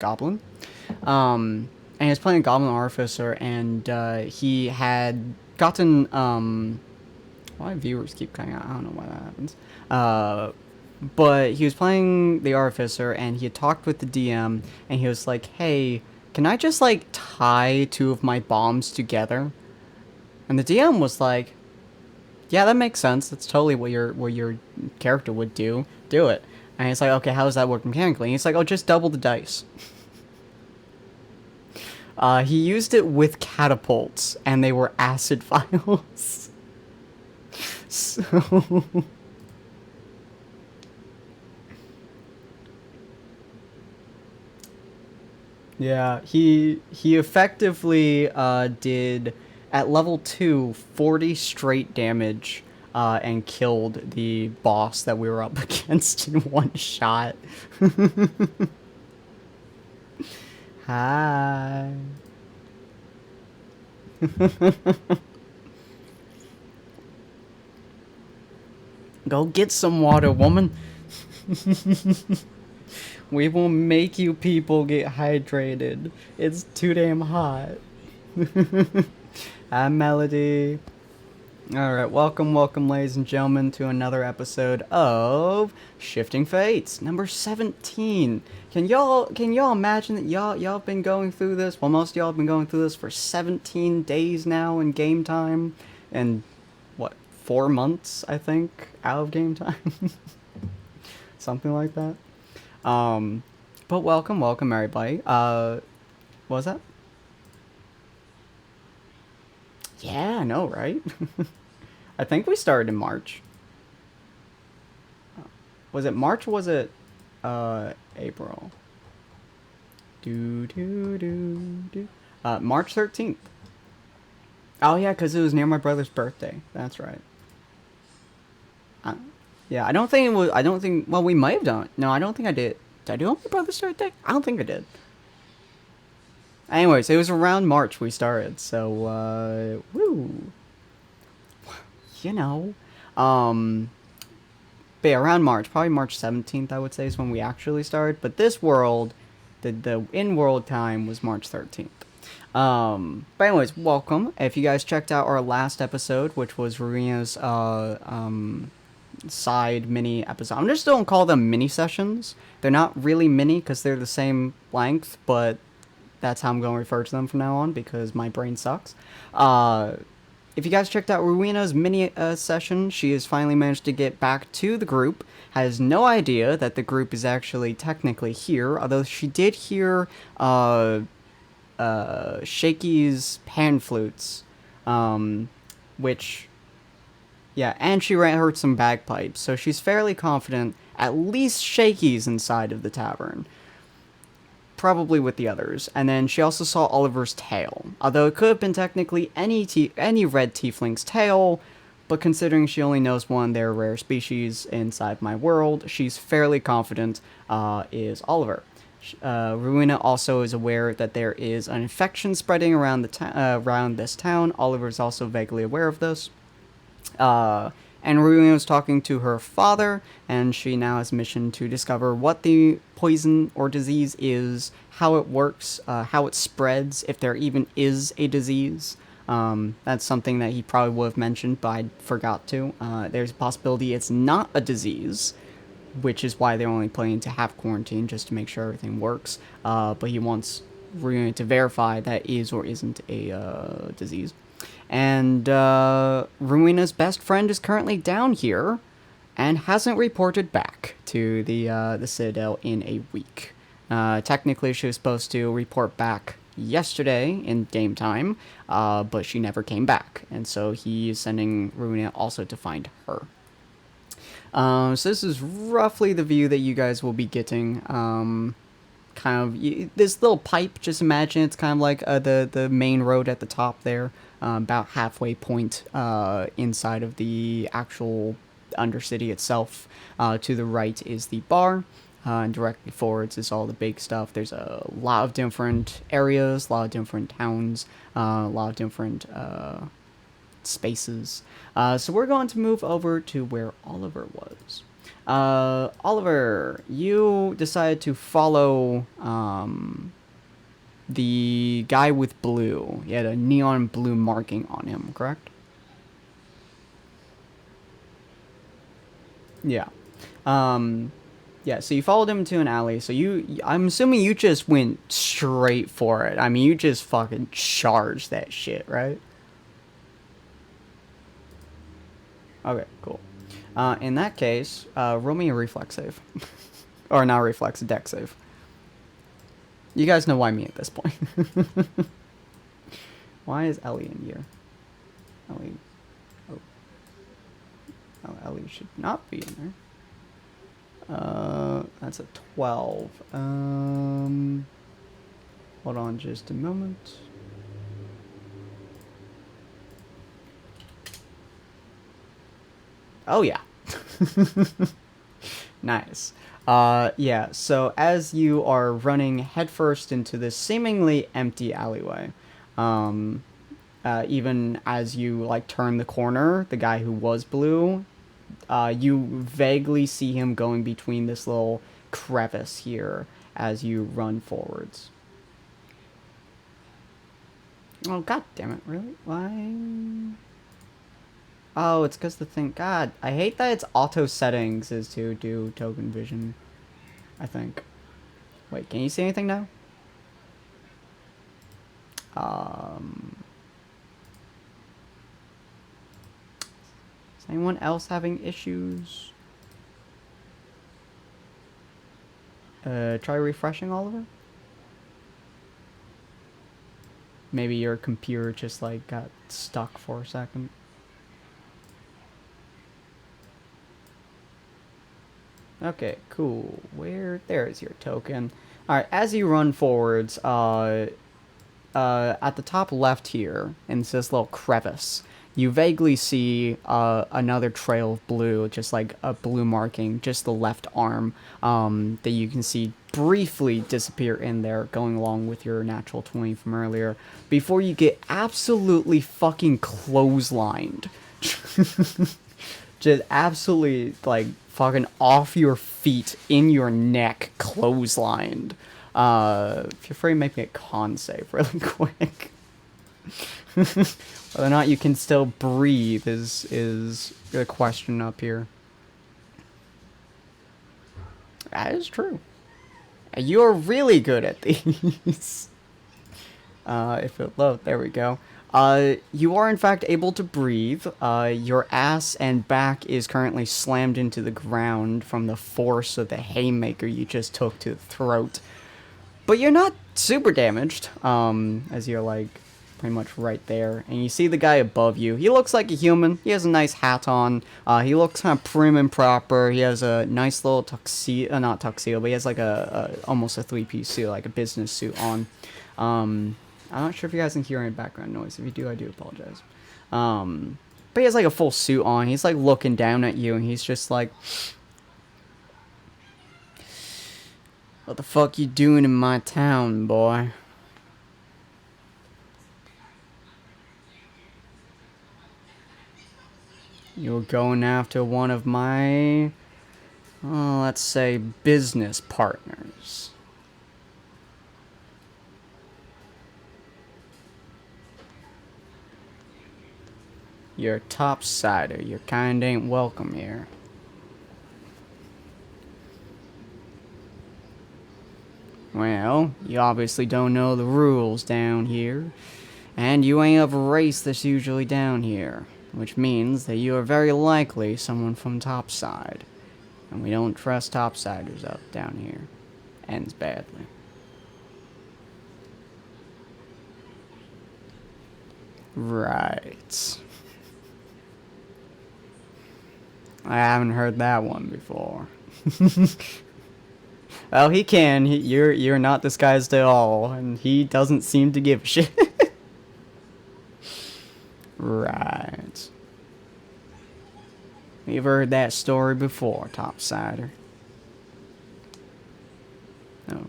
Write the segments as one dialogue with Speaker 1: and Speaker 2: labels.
Speaker 1: goblin. And he was playing a goblin artificer, and he had gotten why viewers keep cutting out. I don't know why that happens. But he was playing the artificer, and he had talked with the DM, and he was like, "Hey, can I just like tie two of my bombs together?" And the DM was like, "Yeah, that makes sense. That's totally what your character would do. Do it." And he's like, "Okay, how does that work mechanically?" And he's like, "Oh, just double the dice." He used it with catapults, and they were acid vials. So yeah, he effectively did at level 2 40 straight damage and killed the boss that we were up against in one shot. Hi. Go get some water, woman. We will make you people get hydrated. It's too damn hot. Hi, Melody. Alright, welcome, ladies and gentlemen, to another episode of Shifting Fates, number 17. Can y'all imagine that y'all been going through this? Well, most of y'all have been going through this for 17 days now in game time, and what, 4 months, I think, out of game time? Something like that. Um, but welcome everybody. What was that? Yeah, I know, right? I think we started in March. Was it March or was it April? Do. March 13th. Oh yeah, cuz it was near my brother's birthday. That's right. Uh, yeah, I don't think it was. I don't think. Well, we might have done it. No, I don't think I did. Did I do it on my brother's birthday? I don't think I did. Anyways, it was around March we started. So woo. You know. Um but yeah, around March, probably March 17th, I would say, is when we actually started. But this world, the in-world time was March 13th. But anyways, welcome. If you guys checked out our last episode, which was Ruina's side mini episode, I'm just don't call them mini sessions. They're not really mini because they're the same length, but that's how I'm going to refer to them from now on because my brain sucks. If you guys checked out Ruina's mini session, she has finally managed to get back to the group. Has no idea that the group is actually technically here, although she did hear Shaky's pan flutes, which, yeah, and she heard some bagpipes, so she's fairly confident at least Shaky's inside of the tavern. Probably with the others. And then she also saw Oliver's tail. Although it could have been technically any red tiefling's tail, but considering she only knows one of their rare species inside my world, she's fairly confident is Oliver. Ruina also is aware that there is an infection spreading around around this town. Oliver is also vaguely aware of this. And Ruina was talking to her father, and she now has a mission to discover what the poison or disease is, how it works, how it spreads, if there even is a disease. That's something that he probably would have mentioned, but I forgot to. There's a possibility it's not a disease, which is why they're only planning to have quarantine, just to make sure everything works. But he wants Ruina to verify that is or isn't a disease. And Ruina's best friend is currently down here and hasn't reported back to the Citadel in a week. Technically, she was supposed to report back yesterday in game time, but she never came back. And so he is sending Ruina also to find her. So this is roughly the view that you guys will be getting. This little pipe, just imagine it's kind of like the main road at the top there, about halfway point inside of the actual undercity itself. To the right is the bar, and directly forwards is all the big stuff. There's a lot of different areas, a lot of different towns, a lot of different spaces. So we're going to move over to where Oliver was. Oliver, you decided to follow the guy with blue. He had a neon blue marking on him, correct? Yeah. Um, yeah, so you followed him to an alley. So I'm assuming you just went straight for it. I mean, you just fucking charged that shit, right? Okay, cool. In that case, roll me a reflex save. Or not reflex, a deck save. You guys know why me at this point. Why is Ellie in here? Ellie. Oh. Oh, Ellie should not be in there. That's a 12. Hold on just a moment. Oh, yeah. Nice. Yeah, so as you are running headfirst into this seemingly empty alleyway, um, even as you, like, turn the corner, the guy who was blue, you vaguely see him going between this little crevice here as you run forwards. Oh, god damn it, really? Why? Oh, it's because the thing... God, I hate that its auto settings is to do token vision, I think. Wait, can you see anything now? Is anyone else having issues? Try refreshing, Oliver? Maybe your computer just, like, got stuck for a second. Okay, cool. There's your token. Alright, as you run forwards, at the top left here, in this little crevice, you vaguely see another trail of blue, just like a blue marking, just the left arm, that you can see briefly disappear in there, going along with your natural 20 from earlier, before you get absolutely fucking clotheslined. Just absolutely, like, fucking off your feet, in your neck, clotheslined. If you're free, make me a con save really quick. Whether or not you can still breathe is the question up here. That is true. You're really good at these. If it load, there we go. You are in fact able to breathe. Your ass and back is currently slammed into the ground from the force of the haymaker you just took to the throat. But you're not super damaged, as you're, like, pretty much right there. And you see the guy above you. He looks like a human. He has a nice hat on. He looks kind of prim and proper. He has a nice little tuxedo, not tuxedo, but he has, like, almost a three-piece suit, like a business suit on. I'm not sure if you guys can hear any background noise. If you do, I do apologize. But he has, like, a full suit on. He's, like, looking down at you, and he's just like... What the fuck you doing in my town, boy? You're going after one of my... well, let's say business partners. You're a topsider. Your kind ain't welcome here. Well, you obviously don't know the rules down here. And you ain't of a race that's usually down here. Which means that you are very likely someone from topside. And we don't trust topsiders up down here. Ends badly. Right. I haven't heard that one before. Well, he can. You're not disguised at all, and he doesn't seem to give a shit. Right. You've heard that story before, topsider. Oh.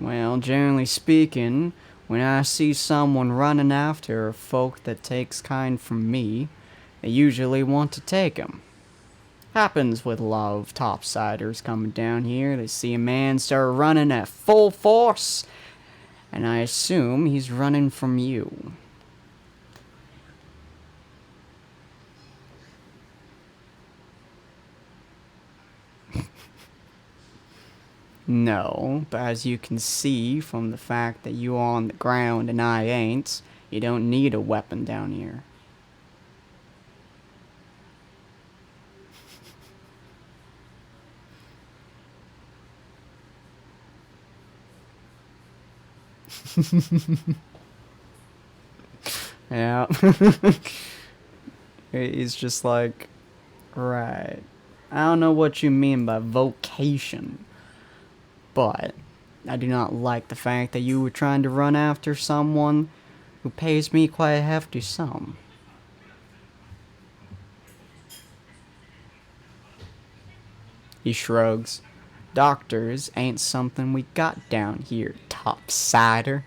Speaker 1: Well, generally speaking, when I see someone running after folk that takes kind from me, they usually want to take 'em. Happens with a lot of topsiders coming down here. They see a man start running at full force, and I assume he's running from you. No, but as you can see from the fact that you are on the ground and I ain't, you don't need a weapon down here. Yeah. He's just like, right. I don't know what you mean by vocation, but I do not like the fact that you were trying to run after someone who pays me quite a hefty sum. He shrugs. Doctors ain't something we got down here, topsider.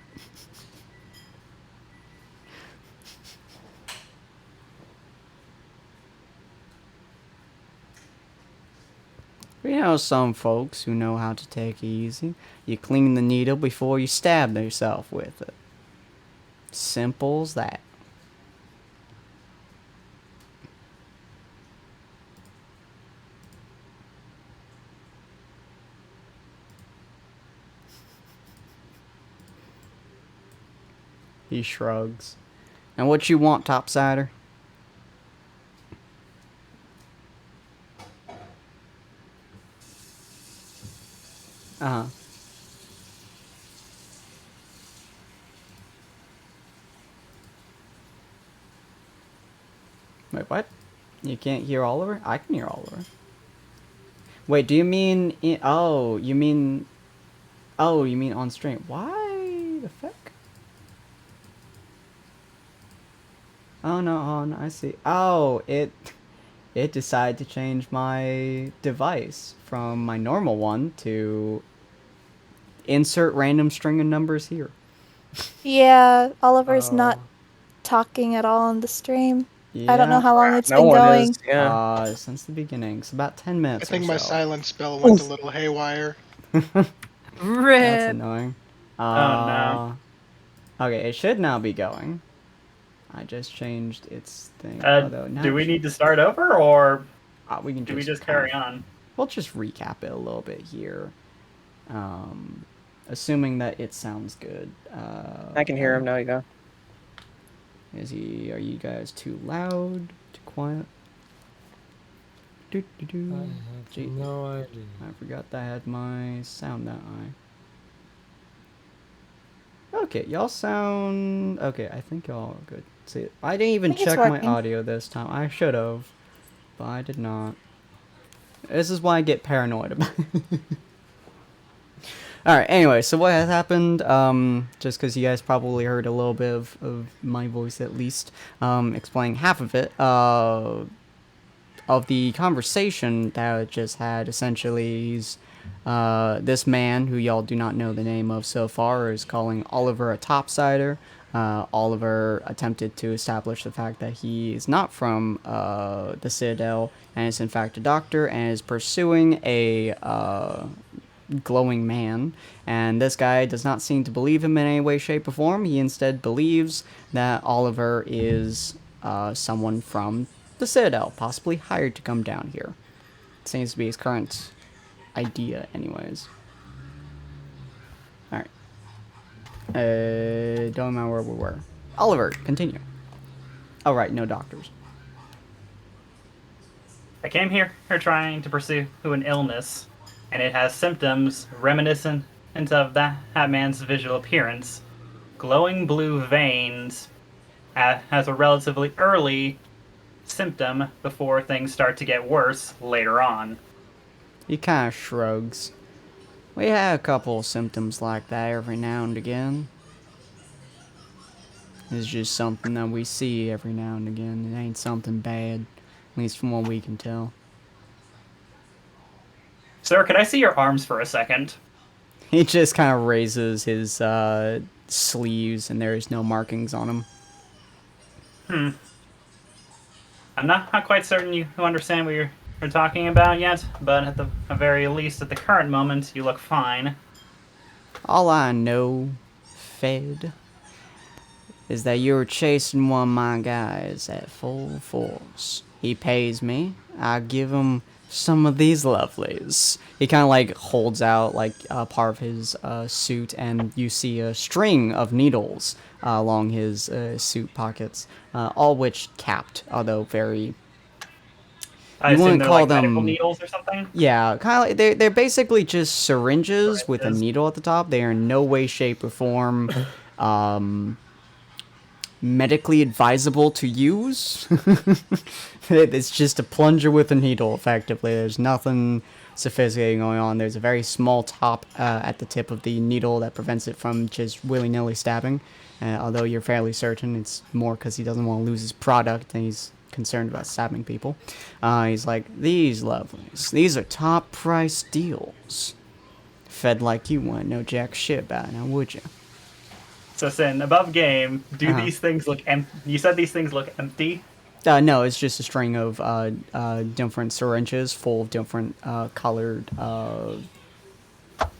Speaker 1: We know some folks who know how to take it easy. You clean the needle before you stab yourself with it. Simple as that. He shrugs. And what you want, topsider? Uh-huh. Wait, what? You can't hear Oliver? I can hear Oliver. Wait, do you mean... oh, you mean... Oh, you mean on stream. Why the fuck? Oh, no, I see. Oh, it decided to change my device from my normal one to insert random string of numbers here.
Speaker 2: Yeah, Oliver's not talking at all on the stream.
Speaker 1: Yeah.
Speaker 2: I don't know how long it's
Speaker 3: No
Speaker 2: been
Speaker 3: one
Speaker 2: going.
Speaker 3: is, yeah.
Speaker 1: Since the beginning. It's about 10 minutes
Speaker 4: I think
Speaker 1: or
Speaker 4: my
Speaker 1: so.
Speaker 4: silent spell went a little haywire.
Speaker 1: That's
Speaker 2: Rip.
Speaker 1: annoying.
Speaker 3: Oh, no.
Speaker 1: Okay, it should now be going. I just changed its thing.
Speaker 3: Do we need to start over, or
Speaker 1: we can
Speaker 3: do we just carry on?
Speaker 1: We'll just recap it a little bit here. Assuming that it sounds good.
Speaker 3: I can hear him now, you go.
Speaker 1: Are you guys too loud? Too quiet?
Speaker 5: I have no idea.
Speaker 1: I forgot that I had my sound that high. Okay, y'all sound... Okay, I think y'all are good. See, I didn't even check my audio this time. I should have, but I did not. This is why I get paranoid about it. Alright, anyway, so what has happened, just because you guys probably heard a little bit of my voice at least, explaining half of it, of the conversation that I just had. Essentially, he's, this man, who y'all do not know the name of so far, is calling Oliver a topsider. Oliver attempted to establish the fact that he is not from the Citadel, and is in fact a doctor, and is pursuing a glowing man, and this guy does not seem to believe him in any way, shape, or form. He instead believes that Oliver is someone from the Citadel, possibly hired to come down here. It seems to be his current idea, anyways. Alright. Don't remember where we were. Oliver, continue. Oh, right, no doctors.
Speaker 6: I came here trying to pursue an illness, and it has symptoms reminiscent of that man's visual appearance. Glowing blue veins has a relatively early symptom before things start to get worse later on.
Speaker 1: He kind of shrugs. We have a couple symptoms like that every now and again. It's just something that we see every now and again. It ain't something bad, at least from what we can tell.
Speaker 6: Sir, can I see your arms for a second?
Speaker 1: He just kind of raises his sleeves, and there is no markings on him.
Speaker 6: I'm not quite certain you understand what you're talking about yet, but at the very least, at the current moment, you look fine.
Speaker 1: All I know, Fed, is that you were chasing one of my guys at full force. He pays me. I give him some of these lovelies. He kind of like holds out like a part of his suit, and you see a string of needles along his suit pockets, all which capped, although very.
Speaker 6: I
Speaker 1: You
Speaker 6: assume
Speaker 1: wouldn't
Speaker 6: they're
Speaker 1: call
Speaker 6: like medical
Speaker 1: them.
Speaker 6: needles or something?
Speaker 1: Yeah, kind of. Like, they're basically just syringes with a
Speaker 6: Syringes.
Speaker 1: needle at the top. They are in no way, shape, or form medically advisable to use. It's just a plunger with a needle, effectively. There's nothing sophisticated going on. There's a very small top at the tip of the needle that prevents it from just willy-nilly stabbing. Although you're fairly certain it's more because he doesn't want to lose his product and he's concerned about stabbing people. He's like, these lovelies, these are top price deals. Fed like you wouldn't know jack shit about it, now would you?
Speaker 6: So, Sin, above game, do
Speaker 1: Uh-huh.
Speaker 6: these things look empty? You said these things look empty?
Speaker 1: No, it's just a string of different syringes full of different colored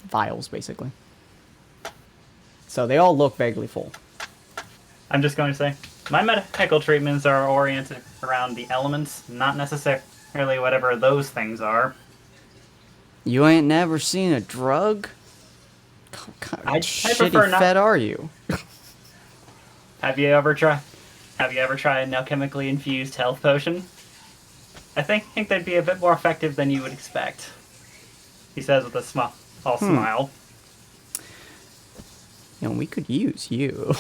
Speaker 1: vials, basically. So they all look vaguely full.
Speaker 6: I'm just going to say, my medical treatments are oriented around the elements, not necessarily whatever those things are.
Speaker 1: You ain't never seen a drug? What kind of
Speaker 6: I prefer
Speaker 1: shitty
Speaker 6: not-
Speaker 1: fed are you?
Speaker 6: Have you ever tried an alchemically infused health potion? I think they'd be a bit more effective than you would expect. He says with a smile.
Speaker 1: You know, we could use you.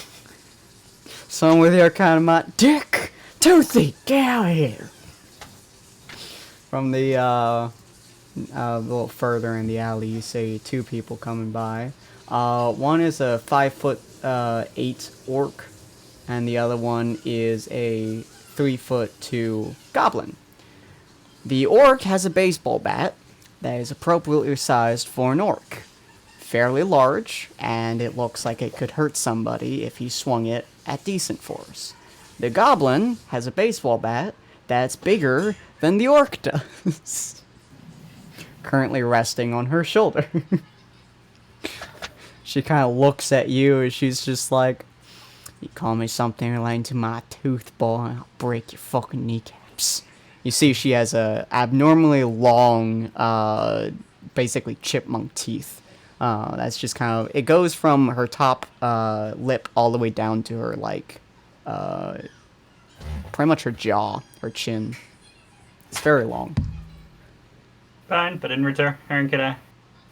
Speaker 1: Someone with your kind of mind. Dick! Toothy! Get out of here! From the, a little further in the alley, you see two people coming by. One is a 5'8" orc, and the other one is a 3'2" goblin. The orc has a baseball bat that is appropriately sized for an orc. Fairly large, and it looks like it could hurt somebody if he swung it at decent force. The goblin has a baseball bat that's bigger than the orc does. Currently resting on her shoulder. She kind of looks at you and she's just like, you call me something relating to my tooth, boy, and I'll break your fucking kneecaps. You see she has a abnormally long, basically chipmunk teeth. That's just kind of, it goes from her top lip all the way down to her, like, pretty much her jaw, her chin. It's very long.
Speaker 6: Fine, but in return, can I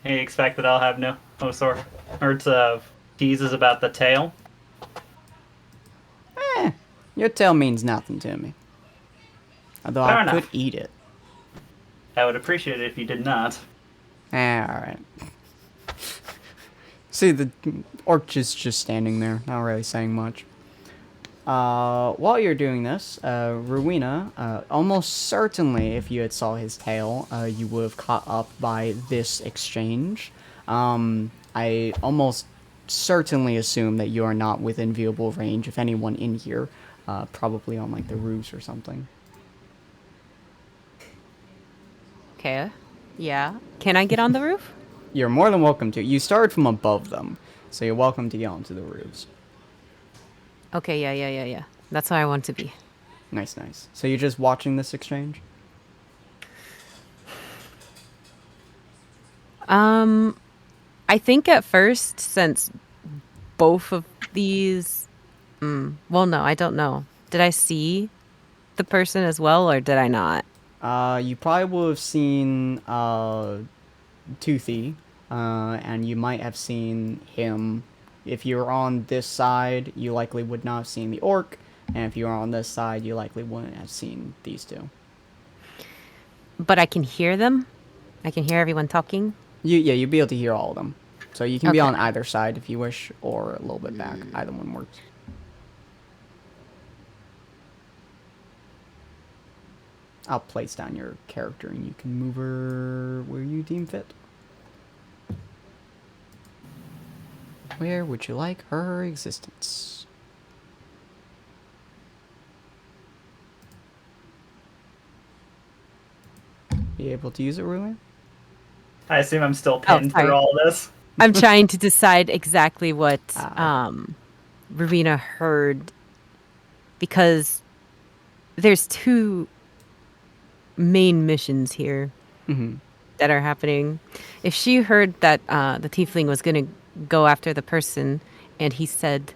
Speaker 6: expect that I'll have no sorts of teases about the tail?
Speaker 1: Your tail means nothing to me. Although
Speaker 6: Fair
Speaker 1: I
Speaker 6: enough.
Speaker 1: could eat it.
Speaker 6: I would appreciate it if you did not.
Speaker 1: Alright. See, the orc is just standing there, not really saying much. While you're doing this, Rowena, almost certainly if you had saw his tail, you would have caught up by this exchange. I almost certainly assume that you are not within viewable range of anyone in here, probably on like the roofs or something.
Speaker 7: Okay. Yeah. Can I get on the roof?
Speaker 1: You're more than welcome to. You started from above them, so you're welcome to get onto the roofs.
Speaker 7: Okay, yeah. That's where I want to be.
Speaker 1: Nice, nice. So you're just watching this exchange?
Speaker 7: I think at first, since both of these... well, no, I don't know. Did I see the person as well, or did I not?
Speaker 1: You probably would have seen Toothy, and you might have seen him. If you were on this side, you likely would not have seen the orc, and if you were on this side, you likely wouldn't have seen these two.
Speaker 7: But I can hear them? I can hear everyone talking?
Speaker 1: You'd be able to hear all of them. So you can be
Speaker 7: Okay.
Speaker 1: on either side if you wish, or a little bit back. Either one works. I'll place down your character and you can move her where you deem fit. Where would you like her existence? You able to use it, Ruin?
Speaker 6: I assume I'm still pinned
Speaker 7: sorry.
Speaker 6: through all this.
Speaker 7: I'm trying to decide exactly what
Speaker 1: Ah.
Speaker 7: Rowena heard, because there's two main missions here
Speaker 1: Mm-hmm.
Speaker 7: that are happening. If she heard that the tiefling was going to go after the person, and he said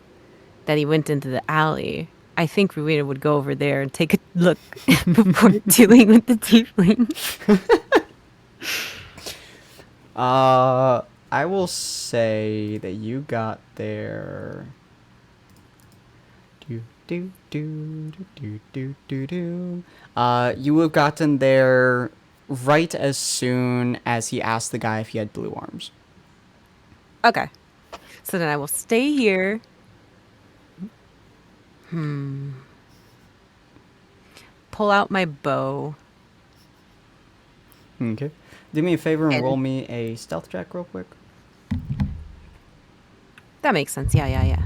Speaker 7: that he went into the alley, I think Rowena would go over there and take a look before dealing with the tiefling.
Speaker 1: I will say that you got there. You would have gotten there right as soon as he asked the guy if he had blue arms.
Speaker 7: Okay. So then I will stay here. Pull out my bow.
Speaker 1: Okay. Do me a favor and
Speaker 7: And-
Speaker 1: roll me a stealth check real quick.
Speaker 7: That makes sense. Yeah.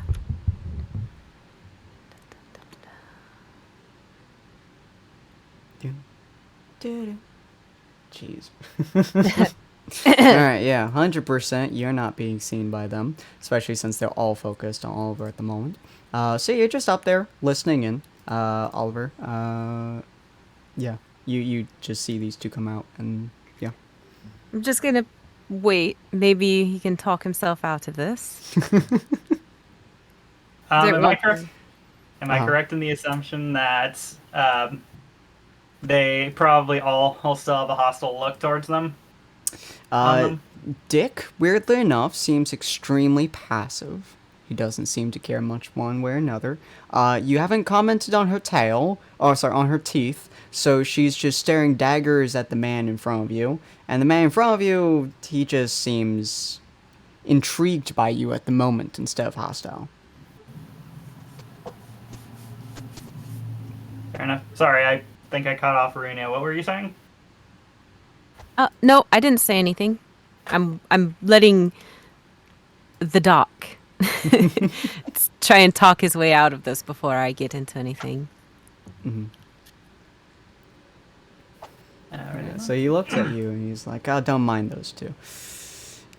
Speaker 1: Jeez. Alright, yeah, 100% you're not being seen by them, especially since they're all focused on Oliver at the moment. So you're just up there listening in, Oliver. Yeah, you just see these two come out, and yeah.
Speaker 7: I'm just going to wait. Maybe he can talk himself out of this.
Speaker 6: Am I correct? Am I
Speaker 1: Uh-huh.
Speaker 6: correct in the assumption that they probably all still have a hostile look towards them? On them?
Speaker 1: Dick, weirdly enough, seems extremely passive. He doesn't seem to care much one way or another. You haven't commented on her tail, on her teeth, so she's just staring daggers at the man in front of you. And the man in front of you, he just seems intrigued by you at the moment instead of hostile.
Speaker 6: Fair enough. Sorry, I think I cut off Arena. What were you saying?
Speaker 7: No, I didn't say anything. I'm letting the doc try and talk his way out of this before I get into anything.
Speaker 1: Yeah, so he looks at you and he's like, "Oh, don't mind those two.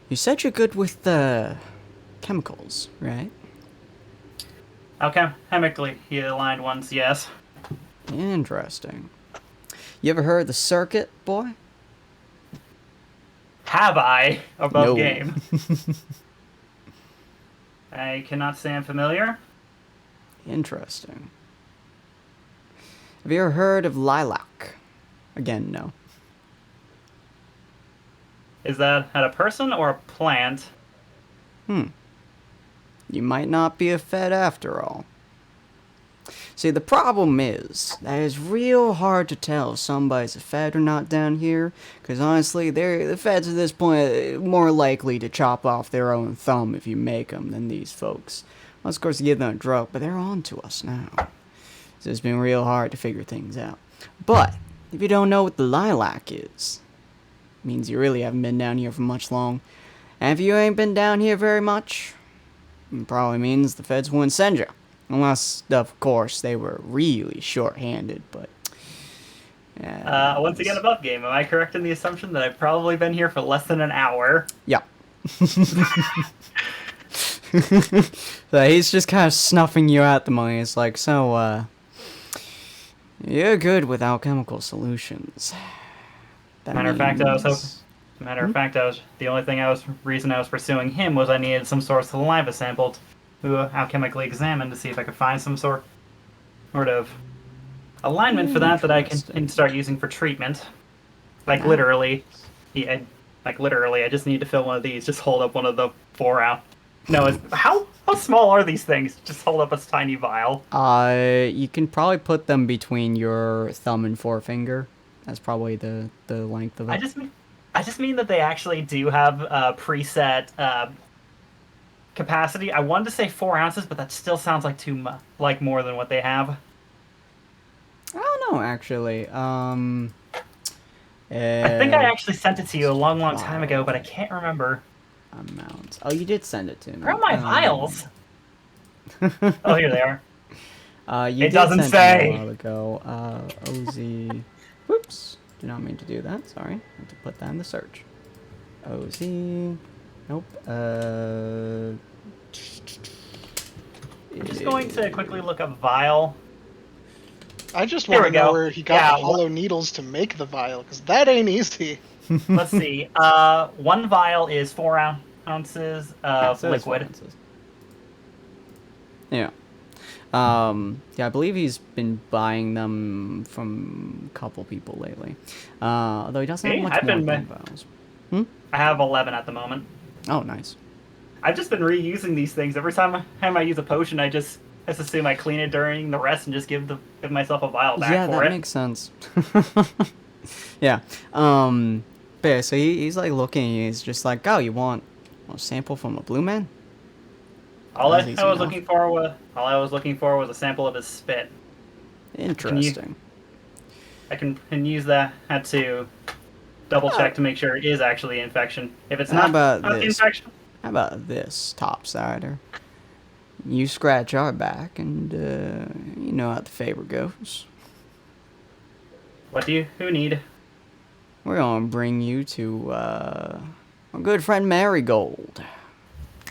Speaker 1: You said you're good with the chemicals, right?"
Speaker 6: Okay, chemically aligned ones, yes.
Speaker 1: Interesting. You ever heard of the circuit, boy?
Speaker 6: Have I above
Speaker 1: No.
Speaker 6: game? I cannot say I'm familiar.
Speaker 1: Interesting. Have you ever heard of lilac? Again, no.
Speaker 6: Is that a person or a plant?
Speaker 1: You might not be a Fed after all. See, the problem is that it's real hard to tell if somebody's a Fed or not down here, because honestly, the Feds at this point are more likely to chop off their own thumb if you make them than these folks. Well, of course, you give them a drug, but they're on to us now. So it's been real hard to figure things out. But if you don't know what the lilac is, it means you really haven't been down here for much long. And if you ain't been down here very much, it probably means the Feds wouldn't send you. Unless, of course, they were really short-handed, but...
Speaker 6: Once again, above game. Am I correct in the assumption that I've probably been here for less than an hour?
Speaker 1: Yeah. So he's just kind of snuffing you out the money. It's like, so, you're good with alchemical solutions. That
Speaker 6: Matter of fact, I was
Speaker 1: means-
Speaker 6: the only reason I was pursuing him was I needed some sort of saliva sample to alchemically examine to see if I could find some sort of alignment for that I can start using for treatment. Like literally, I just need to fill one of these. Just hold up one of the 4 ounce. No, how small are these things? Just hold up a tiny vial.
Speaker 1: You can probably put them between your thumb and forefinger. That's probably the length of it.
Speaker 6: I just mean that they actually do have preset capacity. I wanted to say 4 ounces, but that still sounds like like more than what they have.
Speaker 1: I don't know, actually.
Speaker 6: I think I actually sent it to you a long time ago, but I can't remember.
Speaker 1: amounts. Oh, you did send it to me.
Speaker 6: Where are my vials? Oh, here they are.
Speaker 1: You
Speaker 6: It
Speaker 1: did
Speaker 6: doesn't
Speaker 1: send
Speaker 6: say.
Speaker 1: me a while ago. OZ. Whoops. Did not mean to do that. Sorry. I have to put that in the search. OZ. Nope.
Speaker 6: I'm just going to quickly look up vial.
Speaker 4: I just
Speaker 6: Here
Speaker 4: want
Speaker 6: we
Speaker 4: to know
Speaker 6: go.
Speaker 4: where he got
Speaker 6: Yeah,
Speaker 4: the hollow needles to make the vial, because that ain't easy.
Speaker 6: Let's see. One vial is 4 ounces of
Speaker 1: So that's what
Speaker 6: liquid.
Speaker 1: it says. Yeah. Yeah, I believe he's been buying them from a couple people lately. Although he doesn't have
Speaker 6: See,
Speaker 1: much
Speaker 6: I've
Speaker 1: more
Speaker 6: been
Speaker 1: than vials.
Speaker 6: I have 11 at the moment.
Speaker 1: Oh, nice.
Speaker 6: I've just been reusing these things. Every time I use a potion, I just assume I clean it during the rest and just give myself a vial back
Speaker 1: Yeah,
Speaker 6: for
Speaker 1: that
Speaker 6: it.
Speaker 1: makes sense. Yeah. But yeah, so he's like looking, he's just like, oh, you want a sample from a blue man?
Speaker 6: All
Speaker 1: That's
Speaker 6: I
Speaker 1: easy
Speaker 6: was
Speaker 1: enough.
Speaker 6: looking for was a sample of his spit.
Speaker 1: Interesting.
Speaker 6: I can use that to double check to make sure it is actually infection. If it's
Speaker 1: How
Speaker 6: not,
Speaker 1: about
Speaker 6: not the
Speaker 1: this?
Speaker 6: infection,
Speaker 1: How about this, topsider? You scratch our back, and you know how the favor goes.
Speaker 6: what do you who need?
Speaker 1: We're gonna bring you to our good friend Marigold.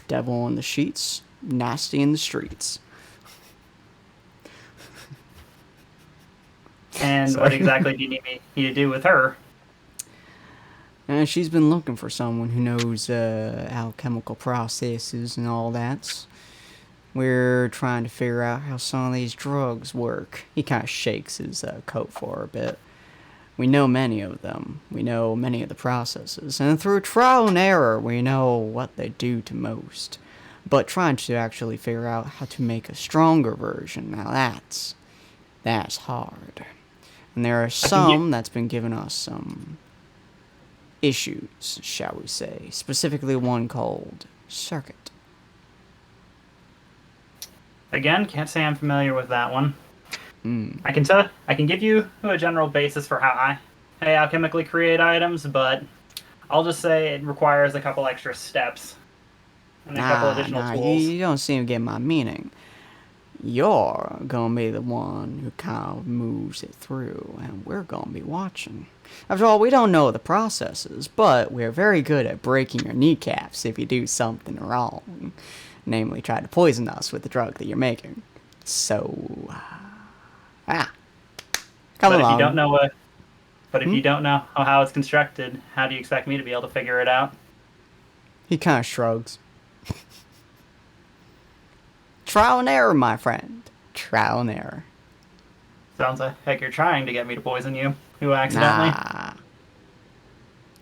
Speaker 1: Devil in the sheets, nasty in the streets.
Speaker 6: And
Speaker 1: Sorry.
Speaker 6: what exactly do you need me to do with her?
Speaker 1: And she's been looking for someone who knows alchemical processes and all that. We're trying to figure out how some of these drugs work. He kind of shakes his coat for her a bit. We know many of them. We know many of the processes. And through trial and error, we know what they do to most. But trying to actually figure out how to make a stronger version, now that's hard. And there are some that's been giving us some issues, shall we say. Specifically one called Circuit.
Speaker 6: Again, can't say I'm familiar with that one. I can give you a general basis for how I alchemically create items, but I'll just say it requires a couple extra steps and a couple additional tools.
Speaker 1: You don't seem to get my meaning. You're gonna be the one who kind of moves it through, and we're gonna be watching. After all, we don't know the processes, but we're very good at breaking your kneecaps if you do something wrong. Namely, try to poison us with the drug that you're making. So, come
Speaker 6: But
Speaker 1: along.
Speaker 6: if you don't know how it's constructed, how do you expect me to be able to figure it out?
Speaker 1: He kind of shrugs. Trial and error, my friend. Trial and error.
Speaker 6: Sounds like you're trying to get me to poison you. Who accidentally?
Speaker 1: Nah.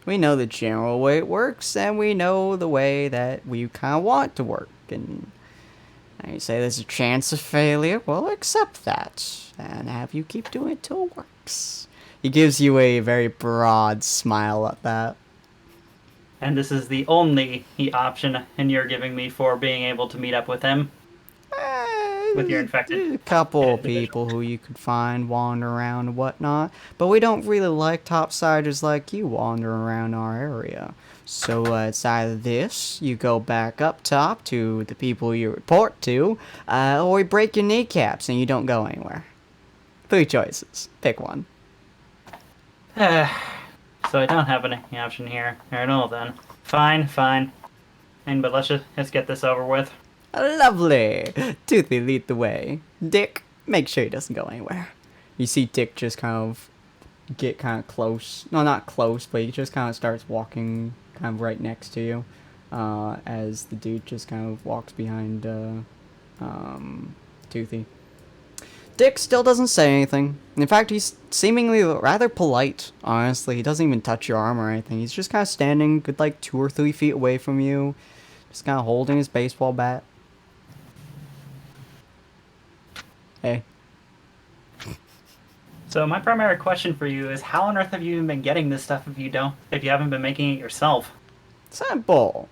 Speaker 1: We know the general way it works, and we know the way that we kind of want it to work. And you say there's a chance of failure, well, accept that. And have you keep doing it till it works. He gives you a very broad smile at that.
Speaker 6: And this is the only option, and you're giving me for being able to meet up with him. With your infected
Speaker 1: A couple
Speaker 6: individual.
Speaker 1: people who you could find wander around and whatnot, but we don't really like topsiders like you wandering around our area. So it's either this, you go back up top to the people you report to, or we break your kneecaps and you don't go anywhere. 3 choices. Pick one.
Speaker 6: So I don't have any option here. Alright, well then. Fine. But let's get this over with.
Speaker 1: Lovely! Toothy, lead the way. Dick, make sure he doesn't go anywhere. You see Dick just kind of get kind of close. No, not close, but he just kind of starts walking kind of right next to you. As the dude just kind of walks behind Toothy. Dick still doesn't say anything. In fact, he's seemingly rather polite, honestly. He doesn't even touch your arm or anything. He's just kind of standing good like 2 or 3 feet away from you. Just kind of holding his baseball bat. Hey.
Speaker 6: So my primary question for you is, how on earth have you even been getting this stuff if you haven't been making it yourself?
Speaker 1: Simple.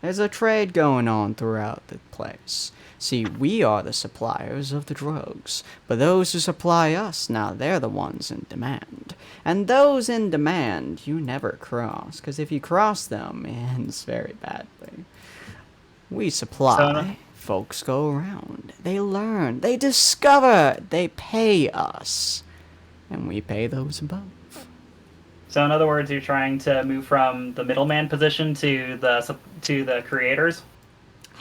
Speaker 1: There's a trade going on throughout the place. See, we are the suppliers of the drugs, but those who supply us, now they're the ones in demand. And those in demand, you never cross, because if you cross them, it ends very badly. We supply, folks go around. They learn, they discover, they pay us. And we pay those above.
Speaker 6: So in other words, you're trying to move from the middleman position to the creators.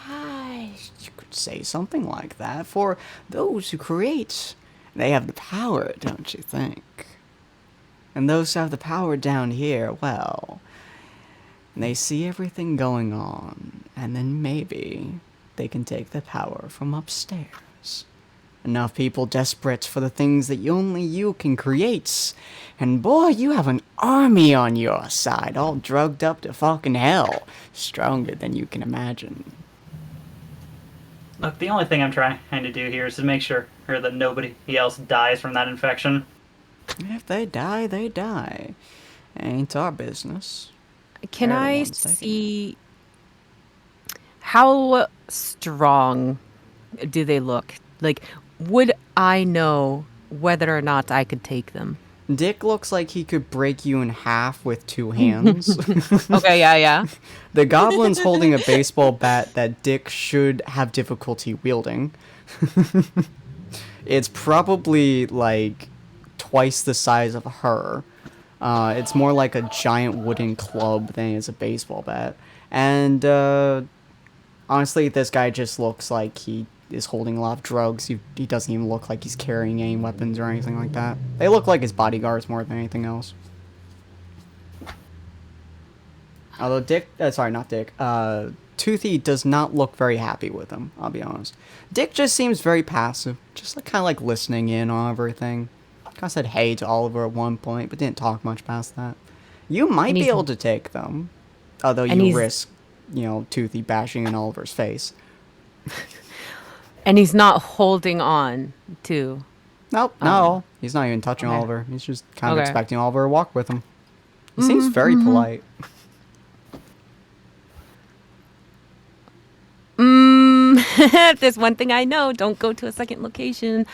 Speaker 1: You could say something like that. For those who create, they have the power, don't you think? And those who have the power down here, well, they see everything going on, and then maybe they can take the power from upstairs. Enough people desperate for the things that only you can create. And boy, you have an army on your side, all drugged up to fucking hell. Stronger than you can imagine.
Speaker 6: Look, the only thing I'm trying to do here is to make sure that nobody else dies from that infection.
Speaker 1: If they die, they die. Ain't our business.
Speaker 7: Can
Speaker 1: They're the
Speaker 7: I
Speaker 1: ones taking
Speaker 7: see how strong do they look? Like, would I know whether or not I could take them?
Speaker 1: Dick looks like he could break you in half with 2 hands.
Speaker 7: Okay, yeah.
Speaker 1: The goblin's holding a baseball bat that Dick should have difficulty wielding. It's probably like twice the size of her. It's more like a giant wooden club than it is a baseball bat. And honestly, this guy just looks like he is holding a lot of drugs. He doesn't even look like he's carrying any weapons or anything like that. They look like his bodyguards more than anything else. Although Toothy does not look very happy with him, I'll be honest. Dick just seems very passive, just kind of like listening in on everything. Kind of said hey to Oliver at one point, but didn't talk much past that. You might be able to take them, although you risk, Toothy bashing in Oliver's face.
Speaker 7: And he's not holding on to...
Speaker 1: Nope, no. He's not even touching Oliver. He's just kind of expecting Oliver to walk with him. He seems very polite.
Speaker 7: If there's one thing I know, don't go to a second location.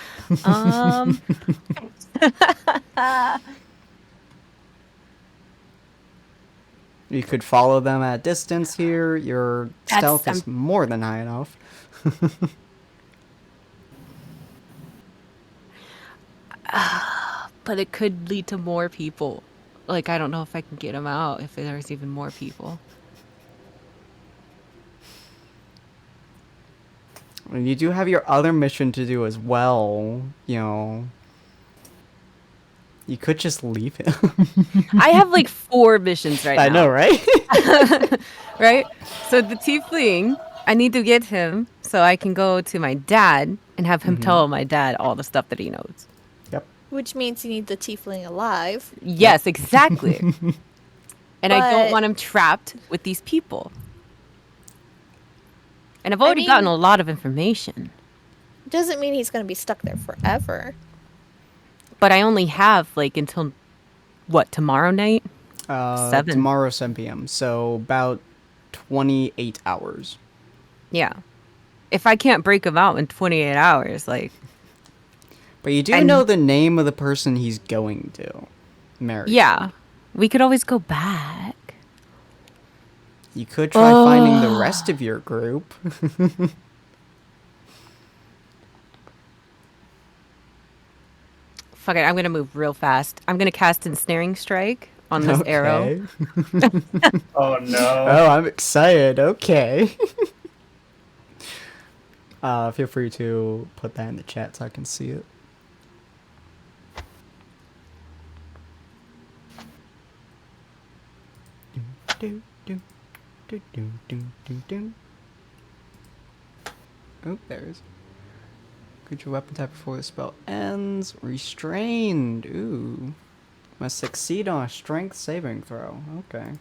Speaker 1: You could follow them at distance here. Your stealth is more than high enough.
Speaker 7: But it could lead to more people. Like, I don't know if I can get them out if there's even more people.
Speaker 1: You do have your other mission to do as well, You could just leave him.
Speaker 7: I have like 4 missions right now.
Speaker 1: I know, right?
Speaker 7: Right? So the tiefling, I need to get him so I can go to my dad and have him tell my dad all the stuff that he knows.
Speaker 1: Yep.
Speaker 2: Which means you need the tiefling alive.
Speaker 7: Yes, exactly. And I don't want him trapped with these people. And I've already gotten a lot of information.
Speaker 2: Doesn't mean he's going to be stuck there forever.
Speaker 7: But I only have like until tomorrow night? 7.
Speaker 1: Tomorrow 7 p.m. So about 28 hours.
Speaker 7: Yeah. If I can't break him out in 28 hours, like...
Speaker 1: But you do know the name of the person he's going to marry.
Speaker 7: Yeah. We could always go back.
Speaker 1: You could try finding the rest of your group.
Speaker 7: Fuck it, I'm gonna move real fast. I'm gonna cast Ensnaring Strike on this arrow.
Speaker 6: Oh no.
Speaker 1: Oh, I'm excited. Okay. Feel free to put that in the chat so I can see it. Oh, there's. Creature weapon type before the spell ends. Restrained. Ooh. Must succeed on a strength saving throw. Okay.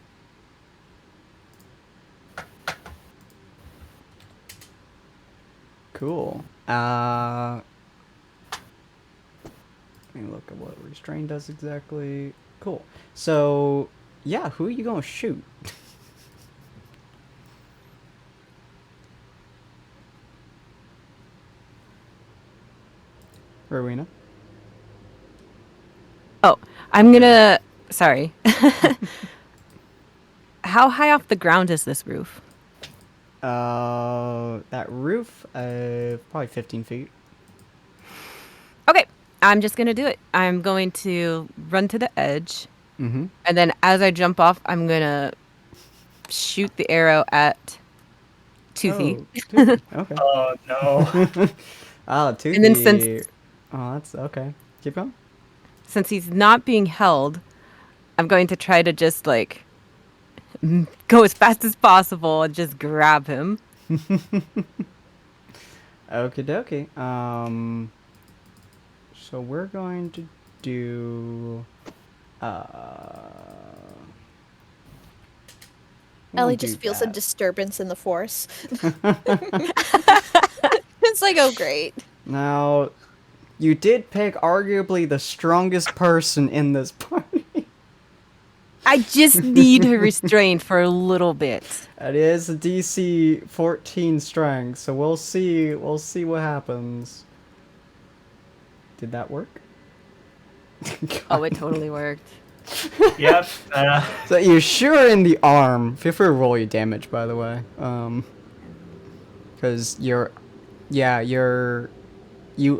Speaker 1: Cool. Let me look at what restrain does exactly. Cool. So, yeah, who are you gonna shoot? Rowena?
Speaker 7: Oh, I'm gonna. Sorry. How high off the ground is this roof?
Speaker 1: That roof, probably 15 feet.
Speaker 7: Okay, I'm just gonna do it. I'm going to run to the edge,
Speaker 1: Mm-hmm.
Speaker 7: and then as I jump off, I'm gonna shoot the arrow at Toothy.
Speaker 1: Oh, Toothy. Okay.
Speaker 6: Oh no.
Speaker 1: Oh, Toothy.
Speaker 7: And then since
Speaker 1: Oh, that's okay. Keep going.
Speaker 7: since he's not being held, I'm going to try to just like go as fast as possible and just grab him.
Speaker 1: Okie dokie. So we're going to do. we
Speaker 2: Ellie
Speaker 1: won't do
Speaker 2: just feels a
Speaker 1: that.
Speaker 2: disturbance in the force. It's like, oh great.
Speaker 1: Now, you did pick arguably the strongest person in this party.
Speaker 7: I just need her restrained for a little bit.
Speaker 1: It is a DC 14 strength, so we'll see. We'll see what happens. Did that work?
Speaker 7: Oh, it totally worked.
Speaker 6: Yep.
Speaker 1: So you're sure in the arm. Feel free to roll your damage, by the way. Because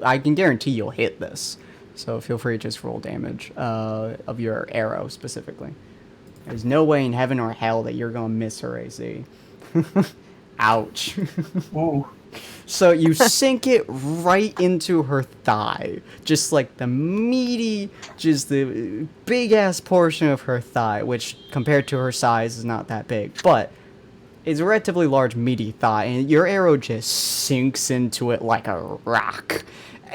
Speaker 1: I can guarantee you'll hit this. So feel free to just roll damage of your arrow specifically. There's no way in heaven or hell that you're gonna miss her AC. Ouch.
Speaker 6: Ooh.
Speaker 1: So you sink it right into her thigh. Just like the meaty, just the big ass portion of her thigh, which compared to her size is not that big. But it's a relatively large meaty thigh, and your arrow just sinks into it like a rock.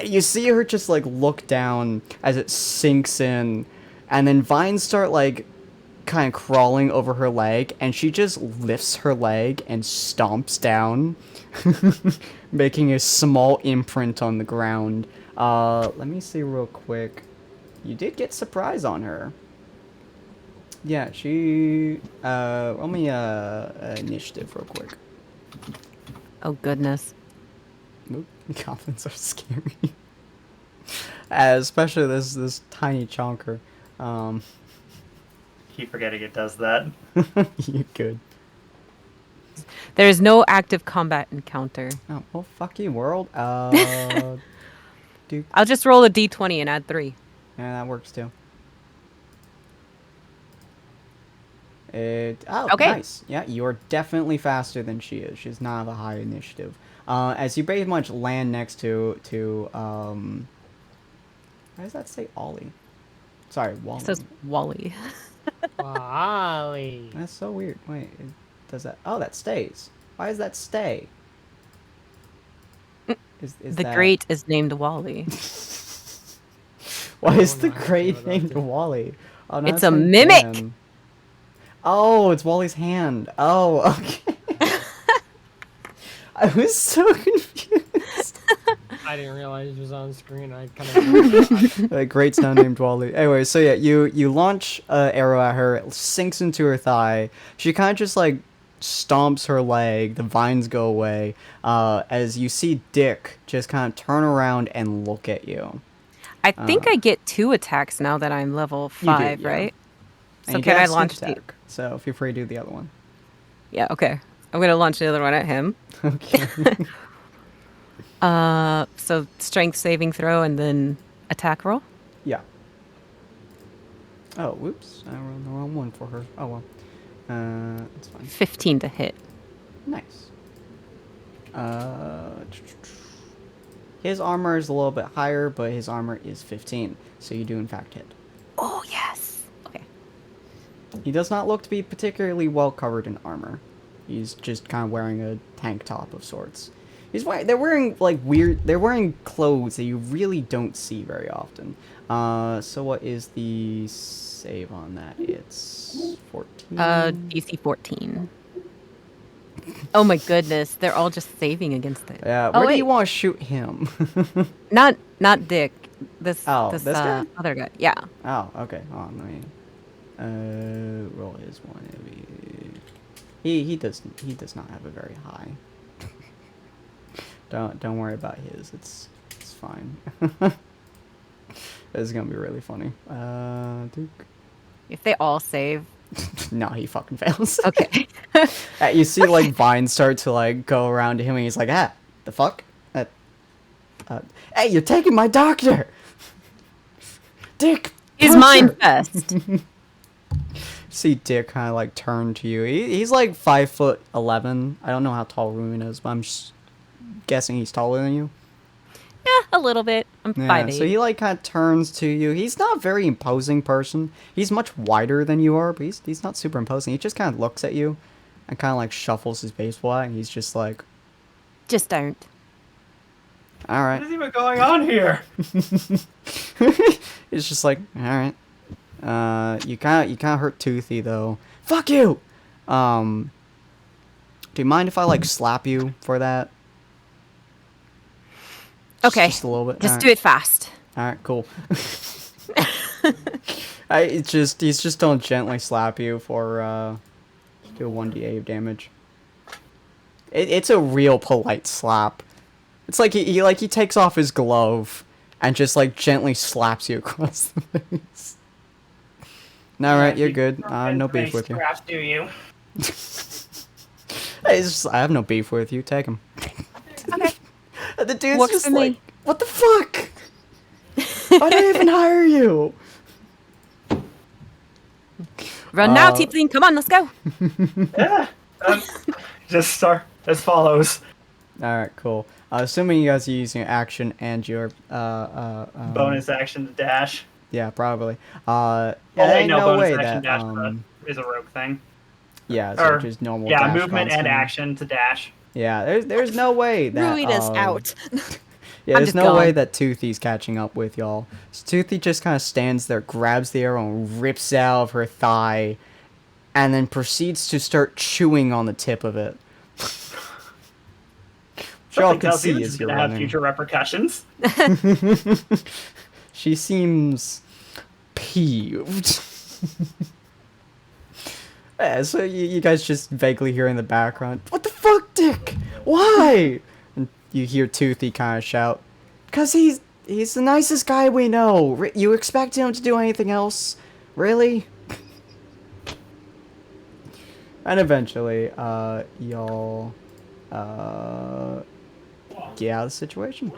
Speaker 1: You see her just like look down as it sinks in, and then vines start like kind of crawling over her leg, and she just lifts her leg and stomps down, making a small imprint on the ground. Let me see real quick. You did get surprise on her. Yeah, she roll me initiative real quick.
Speaker 7: Oh goodness.
Speaker 1: Nope. Goblins are scary. Especially this tiny chonker.
Speaker 6: Keep forgetting it does that.
Speaker 1: You could.
Speaker 7: There is no active combat encounter.
Speaker 1: Oh, well, fuck you, world. Dude.
Speaker 7: I'll just roll a d20 and add 3.
Speaker 1: Yeah, that works too. Oh,
Speaker 7: Okay.
Speaker 1: nice. Yeah, you're definitely faster than she is. She's not a high initiative. As you pretty much land next to why does that say Ollie? Sorry, Wally.
Speaker 7: It says Wally.
Speaker 5: Wally.
Speaker 1: That's so weird. Wait, does that? Oh, that stays. Why does that stay? Is
Speaker 7: The
Speaker 1: that...
Speaker 7: Great is named Wally.
Speaker 1: Why is
Speaker 5: I
Speaker 1: the
Speaker 5: don't know how to
Speaker 1: great
Speaker 5: feel about
Speaker 1: named
Speaker 5: that.
Speaker 1: Wally? Oh, no,
Speaker 7: It's a mimic!
Speaker 1: Dan. Oh, it's Wally's hand. Oh, okay. I was so confused.
Speaker 5: I didn't realize it was on screen. I kind of.
Speaker 1: A great sound named Wally. Anyway, so yeah, you launch an arrow at her, it sinks into her thigh. She kind of just like stomps her leg. The vines go away. As you see Dick just kind of turn around and look at you.
Speaker 7: I think I get 2 attacks now that I'm level 5,
Speaker 1: yeah.
Speaker 7: right?
Speaker 1: And
Speaker 7: So
Speaker 1: you
Speaker 7: can
Speaker 1: get
Speaker 7: I
Speaker 1: a sneak
Speaker 7: launch the...
Speaker 1: attack, so feel free to do the other one.
Speaker 7: Yeah, okay. I'm going to launch the other one at him.
Speaker 1: Okay.
Speaker 7: So strength saving throw and then attack roll.
Speaker 1: Yeah. Oh, whoops. I rolled the wrong one for her. Oh, well. It's fine.
Speaker 7: 15 to hit.
Speaker 1: Nice. His armor is a little bit higher, but his armor is 15. So you do, in fact, hit.
Speaker 7: Oh, yes. Okay.
Speaker 1: He does not look to be particularly well covered in armor. He's just kind of wearing a tank top of sorts. They're wearing, like, they're wearing clothes that you really don't see very often. So what is the save on that? It's 14?
Speaker 7: DC 14. Oh my goodness, they're all just saving against it.
Speaker 1: Yeah,
Speaker 7: Oh,
Speaker 1: where do
Speaker 7: wait.
Speaker 1: you want to shoot him?
Speaker 7: Not Dick. This
Speaker 1: this guy?
Speaker 7: other guy. Yeah.
Speaker 1: Oh, okay. Hold on, let me roll his one. He does not have a very high. Don't worry about his. It's fine. This is gonna be really funny. Duke.
Speaker 7: If they all save.
Speaker 1: No, he fucking fails.
Speaker 7: Okay.
Speaker 1: You see, like, vines start to, like, go around to him, and he's like, the fuck? Hey, you're taking my doctor! Dick!
Speaker 7: He's
Speaker 1: punch
Speaker 7: mine
Speaker 1: her!
Speaker 7: first.
Speaker 1: See Dick kind of, like, turn to you. He's, like, 5'11". I don't know how tall Ruin is, but I'm just guessing he's taller than you.
Speaker 7: Yeah, a little bit. I'm
Speaker 1: Yeah,
Speaker 7: 5'8".
Speaker 1: so he, like, kind of turns to you. He's not a very imposing person. He's much wider than you are, but he's not super imposing. He just kind of looks at you and kind of, like, shuffles his baseball bat, and he's just like,
Speaker 7: Just don't.
Speaker 1: all right.
Speaker 6: What is even going on here?
Speaker 1: It's just like, all right. You kind of hurt Toothy though. Fuck you. Do you mind if I like slap you for that?
Speaker 7: Okay.
Speaker 1: Just a little bit.
Speaker 7: Just do it fast.
Speaker 1: All right, cool. He's just gonna gently slap you for do a 1d8 of damage. It's a real polite slap. It's like he takes off his glove and just like gently slaps you across the face. All right, you're good. No beef with you.
Speaker 6: Scraps, do you?
Speaker 1: I have no beef with you. Take him.
Speaker 7: Okay.
Speaker 1: The dude's
Speaker 7: Works
Speaker 1: just
Speaker 7: for me.
Speaker 1: like, what the fuck? Why did I even hire you?
Speaker 7: Run now, Tiefling. Come on, let's go.
Speaker 6: Yeah. Just start as follows.
Speaker 1: All right, cool. Assuming you guys are using action and your
Speaker 6: Bonus action to dash.
Speaker 1: Yeah, probably.
Speaker 6: Oh
Speaker 1: there
Speaker 6: wait,
Speaker 1: ain't
Speaker 6: no,
Speaker 1: no
Speaker 6: bonus
Speaker 1: way
Speaker 6: action
Speaker 1: that
Speaker 6: dash is a rogue thing.
Speaker 1: yeah, so
Speaker 6: Or,
Speaker 1: just normal.
Speaker 6: yeah,
Speaker 1: dash
Speaker 6: movement and
Speaker 1: constantly.
Speaker 6: action to dash.
Speaker 1: Yeah, there's no way that
Speaker 2: Ruin is out.
Speaker 1: Yeah,
Speaker 7: I'm
Speaker 1: there's
Speaker 7: just
Speaker 1: no way
Speaker 7: gone.
Speaker 1: that Toothy's catching up with y'all. So Toothy just kind of stands there, grabs the arrow, and rips it out of her thigh, and then proceeds to start chewing on the tip of it. Which y'all
Speaker 6: Something
Speaker 1: can
Speaker 6: tells you
Speaker 1: see
Speaker 6: this
Speaker 1: as
Speaker 6: is
Speaker 1: you're
Speaker 6: going to have
Speaker 1: running.
Speaker 6: future repercussions.
Speaker 1: She seems peeved. Yeah, so you guys just vaguely hear in the background, "What the fuck, Dick? Why?" And you hear Toothy kind of shout, "'Cause he's the nicest guy we know. You expect him to do anything else? Really?" And eventually, y'all get out of the situation.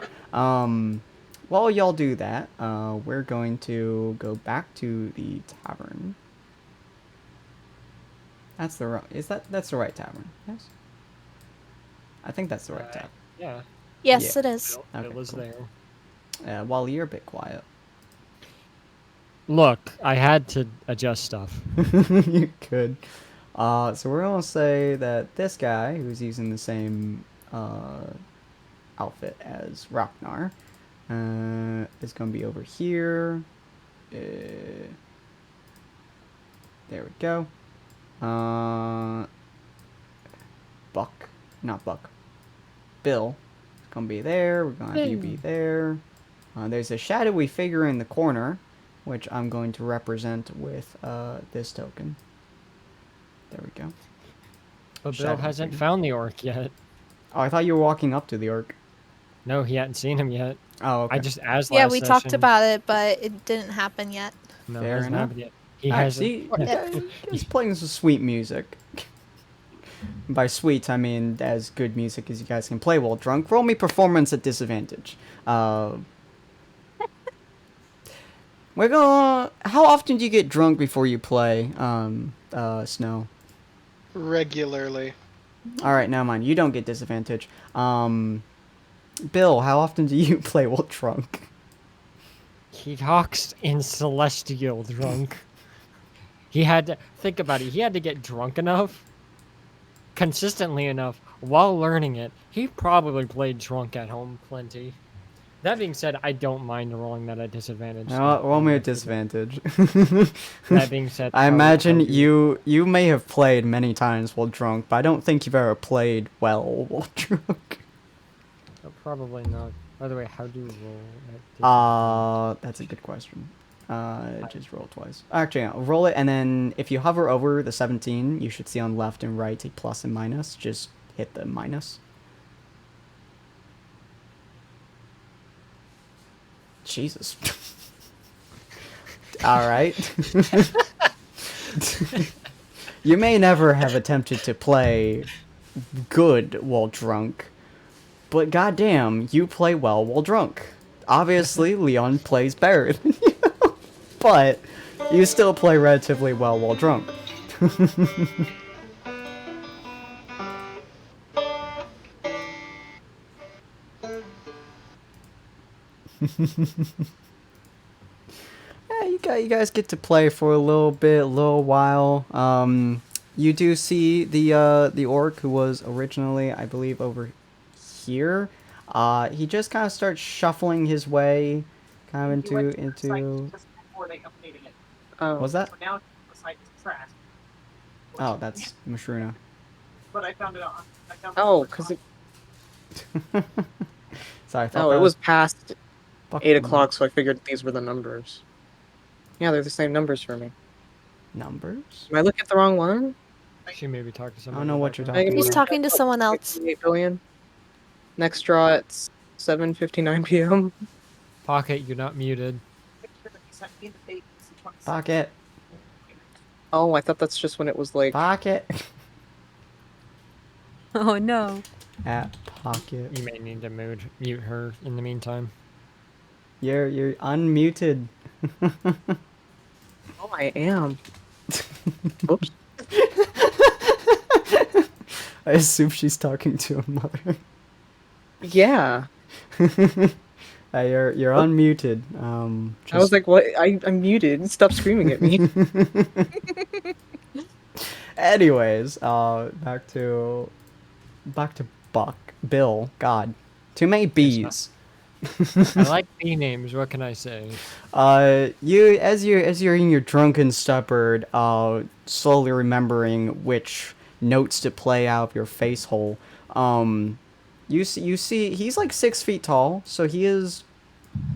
Speaker 1: While y'all do that, we're going to go back to the tavern. That's the right. That's the right tavern? Yes. I think that's the right tavern.
Speaker 5: Yeah.
Speaker 2: Yes,
Speaker 1: Yeah.
Speaker 2: it is.
Speaker 1: Okay,
Speaker 5: It was
Speaker 1: cool.
Speaker 5: there.
Speaker 1: While you're a bit quiet.
Speaker 5: Look, I had to adjust stuff.
Speaker 1: You could. So we're gonna say that this guy, who's using the same outfit as Ragnar, is gonna be over here. There we go. Buck, not Buck. Bill is gonna be there. We're gonna have you be there. There's a shadowy figure in the corner, which I'm going to represent with this token. There we go.
Speaker 5: But Bill
Speaker 1: Shadow
Speaker 5: hasn't
Speaker 1: figure.
Speaker 5: found the orc yet.
Speaker 1: Oh, I thought you were walking up to the orc.
Speaker 5: No, he hadn't seen him yet.
Speaker 1: Oh, okay.
Speaker 5: I just asked
Speaker 2: Yeah,
Speaker 5: last
Speaker 2: we talked
Speaker 5: session.
Speaker 2: about it, but it didn't happen yet.
Speaker 5: No,
Speaker 1: Fair
Speaker 5: hasn't
Speaker 1: enough.
Speaker 5: happened yet. He
Speaker 1: Alright,
Speaker 5: hasn't.
Speaker 1: see, he's playing some sweet music. By sweet, I mean as good music as you guys can play while drunk. Roll me performance at disadvantage. We're gonna. How often do you get drunk before you play, Snow?
Speaker 4: Regularly.
Speaker 1: All right, never mind. You don't get disadvantage. Bill, how often do you play while drunk?
Speaker 5: He talks in celestial drunk. He had to think about it. He had to get drunk enough, consistently enough, while learning it. He probably played drunk at home plenty. That being said, I don't mind rolling that at disadvantage.
Speaker 1: Roll me at disadvantage.
Speaker 5: That being said,
Speaker 1: I imagine you may have played many times while drunk, but I don't think you've ever played well while drunk.
Speaker 5: Probably not. By the way, how do you roll at disadvantage?
Speaker 1: That's a good question. Just roll twice. Actually, yeah, roll it, and then if you hover over the 17, you should see on left and right a plus and minus. Just hit the minus. Jesus. All right. You may never have attempted to play good while drunk, but goddamn, you play well while drunk. Obviously, Leon plays better than you, but you still play relatively well while drunk. Yeah, you guys get to play for a little bit, a little while. You do see the orc who was originally, I believe, over here. He just kind of starts shuffling his way, kind of into.
Speaker 3: Oh.
Speaker 1: What's that? Oh, that's Mushruna.
Speaker 3: Oh, because it,
Speaker 1: Sorry, I thought
Speaker 3: oh,
Speaker 1: that
Speaker 3: it was past
Speaker 1: fucking
Speaker 3: 8 o'clock, so I figured these were the numbers. Yeah, they're the same numbers for me.
Speaker 1: numbers.
Speaker 3: Am I looking at the wrong one?
Speaker 5: She may be talking to
Speaker 1: I
Speaker 5: somebody.
Speaker 1: don't know what you're
Speaker 3: Megan,
Speaker 1: talking
Speaker 2: He's
Speaker 1: about.
Speaker 2: talking to someone else.
Speaker 3: 8 billion. Next draw at 7:59 p.m.
Speaker 5: Pocket, you're not muted.
Speaker 1: Pocket,
Speaker 3: Oh, I thought that's just when it was like.
Speaker 1: pocket.
Speaker 7: Oh no.
Speaker 1: At pocket.
Speaker 5: You may need to mute her in the meantime.
Speaker 1: You're unmuted.
Speaker 3: Oh, I am. Oops.
Speaker 1: I assume she's talking to her mother.
Speaker 3: Yeah.
Speaker 1: You're unmuted.
Speaker 3: I was like, what? I'm muted. Stop screaming at me.
Speaker 1: Anyways, back to Bill. God, too many B's.
Speaker 5: I like B names. What can I say?
Speaker 1: You're in your drunken stupor, slowly remembering which notes to play out of your face hole. You see he's like 6 feet tall, so he is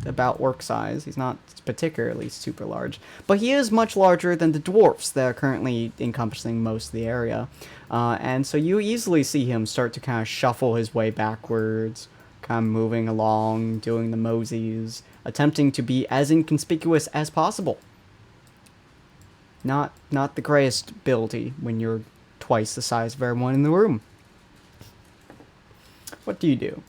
Speaker 1: about orc size. He's not particularly super large, but he is much larger than the dwarfs that are currently encompassing most of the area. And so you easily see him start to kind of shuffle his way backwards, kind of moving along, doing the mosies, attempting to be as inconspicuous as possible. Not the greatest ability when you're twice the size of everyone in the room. What do you do?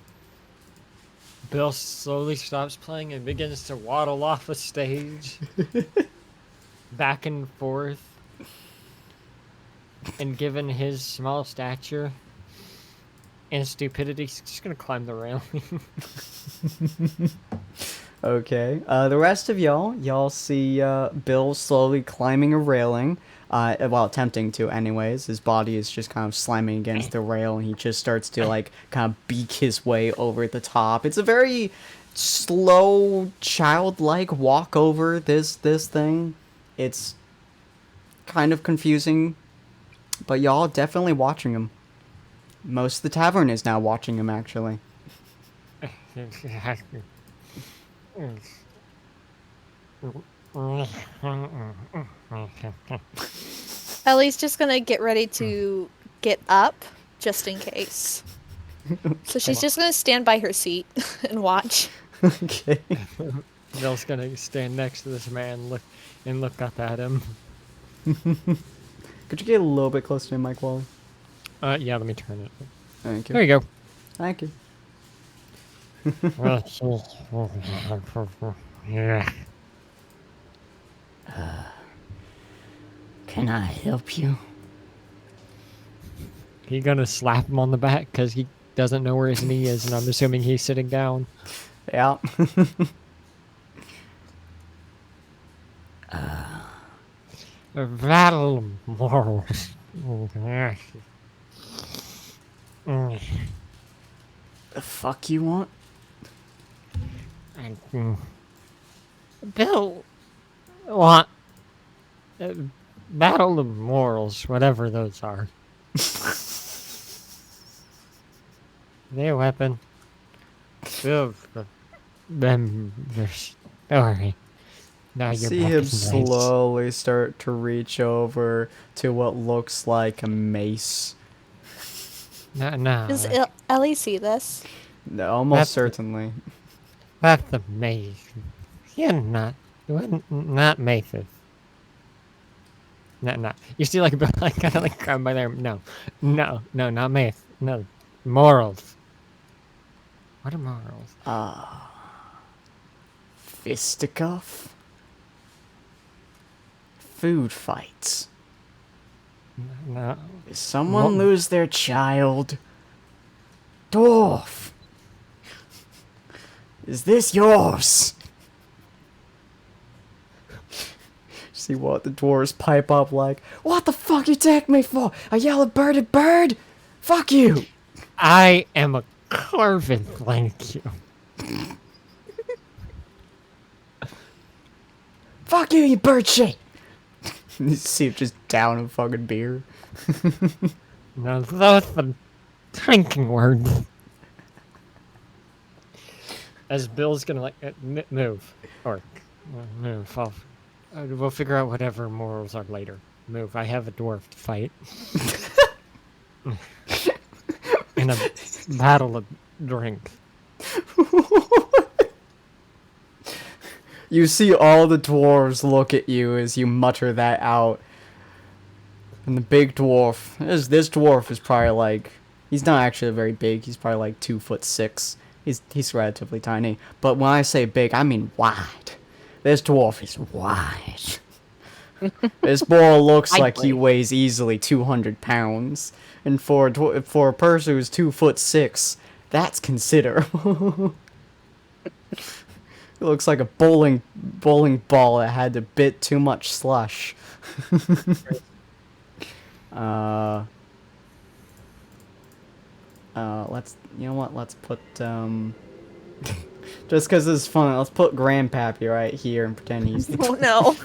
Speaker 5: Bill slowly stops playing and begins to waddle off a stage, back and forth. And given his small stature and stupidity, he's just gonna climb the railing.
Speaker 1: Okay. The rest of y'all see Bill slowly climbing a railing. Well, attempting to, anyways. His body is just kind of slamming against the rail, and he just starts to like kind of beak his way over the top. It's a very slow, childlike walk over this thing. It's kind of confusing, but y'all definitely watching him. Most of the tavern is now watching him, actually.
Speaker 2: Ellie's just gonna get ready to get up, just in case. So she's just gonna stand by her seat and watch.
Speaker 1: Okay.
Speaker 5: Bill's gonna stand next to this man, look up at him.
Speaker 1: Could you get a little bit closer to your mic, Wally?
Speaker 5: Yeah, let me turn it.
Speaker 1: Thank you.
Speaker 5: There you go.
Speaker 1: Thank you.
Speaker 5: Yeah.
Speaker 1: Can I help you?
Speaker 5: He gonna slap him on the back because he doesn't know where his knee is, and I'm assuming he's sitting down.
Speaker 1: Yeah.
Speaker 5: Battle morals.
Speaker 1: The fuck you want?
Speaker 5: Bill, what? Battle of morals, whatever those are. Their weapon. Them. Their story. Now you're
Speaker 1: See
Speaker 5: back
Speaker 1: him
Speaker 5: in race.
Speaker 1: slowly start to reach over to what looks like a mace.
Speaker 5: No.
Speaker 2: Does Ellie see this?
Speaker 1: No, almost
Speaker 5: That's-
Speaker 1: certainly.
Speaker 5: That's the maze. You're not Not Mathis. No. You see, like, like kind of like grab by there. No, not Math. No, morals. What are morals?
Speaker 1: Fisticuff? Food fights.
Speaker 5: No.
Speaker 1: Did someone lose their child? Dwarf! Is this yours? See what the dwarves pipe up like, what the fuck you take me for? A yellow-birded bird? Fuck you!
Speaker 5: I am a carven, thank you.
Speaker 1: Fuck you, you bird shit! You see him just down a fucking beer.
Speaker 5: Now those are drinking words. As Bill's gonna like move, or move. We'll figure out whatever morals are later. Move. I have a dwarf to fight. In a battle of drinks.
Speaker 1: You see all the dwarves look at you as you mutter that out. And the big dwarf, this dwarf is probably like, he's not actually very big, he's probably like 2'6". He's relatively tiny. But when I say big, I mean wide. This dwarf is wide. This boy looks like he weighs easily 200 pounds. And for a person who's 2'6", that's considerable. It looks like a bowling ball that had a bit too much slush. Let's, you know what, let's put, just because it's fun, let's put Grandpappy right here and pretend he's the
Speaker 2: Oh no.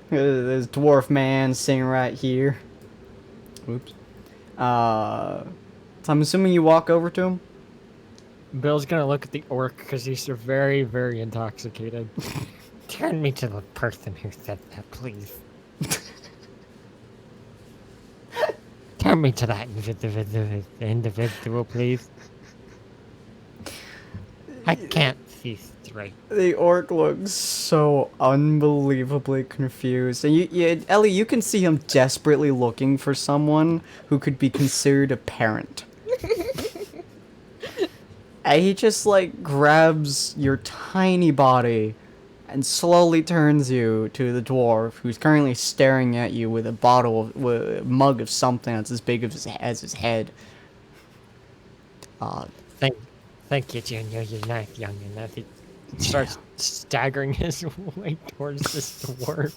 Speaker 1: There's dwarf man sitting right here. Oops. So I'm assuming you walk over to him?
Speaker 5: Bill's gonna look at the orc because he's very, very intoxicated. Turn me to the person who said that, please. Turn me to that individual, please. I can't see straight.
Speaker 1: The orc looks so unbelievably confused. And Ellie, you can see him desperately looking for someone who could be considered a parent. And he just, like, grabs your tiny body and slowly turns you to the dwarf, who's currently staring at you with a mug of something that's as big as his head.
Speaker 5: Thank you, Junior. You're nice, young enough. He starts staggering his way towards this dwarf.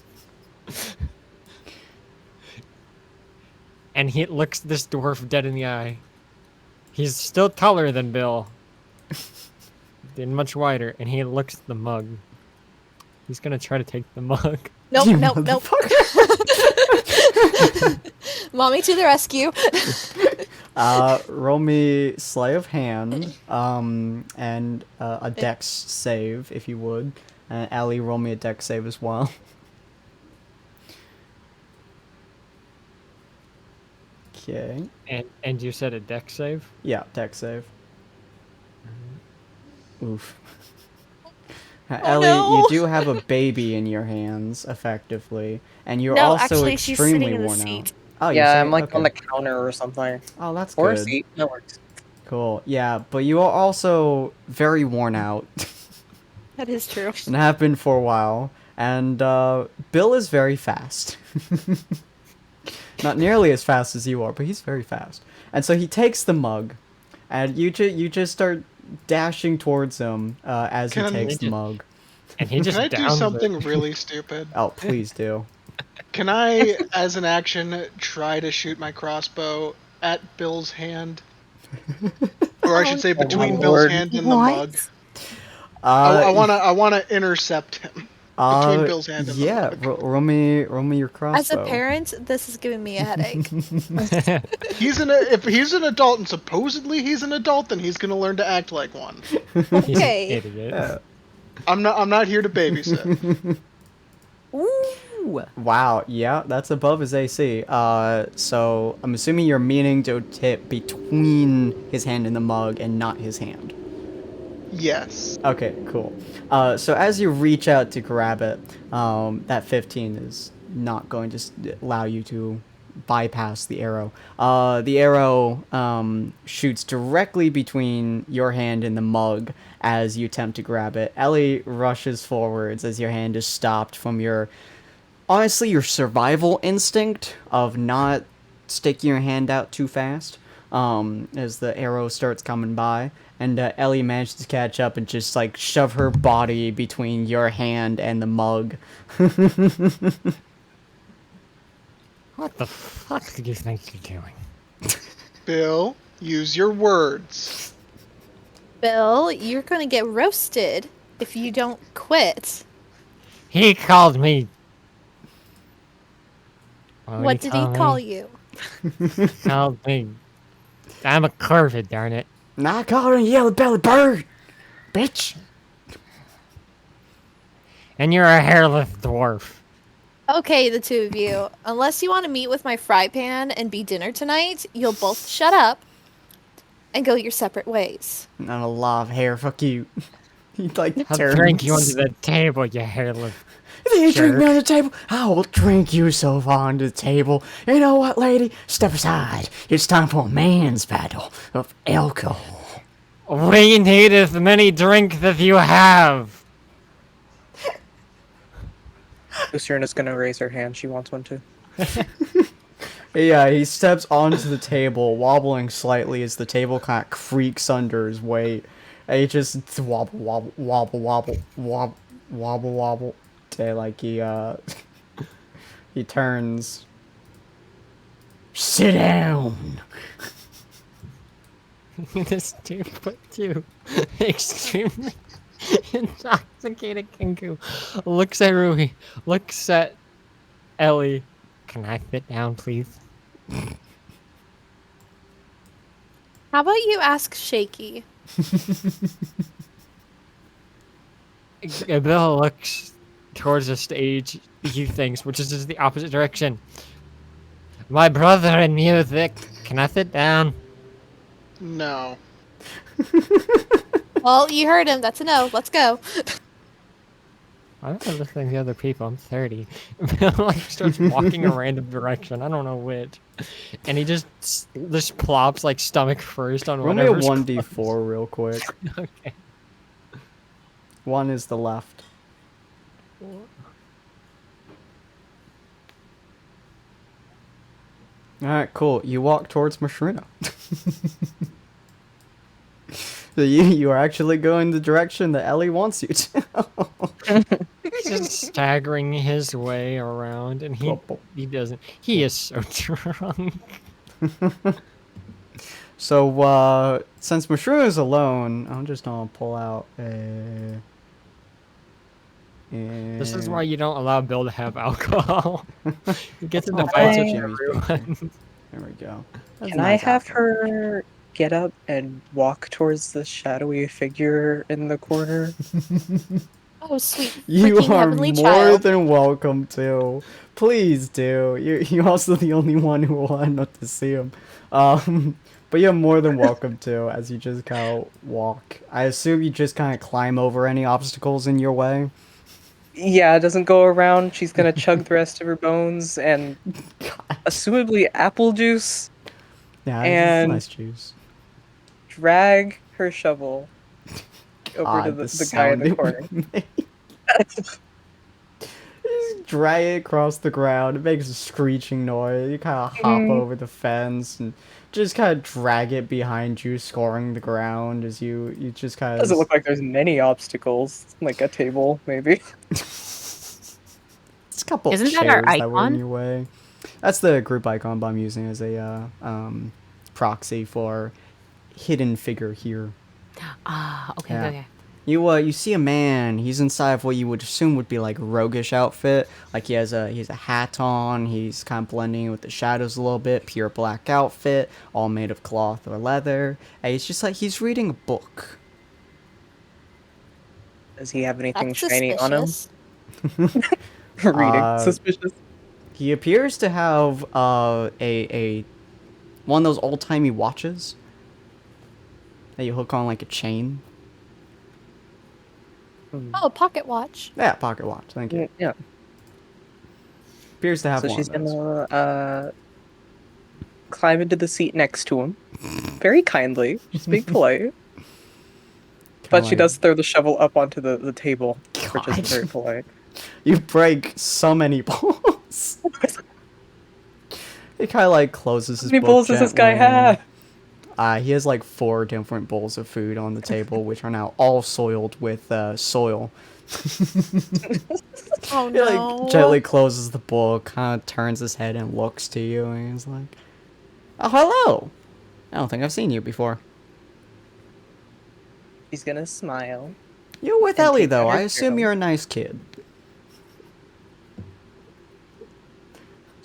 Speaker 5: And he looks this dwarf dead in the eye. He's still taller than Bill. And much wider, and he looks at the mug. He's gonna try to take the mug.
Speaker 2: Nope,
Speaker 1: You
Speaker 2: nope. Mommy to the rescue.
Speaker 1: Roll me Sleight of Hand, and a Dex save, if you would. And Ellie, roll me a Dex save as well. Okay.
Speaker 5: And you said a deck save?
Speaker 1: Yeah, Dex save. Oof. Ellie,
Speaker 2: no.
Speaker 1: you do have a baby in your hands, effectively, and you're
Speaker 2: No,
Speaker 1: also
Speaker 2: actually, she's
Speaker 1: extremely
Speaker 2: sitting in the
Speaker 1: worn
Speaker 2: seat.
Speaker 1: out. Oh, you're
Speaker 3: Yeah,
Speaker 1: saying-
Speaker 3: I'm like
Speaker 1: okay.
Speaker 3: on the counter or something.
Speaker 1: Oh, that's
Speaker 3: Or a
Speaker 1: good.
Speaker 3: seat. That works.
Speaker 1: Cool. Yeah, but you are also very worn out,
Speaker 2: That is true.
Speaker 1: and have been for a while. And Bill is very fast. Not nearly as fast as you are, but he's very fast. And so he takes the mug, and you just start dashing towards him as he
Speaker 4: Can-
Speaker 1: takes the mug.
Speaker 5: And he just
Speaker 4: Can I do
Speaker 5: downs
Speaker 4: something
Speaker 5: it.
Speaker 4: really stupid?
Speaker 1: Oh, please do.
Speaker 4: Can I, as an action, try to shoot my crossbow at Bill's hand? Or I should say between
Speaker 3: my
Speaker 4: Bill's
Speaker 3: lord.
Speaker 4: hand and the mug.
Speaker 1: Uh,
Speaker 4: I wanna intercept him. Between Bill's hand and the
Speaker 1: yeah,
Speaker 4: mug.
Speaker 1: roll me your crossbow.
Speaker 2: As a parent, this is giving me a headache.
Speaker 4: If he's an adult and supposedly he's an adult, then he's gonna learn to act like one.
Speaker 5: He's an
Speaker 2: Okay.
Speaker 5: idiot.
Speaker 4: I'm not here to babysit.
Speaker 7: Ooh.
Speaker 1: Wow, yeah, that's above his AC. So I'm assuming you're meaning to hit between his hand and the mug and not his hand.
Speaker 4: Yes.
Speaker 1: Okay, cool. So as you reach out to grab it, that 15 is not going to allow you to bypass the arrow. The arrow shoots directly between your hand and the mug as you attempt to grab it. Ellie rushes forwards as your hand is stopped from your, honestly, your survival instinct of not sticking your hand out too fast. As the arrow starts coming by, and Ellie manages to catch up and just like shove her body between your hand and the mug.
Speaker 5: What the fuck do you think you're doing?
Speaker 4: Bill, use your words.
Speaker 2: Bill, you're gonna get roasted if you don't quit.
Speaker 5: He called me.
Speaker 2: What did he call you?
Speaker 5: Called me. I'm a corvid, darn it.
Speaker 1: Not calling yellow belly bird, bitch.
Speaker 5: And you're a hairless dwarf.
Speaker 2: Okay, the two of you. Unless you want to meet with my fry pan and be dinner tonight, you'll both shut up and go your separate ways.
Speaker 1: Not a lot of hair. Fuck you. He like
Speaker 5: I'll
Speaker 1: turns.
Speaker 5: drink you under the table, you hairless.
Speaker 1: If you drink me
Speaker 5: jerk.
Speaker 1: on the table, I will drink you so far under the table. You know what, lady? Step aside. It's time for a man's battle of alcohol.
Speaker 5: We need as many drinks as you have.
Speaker 3: Lucierna's gonna raise her hand. She wants one too.
Speaker 1: Yeah, he steps onto the table, wobbling slightly as the table kind of creaks under his weight. And he just wobble, wobble, wobble, wobble, wobble, wobble, wobble. Till like he turns. Sit down.
Speaker 5: This 2'2", extremely intoxicated Kenku looks at Rui, looks at Ellie. Can I sit down, please?
Speaker 2: How about you ask Shaky?
Speaker 5: Bill looks towards the stage, he thinks, which is just the opposite direction. My brother in music. Can I sit down?
Speaker 4: No.
Speaker 2: Well, you heard him. That's a no. Let's go.
Speaker 5: I'm not listening to other people. I'm 30. Bill like starts walking a random direction. I don't know which. And he just plops like stomach first on
Speaker 1: Roll me a
Speaker 5: whatever's
Speaker 1: 1d4 real quick.
Speaker 5: Okay.
Speaker 1: 1 is the left. Alright, cool. You walk towards Mashrina. So you are actually going the direction that Ellie wants you to.
Speaker 5: He's just staggering his way around, and he doesn't. He is so drunk.
Speaker 1: So, since Mashrina is alone, I'm just gonna pull out a...
Speaker 5: This is why you don't allow Bill to have alcohol. He gets into
Speaker 1: Oh,
Speaker 5: fights
Speaker 1: I-
Speaker 5: with Jimmy's blood.
Speaker 1: There we go. That's
Speaker 3: Can
Speaker 1: nice
Speaker 3: I have
Speaker 1: outfit.
Speaker 3: her get up and walk towards the shadowy figure in the corner?
Speaker 2: Oh, sweet.
Speaker 1: You
Speaker 2: freaking
Speaker 1: are
Speaker 2: heavenly
Speaker 1: more
Speaker 2: child.
Speaker 1: than welcome to. Please do. You're also the only one who will end up to see him. But you're more than welcome to, as you just kind of walk. I assume you just kind of climb over any obstacles in your way.
Speaker 3: Yeah, it doesn't go around. She's gonna chug the rest of her bones and assumably apple juice,
Speaker 1: Yeah,
Speaker 3: And-
Speaker 1: it's nice juice.
Speaker 3: drag her shovel over to
Speaker 1: God,
Speaker 3: the guy in
Speaker 1: sound
Speaker 3: the
Speaker 1: it
Speaker 3: corner.
Speaker 1: would make. Just drag it across the ground. It makes a screeching noise. You kind of hop over the fence and just kind of drag it behind you, scoring the ground as you just kind of.
Speaker 3: Doesn't look like there's many obstacles, like a table, maybe.
Speaker 1: It's a couple
Speaker 7: Isn't
Speaker 1: chairs
Speaker 7: that our
Speaker 1: that were in
Speaker 7: icon?
Speaker 1: your way. That's the group icon, but I'm using as a proxy for hidden figure here.
Speaker 7: Ah, okay,
Speaker 1: Yeah.
Speaker 7: okay.
Speaker 1: You see a man. He's inside of what you would assume would be like a roguish outfit. Like he has a hat on. He's kind of blending in with the shadows a little bit. Pure black outfit, all made of cloth or leather. And he's just like he's reading a book.
Speaker 3: Does he have anything
Speaker 2: That's
Speaker 3: shiny on him?
Speaker 2: suspicious.
Speaker 3: Reading. Suspicious.
Speaker 1: He appears to have a one of those old timey watches that you hook on like a chain.
Speaker 2: Oh, pocket watch.
Speaker 1: Yeah, pocket watch. Thank you.
Speaker 3: Yeah.
Speaker 1: Appears to have
Speaker 3: So
Speaker 1: one
Speaker 3: she's
Speaker 1: of those.
Speaker 3: gonna climb into the seat next to him, very kindly. She's being polite, but she does throw the shovel up onto the table, which isn't very polite.
Speaker 1: You break so many bowls. He kind of like closes his
Speaker 3: How many
Speaker 1: book
Speaker 3: bowls does this guy
Speaker 1: gently.
Speaker 3: have?
Speaker 1: He has like 4 different bowls of food on the table, which are now all soiled with soil.
Speaker 2: Oh
Speaker 1: He
Speaker 2: no.
Speaker 1: like gently closes the book, kind of turns his head and looks to you, and he's like, "Oh, hello! I don't think I've seen you before."
Speaker 3: She's gonna smile.
Speaker 1: You're with
Speaker 3: And
Speaker 1: Ellie,
Speaker 3: take
Speaker 1: though.
Speaker 3: out
Speaker 1: I
Speaker 3: her
Speaker 1: assume
Speaker 3: journal.
Speaker 1: you're a nice kid.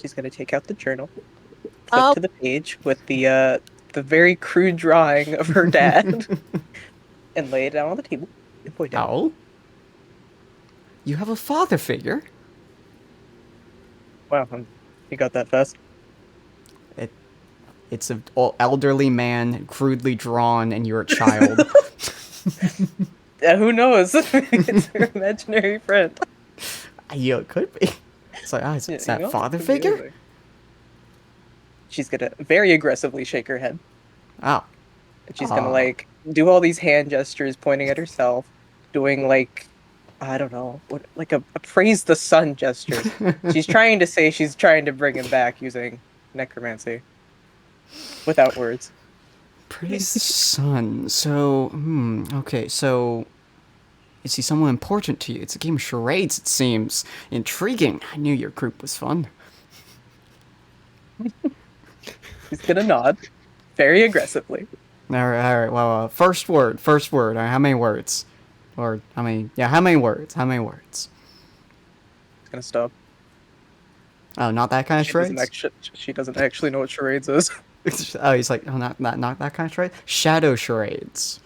Speaker 3: She's gonna take out the journal, flip
Speaker 2: Oh.
Speaker 3: to the page with the very crude drawing of her dad, and lay it down on the table. And point down.
Speaker 1: Oh? You have a father figure?
Speaker 3: Wow, you got that fast.
Speaker 1: It's an elderly man, crudely drawn, and you're a child.
Speaker 3: Yeah, who knows? It's her imaginary friend.
Speaker 1: Yeah, it could be. It's like, is
Speaker 3: Yeah,
Speaker 1: that
Speaker 3: you know,
Speaker 1: father
Speaker 3: could be
Speaker 1: figure?
Speaker 3: anything. She's gonna very aggressively shake her head.
Speaker 1: Oh.
Speaker 3: And she's gonna like do all these hand gestures, pointing at herself, doing like, I don't know, like a praise the sun gesture. She's trying to say she's trying to bring him back using necromancy, without words.
Speaker 1: Praise the sun. So, okay, so... Is he someone important to you? It's a game of charades, it seems. Intriguing. I knew your group was fun.
Speaker 3: He's gonna nod, very aggressively.
Speaker 1: Alright, well, first word. How many words? Or, how many words?
Speaker 3: He's gonna stop.
Speaker 1: Oh, not that kind of charades?
Speaker 3: She doesn't actually know what charades is.
Speaker 1: Oh, he's like, oh, not that kind of charade? Shadow charades.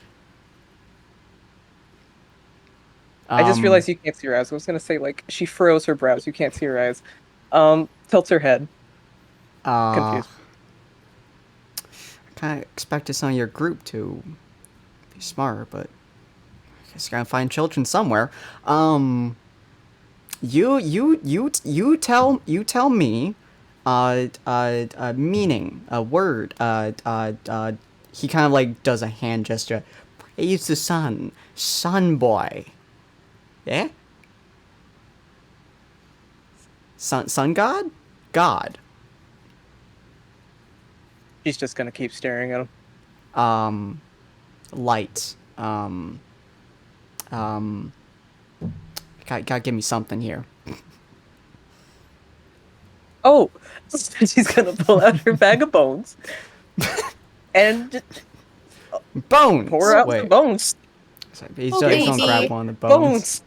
Speaker 3: I just realized you can't see her eyes. I was gonna say, like, she furrows her brows. You can't see her eyes. Tilts her head. Confused.
Speaker 1: I kind of expected some of your group to be smarter, but I guess you gotta find children somewhere. You tell me, meaning, a word, he kind of like does a hand gesture. Praise the sun boy. Yeah? Sun god? God.
Speaker 3: She's just gonna keep staring at him.
Speaker 1: Light. Gotta give me something here.
Speaker 3: Oh! She's gonna pull out her bag of bones. And just
Speaker 1: Bones!
Speaker 3: pour out the
Speaker 1: Wait.
Speaker 3: bones.
Speaker 1: He's
Speaker 2: Oh,
Speaker 1: gonna
Speaker 2: baby.
Speaker 1: grab one of the bones.
Speaker 3: Bones!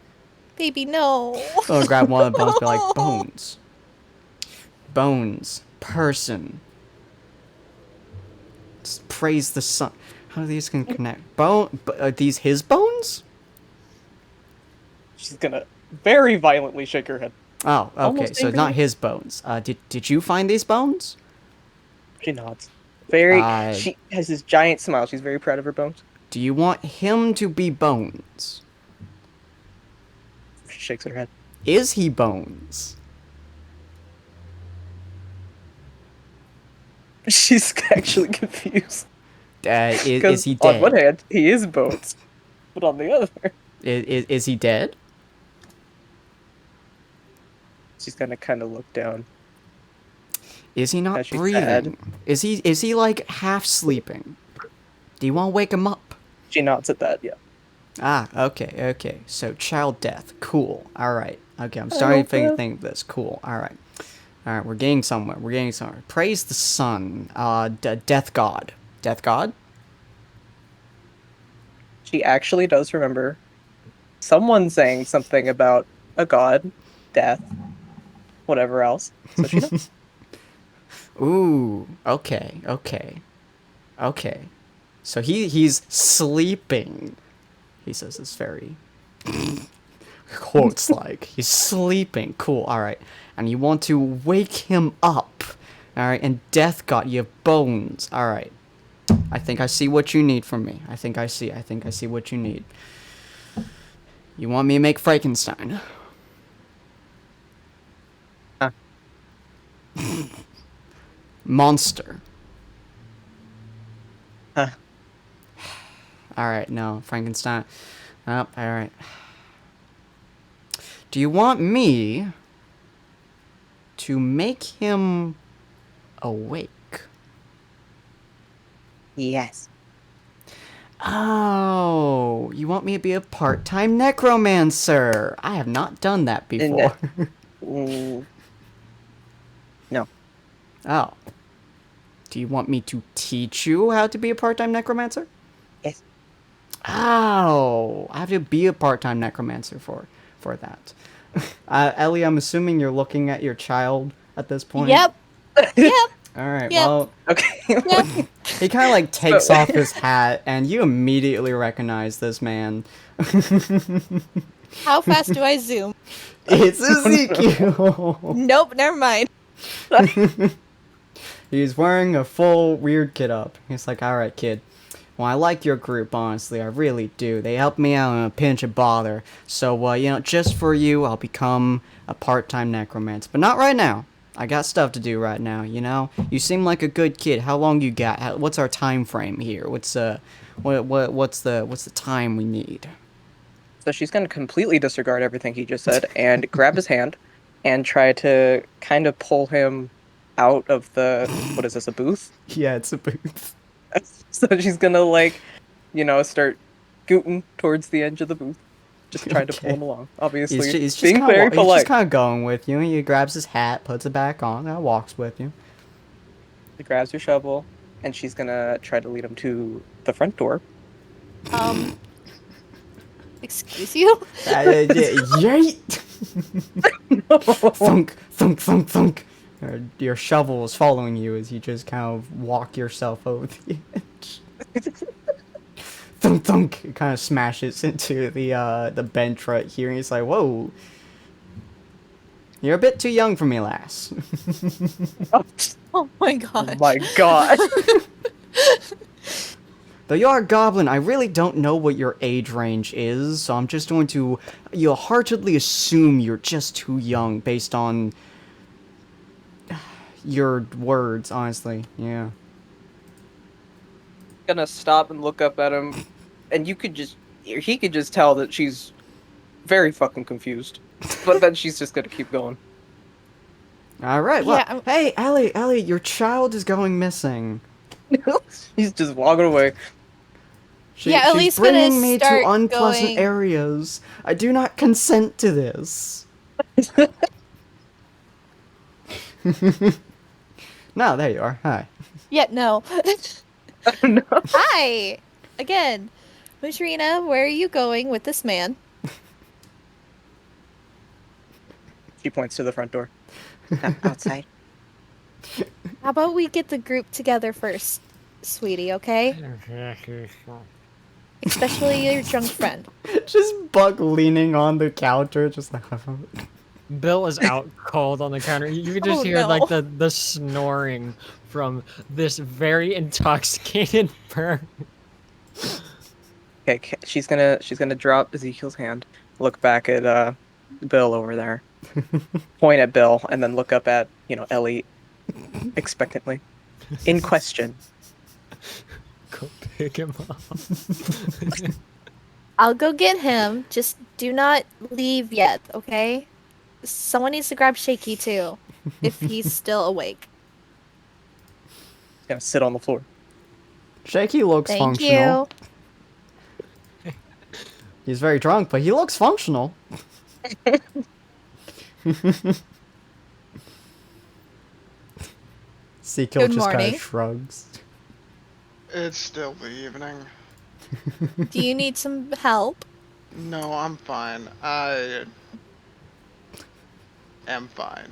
Speaker 2: Baby, no.
Speaker 1: He's gonna grab one of the bones and be like, bones. Bones. Person. Just praise the sun. How are these gonna connect? Are these his bones?
Speaker 3: She's gonna very violently shake her head.
Speaker 1: Oh, okay,
Speaker 3: Almost
Speaker 1: so not
Speaker 3: angrily.
Speaker 1: his bones. Did you find these bones?
Speaker 3: She nods. Very.
Speaker 1: Uh,
Speaker 3: She has this giant smile. She's very proud of her bones.
Speaker 1: Do you want him to be Bones?
Speaker 3: She shakes her head.
Speaker 1: Is he Bones?
Speaker 3: She's actually confused.
Speaker 1: Is
Speaker 3: Because
Speaker 1: he
Speaker 3: on one
Speaker 1: dead?
Speaker 3: hand, he is bones, but on the other,
Speaker 1: Is he dead?
Speaker 3: she's gonna kind of look down.
Speaker 1: Is he not
Speaker 3: As she
Speaker 1: breathing?
Speaker 3: said.
Speaker 1: Is he like half sleeping? Do you want to wake him up?
Speaker 3: She nods at that. Yeah.
Speaker 1: Ah, okay. So child death. Cool. All right. Okay, I'm starting to think of this. Cool. All right, we're getting somewhere. Praise the sun. Death god. Death god.
Speaker 3: She actually does remember someone saying something about a god, death, whatever else. So she knows.
Speaker 1: Ooh. Okay. So he's sleeping. He says this very quotes like he's sleeping. Cool. All right. And you want to wake him up. All right. And death got you bones. All right. I think I see what you need from me. I think I see what you need. You want me to make Frankenstein?
Speaker 3: Huh.
Speaker 1: Monster.
Speaker 3: Huh.
Speaker 1: Alright, no, Frankenstein. Oh, alright. Do you want me to make him awake?
Speaker 3: Yes.
Speaker 1: Oh, you want me to be a part-time necromancer? I have not done that before.
Speaker 3: Mm, no.
Speaker 1: Oh. Do you want me to teach you how to be a part-time necromancer?
Speaker 3: Yes.
Speaker 1: Oh, I have to be a part-time necromancer for that. Ellie, I'm assuming you're looking at your child at this point.
Speaker 2: Yep. Yep.
Speaker 1: All right.
Speaker 2: Yep.
Speaker 1: Well,
Speaker 3: Okay.
Speaker 2: Yep.
Speaker 1: he kind of like takes
Speaker 3: So-
Speaker 1: off his hat, and you immediately recognize this man.
Speaker 2: How fast do I zoom?
Speaker 1: It's Ezekiel.
Speaker 2: Nope, never mind.
Speaker 1: He's wearing a full weird kit up. He's like, all right, kid. Well, I like your group, honestly. I really do. They help me out in a pinch of bother. So, just for you, I'll become a part-time necromancer. But not right now. I got stuff to do right now, you know? You seem like a good kid. How long you got? What's our time frame here? What's the time we need?
Speaker 3: So she's going to completely disregard everything he just said and grab his hand and try to kind of pull him out of the, what is this, a booth?
Speaker 1: Yeah, it's a booth.
Speaker 3: So she's going to, start scooting towards the edge of the booth. Just trying to pull him along, obviously.
Speaker 1: He's
Speaker 3: being
Speaker 1: just
Speaker 3: very
Speaker 1: he's
Speaker 3: polite.
Speaker 1: just kind of going with you. He grabs his hat, puts it back on, and walks with you.
Speaker 3: She grabs your shovel, and she's going to try to lead him to the front door.
Speaker 2: Excuse you?
Speaker 1: Yeet! Thunk, thunk, thunk, thunk. Your shovel is following you as you just kind of walk yourself over the edge. Thunk, thunk. It kind of smashes into the bench right here, and he's like, "Whoa, you're a bit too young for me, lass."
Speaker 2: Oh my
Speaker 3: Oh
Speaker 2: god.
Speaker 3: my god.
Speaker 1: Though you are a goblin, I really don't know what your age range is, so I'm just going to heartedly assume you're just too young based on your words, honestly. Yeah.
Speaker 3: Gonna stop and look up at him, and he could just tell that she's very fucking confused. But then she's just gonna keep going.
Speaker 1: All right. Well,
Speaker 2: Yeah,
Speaker 1: hey, Ellie, your child is going missing.
Speaker 3: He's just walking away.
Speaker 2: Yeah,
Speaker 1: she's
Speaker 2: Ellie's gonna
Speaker 1: bringing me to
Speaker 2: start
Speaker 1: unpleasant
Speaker 2: going-
Speaker 1: areas. I do not consent to this. No, there you are. Hi.
Speaker 2: Yeah, no.
Speaker 3: No.
Speaker 2: Hi! Again. Mushrina, where are you going with this man?
Speaker 3: She points to the front door. Outside.
Speaker 2: How about we get the group together first, sweetie, okay? Especially your drunk friend.
Speaker 1: Just Buck leaning on the counter, just like.
Speaker 5: Bill is out cold on the counter. You can just
Speaker 2: Oh,
Speaker 5: hear
Speaker 2: no.
Speaker 5: like the snoring from this very intoxicated bird.
Speaker 3: Okay, she's gonna drop Ezekiel's hand, look back at Bill over there, point at Bill, and then look up at Ellie expectantly. In question.
Speaker 5: Go pick him up.
Speaker 2: I'll go get him. Just do not leave yet, okay? Someone needs to grab Shaky too, if he's still awake.
Speaker 3: Gonna sit on the floor.
Speaker 1: Shaky looks
Speaker 2: Thank
Speaker 1: functional.
Speaker 2: you.
Speaker 1: He's very drunk, but he looks functional. Ezekiel
Speaker 2: Good
Speaker 1: just kind
Speaker 2: morning.
Speaker 1: of shrugs.
Speaker 4: It's still the evening.
Speaker 2: Do you need some help?
Speaker 4: No, I'm fine. I am fine.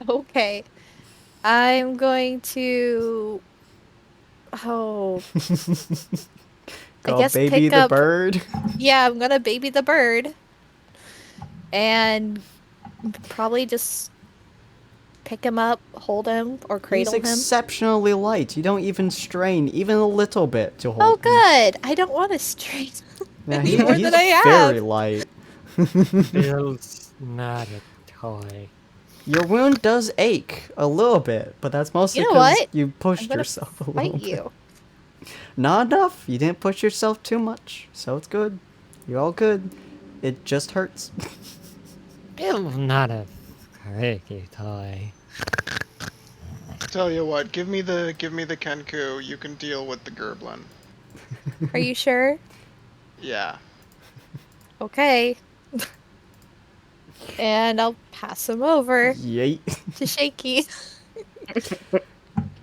Speaker 2: Okay. I'm going to... Oh,
Speaker 1: Go
Speaker 2: guess
Speaker 1: baby
Speaker 2: pick
Speaker 1: the
Speaker 2: up-
Speaker 1: bird.
Speaker 2: yeah, I'm gonna baby the bird. And probably just pick him up, hold him, or
Speaker 1: He's
Speaker 2: cradle him.
Speaker 1: exceptionally light. You don't even strain even a little bit to hold
Speaker 2: Oh,
Speaker 1: him.
Speaker 2: good. I don't want to strain.
Speaker 1: Yeah,
Speaker 2: Any more
Speaker 1: he's
Speaker 2: than I have.
Speaker 1: very light.
Speaker 5: Bill's not a toy.
Speaker 1: Your wound does ache a little bit, but that's mostly
Speaker 2: You know
Speaker 1: because
Speaker 2: what?
Speaker 1: you
Speaker 2: I'm
Speaker 1: pushed
Speaker 2: gonna
Speaker 1: yourself a
Speaker 2: fight
Speaker 1: little bit.
Speaker 2: you.
Speaker 1: Not enough. You didn't push yourself too much, so it's good. You're all good. It just hurts.
Speaker 5: Bill's not a freaky toy.
Speaker 4: Tell you what, give me the Kenku. You can deal with the Gerblin.
Speaker 2: Are you sure?
Speaker 4: Yeah.
Speaker 2: Okay. And I'll pass him over
Speaker 1: Yeet.
Speaker 2: to Shaky.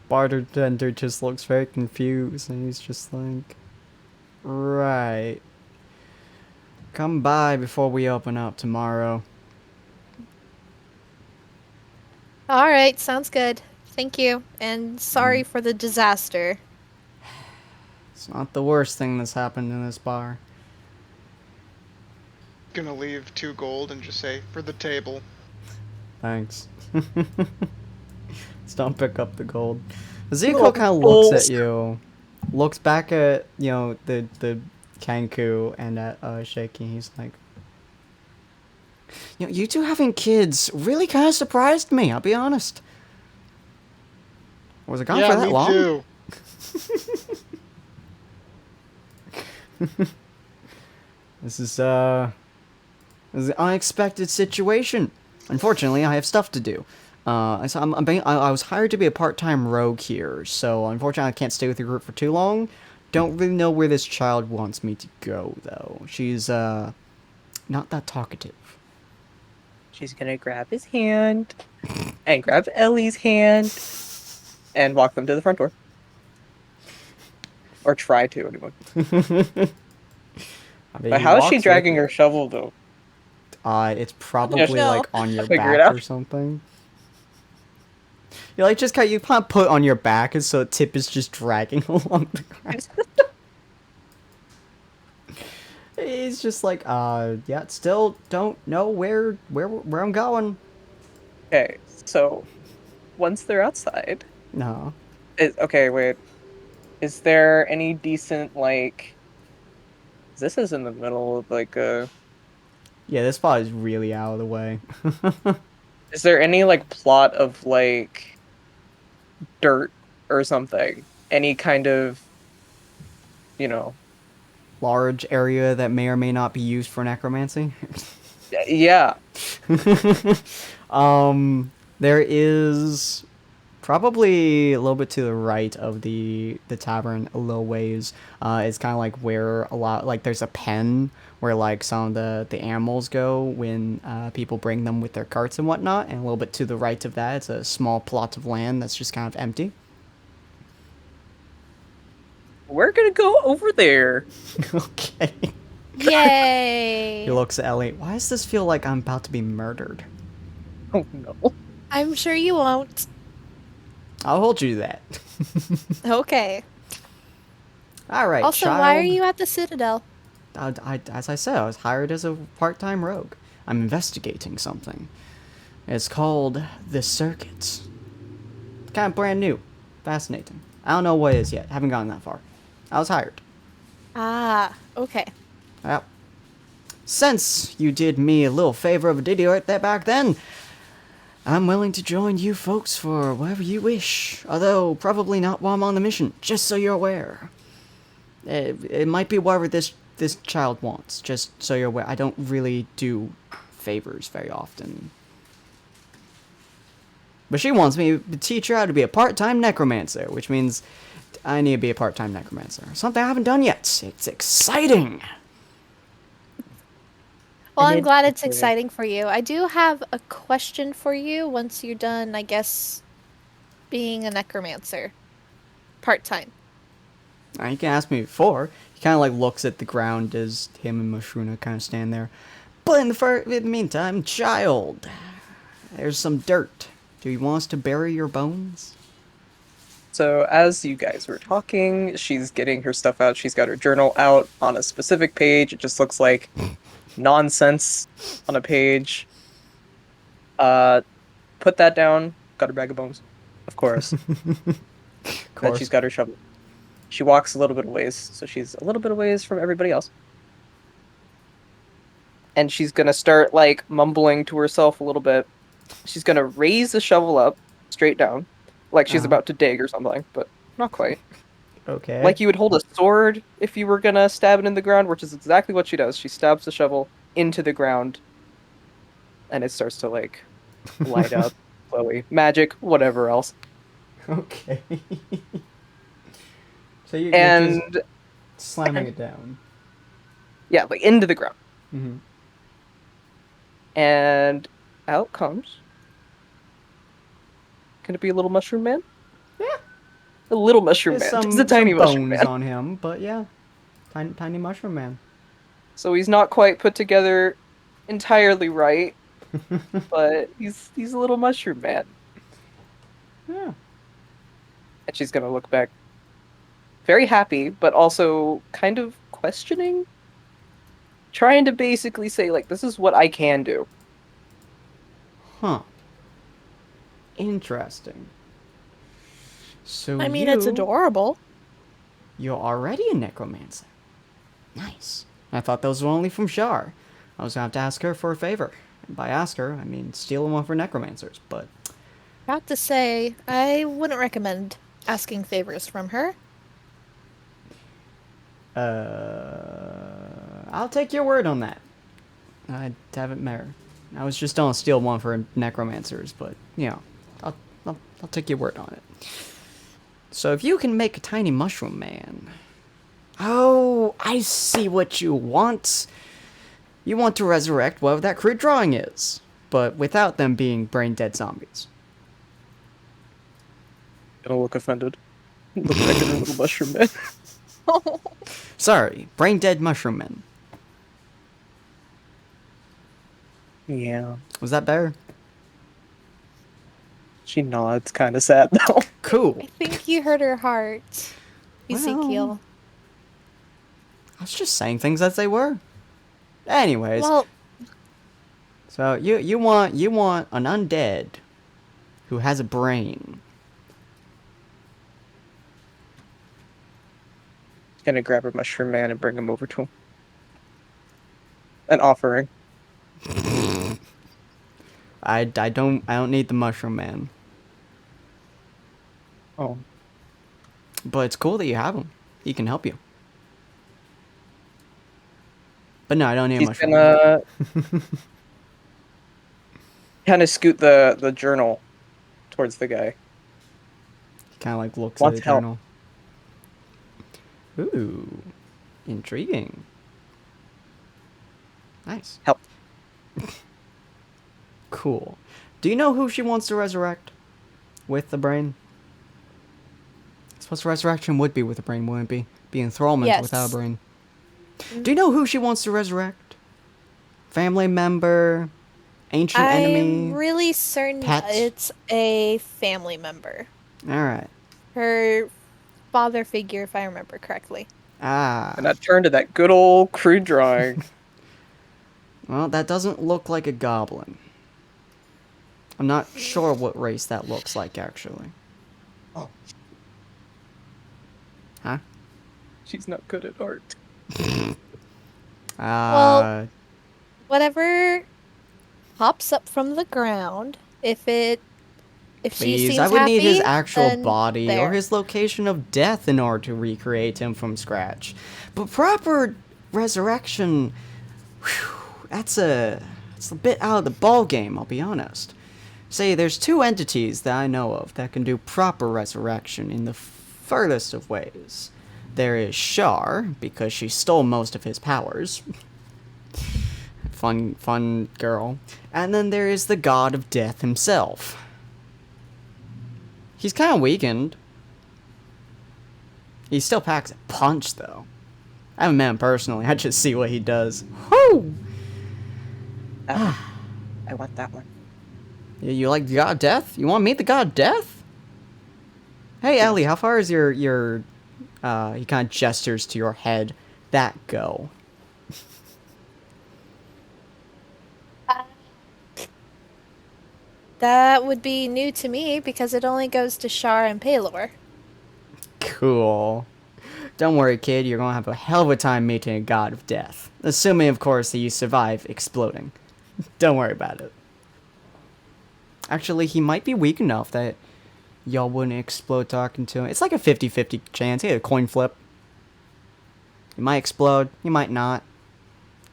Speaker 1: Bartender just looks very confused, and he's just like, right. Come by before we open up tomorrow.
Speaker 2: All right, sounds good. Thank you. And sorry for the disaster.
Speaker 1: It's not the worst thing that's happened in this bar.
Speaker 4: Gonna leave 2 gold and just say, for the table.
Speaker 1: Thanks. Just don't pick up the gold. Ezekiel
Speaker 3: Little
Speaker 1: kind of looks
Speaker 3: balls.
Speaker 1: at you, looks back at, the Kanku and at Shaky. He's like, you two having kids really kind of surprised me, I'll be honest. Was it gone
Speaker 4: Yeah,
Speaker 1: for that
Speaker 4: me
Speaker 1: long?
Speaker 4: too.
Speaker 1: This is an unexpected situation. Unfortunately, I have stuff to do. So I was hired to be a part-time rogue here, so unfortunately I can't stay with the group for too long. Don't really know where this child wants me to go, though. She's, not that talkative.
Speaker 3: She's gonna grab his hand and grab Ellie's hand and walk them to the front door. Or try to, anyway.
Speaker 1: I mean,
Speaker 3: But
Speaker 1: he
Speaker 3: how is she
Speaker 1: walks
Speaker 3: dragging
Speaker 1: with
Speaker 3: her shovel, though?
Speaker 1: It's probably,
Speaker 3: No.
Speaker 1: like, on your
Speaker 3: Figure it
Speaker 1: back
Speaker 3: out.
Speaker 1: or something. You just kind of put on your back, and so the tip is just dragging along the ground. He's just like, yeah, still don't know where I'm going.
Speaker 3: Okay, so once they're outside,
Speaker 1: No.
Speaker 3: okay, wait. Is there any decent, like... This is in the middle of, like, a...
Speaker 1: Yeah, this spot is really out of the way.
Speaker 3: Is there any, like, plot of, like, dirt or something? Any kind of,
Speaker 1: Large area that may or may not be used for necromancy.
Speaker 3: Yeah.
Speaker 1: There is probably a little bit to the right of the tavern, a little ways. It's kind of like where there's a pen where like some of the animals go when people bring them with their carts and whatnot, and a little bit to the right of that, it's a small plot of land that's just kind of empty.
Speaker 3: We're gonna go over there.
Speaker 1: Okay.
Speaker 2: Yay!
Speaker 1: He looks at Ellie. Why does this feel like I'm about to be murdered?
Speaker 3: Oh, no.
Speaker 2: I'm sure you won't.
Speaker 1: I'll hold you to that.
Speaker 2: Okay.
Speaker 1: All right,
Speaker 2: Also,
Speaker 1: child.
Speaker 2: why are you at the Citadel?
Speaker 1: As I said, I was hired as a part-time rogue. I'm investigating something. It's called the Circuit. Kind of brand new. Fascinating. I don't know what it is yet. Haven't gotten that far. I was hired.
Speaker 2: Ah, okay.
Speaker 1: Yep. Since you did me a little favor of a ditty right there back then, I'm willing to join you folks for whatever you wish. Although, probably not while I'm on the mission, just so you're aware. It might be whatever this child wants, just so you're aware. I don't really do favors very often. But she wants me to teach her how to be a part-time necromancer, which means I need to be a part-time necromancer. Something I haven't done yet. It's exciting.
Speaker 2: Well,
Speaker 3: I
Speaker 2: I'm
Speaker 3: did
Speaker 2: glad it's
Speaker 3: consider-
Speaker 2: exciting for you. I do have a question for you once you're done, I guess, being a necromancer. Part-time.
Speaker 1: You can ask me before. He kind of like looks at the ground as him and Mashruna kind of stand there. But in the meantime, child, there's some dirt. Do you want us to bury your bones?
Speaker 3: So as you guys were talking, she's getting her stuff out. She's got her journal out on a specific page. It just looks like nonsense on a page. Put that down. Got her bag of bones. Of course.
Speaker 1: Of
Speaker 3: Then she's got her shovel. She walks a little bit of ways, so she's a little bit of ways from everybody else. and she's gonna start like mumbling to herself a little bit. She's gonna raise the shovel up straight down, like she's about to dig or something, but not quite.
Speaker 1: Okay.
Speaker 3: Like you would hold a sword if you were gonna stab it in the ground, which is exactly what she does. She stabs the shovel into the ground, and it starts to like light up slowly. Magic, whatever else.
Speaker 1: Okay. So you're just
Speaker 3: And
Speaker 1: slamming it down.
Speaker 3: yeah, like into the ground.
Speaker 1: Mm-hmm.
Speaker 3: And out comes. Can it be a little mushroom man?
Speaker 1: Yeah.
Speaker 3: A little mushroom
Speaker 1: There's
Speaker 3: man. Just a tiny
Speaker 1: some
Speaker 3: mushroom
Speaker 1: bones
Speaker 3: man.
Speaker 1: on him, but yeah. Tiny mushroom man.
Speaker 3: So he's not quite put together entirely right, but he's a little mushroom man.
Speaker 1: Yeah.
Speaker 3: And she's gonna look back very happy, but also kind of questioning. Trying to basically say, like, this is what I can do.
Speaker 1: Huh. Interesting. So
Speaker 2: I mean, it's adorable.
Speaker 1: You're already a necromancer. Nice. I thought those were only from Shar. I was gonna have to ask her for a favor. And by ask her, I mean stealing one for necromancers, but
Speaker 2: About to say, I wouldn't recommend asking favors from her.
Speaker 1: I'll take your word on that. I haven't met her. I was just gonna steal one for necromancers, but you know, I'll take your word on it. So if you can make a tiny mushroom man. Oh, I see what you want. You want to resurrect whatever that crude drawing is, but without them being brain dead zombies.
Speaker 3: Gonna look offended. Look back at her little mushroom man.
Speaker 1: Sorry, brain dead mushroom men.
Speaker 3: Yeah.
Speaker 1: Was that better?
Speaker 3: She nods, kind of sad though.
Speaker 1: Cool.
Speaker 2: I think you hurt her heart, Ezekiel.
Speaker 1: I was just saying things as they were. Anyways,
Speaker 2: Well,
Speaker 1: so you want an undead who has a brain.
Speaker 3: Gonna grab her mushroom man and bring him over to him. An offering.
Speaker 1: I don't need the mushroom man,
Speaker 3: Oh.
Speaker 1: but it's cool that you have him. He can help you. But no, I don't need a
Speaker 3: He's
Speaker 1: mushroom man.
Speaker 3: gonna kind of scoot the journal towards the guy.
Speaker 1: He kind of like looks
Speaker 3: Wants
Speaker 1: at the
Speaker 3: help.
Speaker 1: journal. Ooh, intriguing. Nice.
Speaker 3: Help.
Speaker 1: Cool. Do you know who she wants to resurrect with the brain? I suppose resurrection would be with the brain, wouldn't it be? Be enthrallment
Speaker 2: Yes.
Speaker 1: without a brain. Do you know who she wants to resurrect? Family member? Ancient enemy?
Speaker 2: I'm really certain
Speaker 1: Pet?
Speaker 2: it's a family member.
Speaker 1: Alright.
Speaker 2: Her father figure, if I remember correctly.
Speaker 1: Ah.
Speaker 3: And I turn to that good old crude drawing.
Speaker 1: Well, that doesn't look like a goblin. I'm not sure what race that looks like, actually.
Speaker 3: Oh.
Speaker 1: Huh?
Speaker 3: She's not good at art.
Speaker 2: Well, whatever pops up from the ground, if she
Speaker 1: please,
Speaker 2: seems
Speaker 1: I would need his
Speaker 2: happy,
Speaker 1: actual
Speaker 2: then
Speaker 1: body or
Speaker 2: there.
Speaker 1: his location of death in order to recreate him from scratch. But proper resurrection, whew, that's a bit out of the ball game, I'll be honest. Say, there's two entities that I know of that can do proper resurrection in the furthest of ways. There is Shar, because she stole most of his powers. Fun girl. And then there is the god of death himself. He's kind of weakened. He still packs a punch, though. I haven't met him personally. I just see what he does. Whoo!
Speaker 3: I want that one.
Speaker 1: You like the god of death? You want to meet the god of death? Hey, Ellie, how far is your he kind of gestures to your head, that go?
Speaker 2: That would be new to me because it only goes to Shar and Palor.
Speaker 1: Cool. Don't worry, kid. You're gonna have a hell of a time meeting a god of death. Assuming, of course, that you survive exploding. Don't worry about it. Actually, he might be weak enough that y'all wouldn't explode talking to him. It's like a 50-50 chance. A coin flip. You might explode. You might not.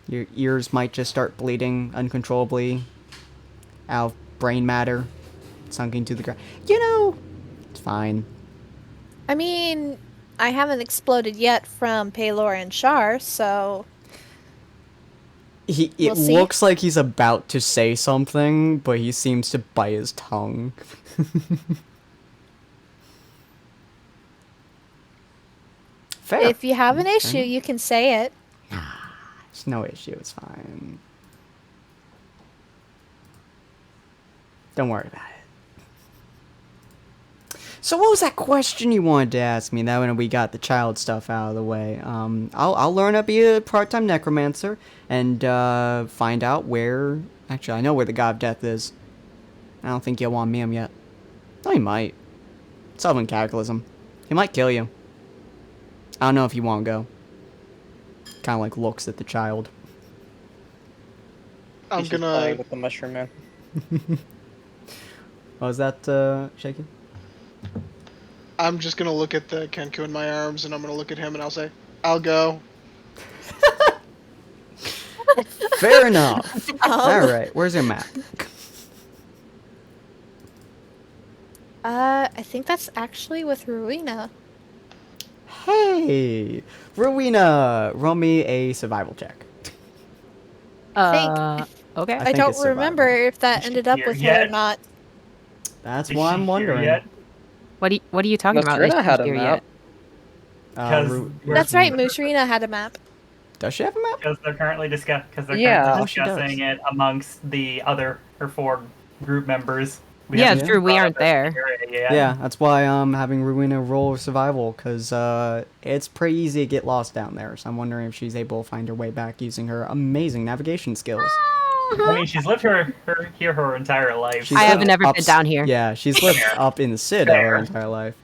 Speaker 1: Your ears might just start bleeding uncontrollably out of brain matter sunk into the ground. You know, it's fine.
Speaker 2: I mean, I haven't exploded yet from Paylor and Shar, so
Speaker 1: It
Speaker 2: We'll see.
Speaker 1: looks like he's about to say something, but he seems to bite his tongue. Fair.
Speaker 2: if you have an issue, you can say it.
Speaker 1: There's no issue. It's fine. Don't worry about it. So what was that question you wanted to ask me? That when we got the child stuff out of the way. I'll learn to be a part-time necromancer and find out where. Actually, I know where the god of death is. I don't think you'll want to meet him yet. No, he might. Solving cataclysm. He might kill you. I don't know if you want to go. Kind of like looks at the child.
Speaker 4: I'm
Speaker 3: She's playing
Speaker 4: gonna.
Speaker 3: with the mushroom man.
Speaker 1: What was that, Shaky?
Speaker 4: I'm just gonna look at the Kenku in my arms, and I'm gonna look at him, and I'll say, "I'll go."
Speaker 1: Fair enough. Alright, where's your map?
Speaker 2: I think that's actually with Rowena.
Speaker 1: Hey! Rowena! Roll me a survival check.
Speaker 7: Okay.
Speaker 1: I
Speaker 2: I
Speaker 1: think
Speaker 2: don't
Speaker 1: it's survival.
Speaker 2: remember if that
Speaker 6: Is she
Speaker 2: ended up
Speaker 6: here
Speaker 2: with her or
Speaker 6: yet?
Speaker 2: not.
Speaker 1: That's
Speaker 6: Is
Speaker 1: why
Speaker 6: she
Speaker 1: I'm
Speaker 6: here
Speaker 1: wondering.
Speaker 6: yet?
Speaker 7: What are you talking about?
Speaker 3: Nostrina
Speaker 7: Is she
Speaker 3: had a
Speaker 7: here
Speaker 3: map.
Speaker 7: yet?
Speaker 6: Because
Speaker 2: That's right, Mushrina had a map.
Speaker 1: Does she have a map?
Speaker 6: Because they're currently
Speaker 3: Yeah.
Speaker 6: currently
Speaker 1: Oh, she does.
Speaker 6: discussing it amongst her 4 group members. We
Speaker 7: Yeah,
Speaker 6: haven't
Speaker 7: true. We
Speaker 6: brought
Speaker 7: aren't
Speaker 6: up that
Speaker 7: there.
Speaker 6: area yet.
Speaker 1: Yeah, that's why I'm having Rowena roll survival, because it's pretty easy to get lost down there. So I'm wondering if she's able to find her way back using her amazing navigation skills.
Speaker 6: I mean, she's lived here her entire life.
Speaker 1: She's
Speaker 7: I
Speaker 1: lived
Speaker 7: haven't ever
Speaker 1: up
Speaker 7: been down here.
Speaker 1: Yeah, she's lived up in the city
Speaker 6: Fair.
Speaker 1: her entire life.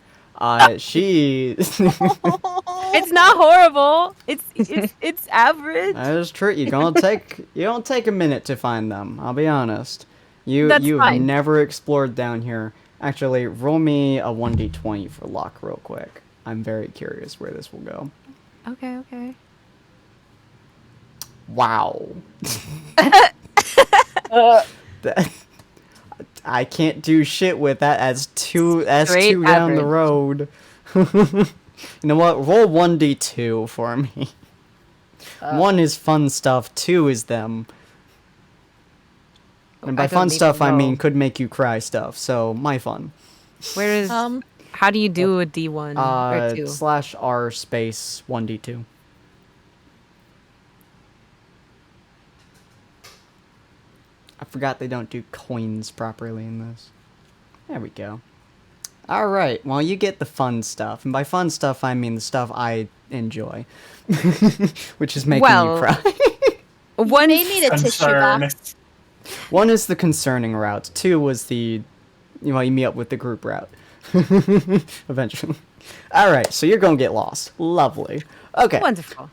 Speaker 1: She...
Speaker 7: It's not horrible. It's average.
Speaker 1: That is true. You don't take a minute to find them. I'll be honest.
Speaker 7: That's
Speaker 1: You've
Speaker 7: fine.
Speaker 1: never explored down here. Actually, roll me a 1d20 for luck real quick. I'm very curious where this will go.
Speaker 7: Okay.
Speaker 1: Wow. That- I can't do shit with that as two
Speaker 7: Straight
Speaker 1: down the
Speaker 7: average.
Speaker 1: road. You know what? Roll 1d2 for me. 1 is fun stuff, 2 is them. And by
Speaker 7: I don't
Speaker 1: fun
Speaker 7: even
Speaker 1: stuff, I mean
Speaker 7: know.
Speaker 1: could make you cry stuff. So my fun.
Speaker 7: Where is? How do you do a D1 or 2?
Speaker 1: /r space 1d2. I forgot they don't do coins properly in this. There we go. Alright, well you get the fun stuff. And by fun stuff I mean the stuff I enjoy. Which is making you
Speaker 7: Well,
Speaker 1: cry.
Speaker 7: One
Speaker 2: They need a tissue
Speaker 6: Concern.
Speaker 2: box.
Speaker 1: 1 is the concerning route. 2 was the, you meet up with the group route. Eventually. Alright, so you're gonna get lost. Lovely. Okay.
Speaker 7: wonderful.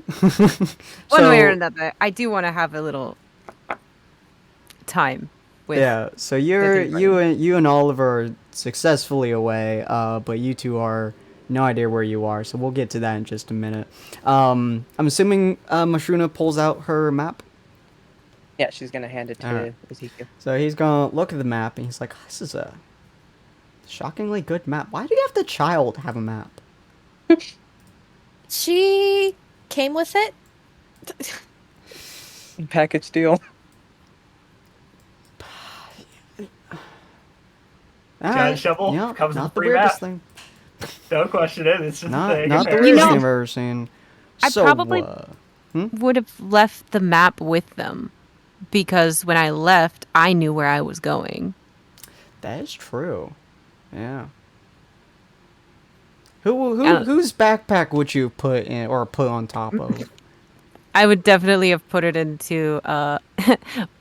Speaker 7: One way or
Speaker 1: So-
Speaker 7: another, I do want to have a little time with.
Speaker 1: Yeah, so you and Oliver are successfully away, but you two are no idea where you are, so we'll get to that in just a minute. I'm assuming Mashruna pulls out her map.
Speaker 3: Yeah, she's gonna hand it to
Speaker 1: Alright.
Speaker 3: Ezekiel.
Speaker 1: So he's gonna look at the map and he's like, this is a shockingly good map. Why do you have the child have a map?
Speaker 2: She came with it.
Speaker 3: Package deal.
Speaker 1: Alright,
Speaker 6: Shovel
Speaker 1: yeah,
Speaker 6: comes
Speaker 1: not
Speaker 6: with
Speaker 1: the
Speaker 6: free
Speaker 1: weirdest
Speaker 6: map.
Speaker 1: thing.
Speaker 6: Don't question it. It's just a
Speaker 1: Not
Speaker 6: thing.
Speaker 1: the
Speaker 6: apparently.
Speaker 1: weirdest
Speaker 7: know-
Speaker 1: thing I've ever seen.
Speaker 7: I
Speaker 1: So,
Speaker 7: probably would have left the map with them because when I left, I knew where I was going.
Speaker 1: that is true. Yeah. Who
Speaker 7: Yeah.
Speaker 1: whose backpack would you put in or put on top of?
Speaker 7: I would definitely have put it into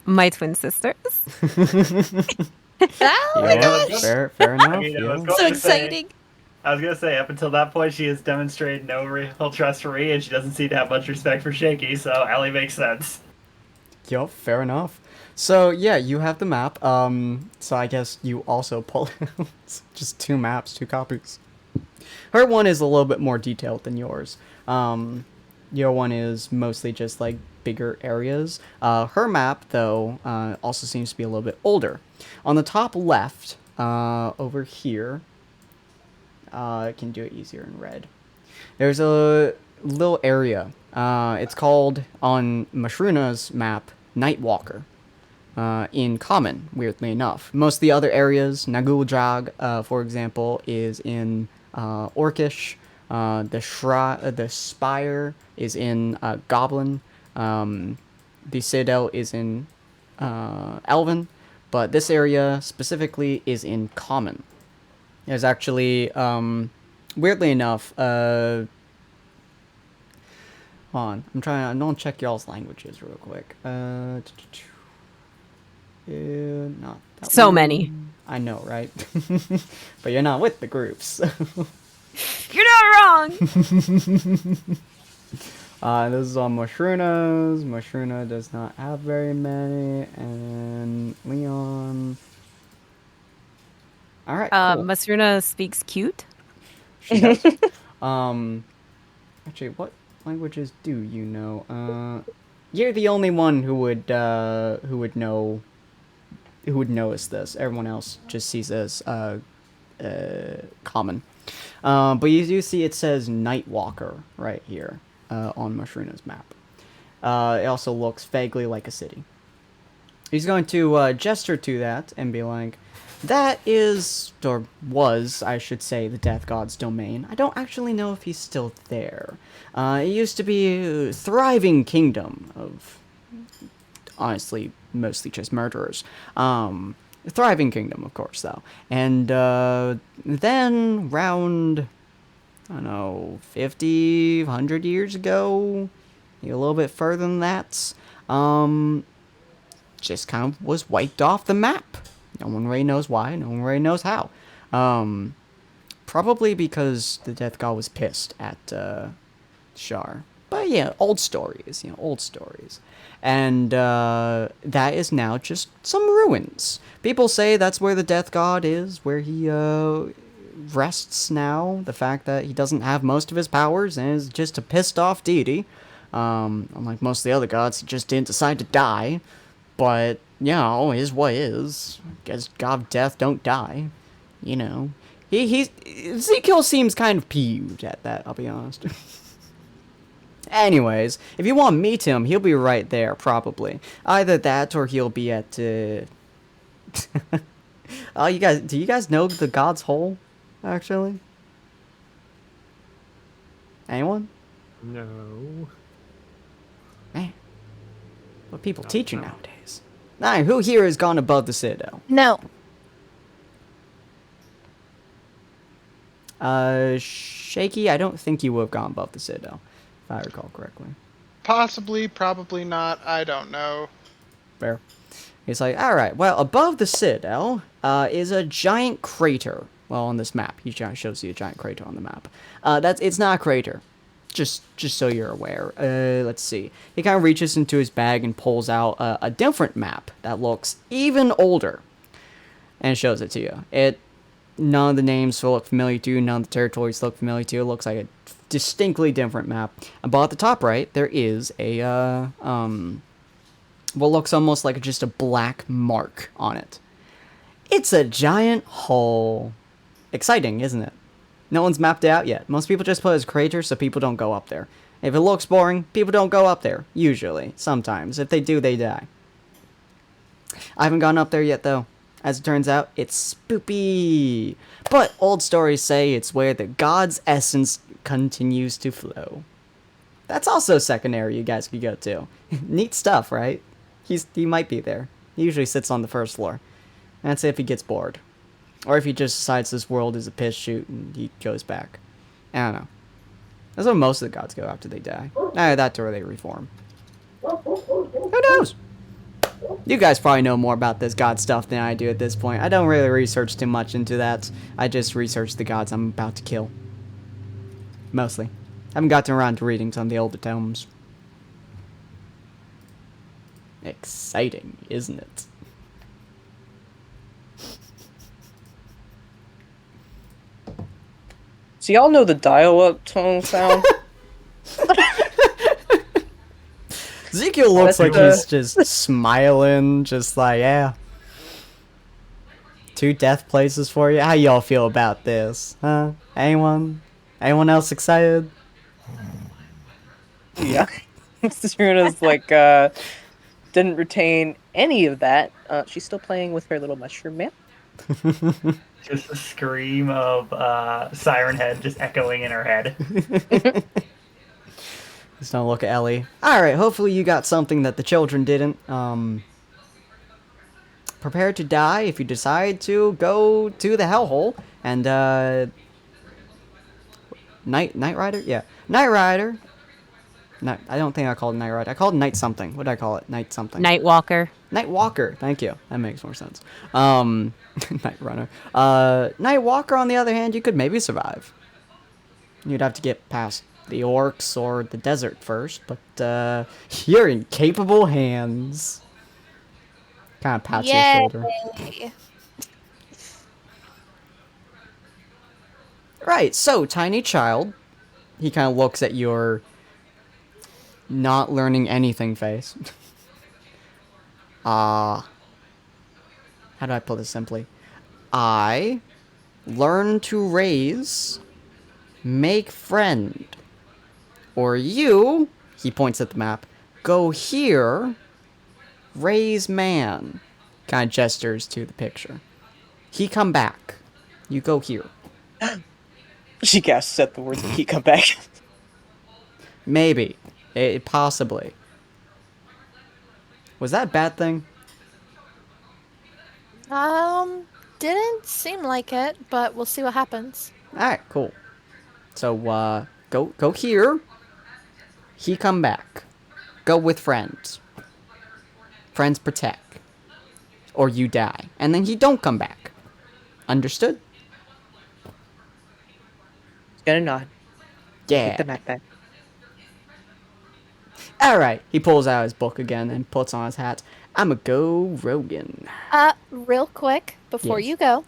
Speaker 7: my twin sisters.
Speaker 2: Oh my
Speaker 1: Yeah,
Speaker 2: gosh!
Speaker 1: fair enough.
Speaker 6: I mean, I was
Speaker 1: yeah.
Speaker 6: going
Speaker 2: So
Speaker 6: to say,
Speaker 2: exciting.
Speaker 6: I was gonna say, up until that point, she has demonstrated no real trust for me, and she doesn't seem to have much respect for Shaky, so Ellie makes sense.
Speaker 1: Yup, fair enough. So yeah, you have the map. So I guess you also pull just 2 maps, 2 copies. Her one is a little bit more detailed than yours. Your one is mostly just like bigger areas. Her map, though, also seems to be a little bit older. On the top left, over here, I can do it easier in red. There's a little area. It's called, on Mashruna's map, Nightwalker. In common, weirdly enough. Most of the other areas, Naguljag, for example, is in Orcish. The Spire is in Goblin. The Citadel is in Elven. But this area specifically is in common. There's actually, weirdly enough, hold on. I'm going to check y'all's languages real quick. Not that
Speaker 7: So
Speaker 1: one.
Speaker 7: many.
Speaker 1: I know, right? But you're not with the groups.
Speaker 7: You're not wrong.
Speaker 1: This is on Mashruna's. Mashruna does not have very many. And Leon. Alright, cool.
Speaker 7: Masruna speaks cute.
Speaker 1: She does. Actually, what languages do you know? You're the only one who would notice this. Everyone else just sees this common. But you do see it says Nightwalker right here on Mashruna's map. It also looks vaguely like a city. He's going to gesture to that and be like, that is, or was, I should say, the Death God's domain. I don't actually know if he's still there. It used to be a thriving kingdom of, honestly, mostly just murderers. Thriving kingdom, of course, though. And then, round, I don't know, 50, 100 years ago, maybe a little bit further than that, just kind of was wiped off the map. No one really knows why, no one really knows how. Probably because the Death God was pissed at Shar. But yeah, old stories, old stories. And that is now just some ruins. People say that's where the Death God is, where he rests now. The fact that he doesn't have most of his powers and is just a pissed off deity. Unlike most of the other gods, he just didn't decide to die. But, is what is. Guess God of Death don't die. Ezekiel seems kind of peeved at that, I'll be honest. Anyways, if you want to meet him, he'll be right there, probably. Either that, or he'll be at, Oh, do you guys know the God's Hole, actually? Anyone?
Speaker 5: No.
Speaker 1: Man. What people teaching nowadays? Nah, who here has gone above the Citadel?
Speaker 2: No.
Speaker 1: Shaky, I don't think you would have gone above the Citadel, if I recall correctly.
Speaker 4: Possibly, probably not. I don't know.
Speaker 1: Fair. He's like, alright, well, above the Citadel is a giant crater. Well, on this map. He shows you a giant crater on the map. It's not a crater. Just so you're aware. Let's see. He kind of reaches into his bag and pulls out a different map that looks even older. And shows it to you. None of the names look familiar to you. None of the territories look familiar to you. It looks like a distinctly different map. But at the top right, there is a, what looks almost like just a black mark on it. It's a giant hole. Exciting, isn't it? No one's mapped it out yet. Most people just put it as crater so people don't go up there. If it looks boring, people don't go up there. Usually. Sometimes. If they do, they die. I haven't gone up there yet, though. As it turns out, it's spoopy. But old stories say it's where the god's essence continues to flow. That's also a second area you guys could go to. Neat stuff, right? He might be there. He usually sits on the first floor. That's if he gets bored. Or if he just decides this world is a piss shoot and he goes back. I don't know. That's where most of the gods go after they die. Either that or they reform. Who knows? You guys probably know more about this god stuff than I do at this point. I don't really research too much into that. I just research the gods I'm about to kill. Mostly. I haven't gotten around to reading some of the older tomes. Exciting, isn't it?
Speaker 3: So y'all know the dial-up tone sound?
Speaker 1: Ezekiel looks
Speaker 3: That's
Speaker 1: like he's just smiling, just like, yeah. 2 death places for you. How y'all feel about this? Huh? Anyone? Anyone else excited?
Speaker 3: Yeah. Serena's like, didn't retain any of that. She's still playing with her little mushroom man.
Speaker 6: Just a scream of Siren Head just echoing in her head.
Speaker 1: Just don't look at Ellie. Alright, hopefully you got something that the children didn't. Prepare to die if you decide to go to the hellhole. And, Night Rider? Yeah. Night Rider. No, I don't think I called it Night Rider. I called it Night something. What did I call it? Night something.
Speaker 7: Night Walker.
Speaker 1: Night Walker. Thank you. That makes more sense. Night Runner. Night Walker, on the other hand, you could maybe survive. You'd have to get past the orcs or the desert first, but you're in capable hands. Kind of pats your shoulder.
Speaker 2: Yay.
Speaker 1: Right, so, tiny child. He kind of looks at your not learning anything face. How do I put this simply? I learn to raise, make friend. Or you, he points at the map, go here, raise man. Kind of gestures to the picture. He come back. You go here.
Speaker 3: She gasps at the words, he come back.
Speaker 1: Maybe. Possibly. Was that a bad thing?
Speaker 2: Didn't seem like it, but we'll see what happens.
Speaker 1: Alright, cool. So, go here. He come back. Go with friends. Friends protect. Or you die. And then he don't come back. Understood?
Speaker 3: Gonna nod.
Speaker 1: Yeah.
Speaker 3: Get the map back.
Speaker 1: Alright. He pulls out his book again and puts on his hat. I'ma go Rogan.
Speaker 2: Real quick, before
Speaker 1: Yes.
Speaker 2: you go,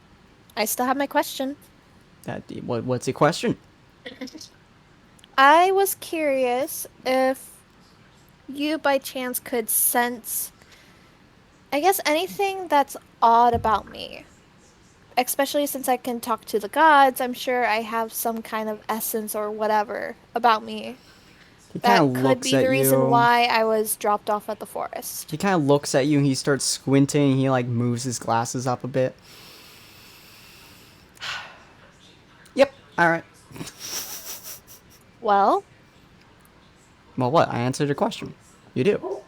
Speaker 2: I still have my question.
Speaker 1: What's your question?
Speaker 2: I was curious if you by chance could sense, I guess, anything that's odd about me. Especially since I can talk to the gods, I'm sure I have some kind of essence or whatever about me.
Speaker 1: He
Speaker 2: That
Speaker 1: kind of
Speaker 2: could
Speaker 1: looks
Speaker 2: be
Speaker 1: at
Speaker 2: the reason
Speaker 1: you.
Speaker 2: why I was dropped off at the forest.
Speaker 1: He kind of looks at you and he starts squinting. He like moves his glasses up a bit. Yep. All right.
Speaker 2: Well,
Speaker 1: Well, what? I answered your question. You do.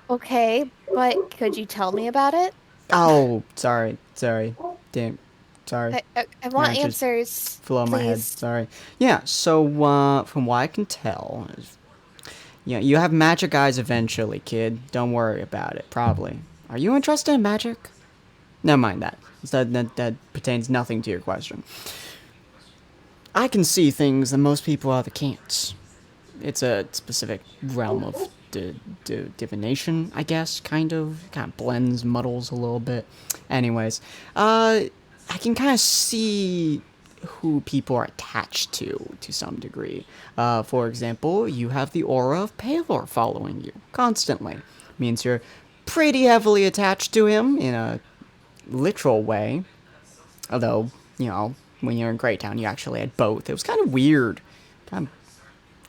Speaker 2: okay, but could you tell me about it?
Speaker 1: Oh, sorry. Damn. Sorry.
Speaker 2: I want
Speaker 1: Yeah, it just
Speaker 2: answers.
Speaker 1: Flew on my head.
Speaker 2: please.
Speaker 1: Sorry. Yeah. So, from what I can tell, yeah, you have magic eyes eventually, kid. Don't worry about it. Probably. Are you interested in magic? Never mind that. That pertains nothing to your question. I can see things that most people either can't. It's a specific realm of divination, I guess, kind of blends, muddles a little bit. Anyways, I can kind of see who people are attached to some degree. For example, you have the aura of Palor following you constantly. Means you're pretty heavily attached to him in a literal way. Although, when you're in Greytown, you actually had both. It was kind of weird. Kind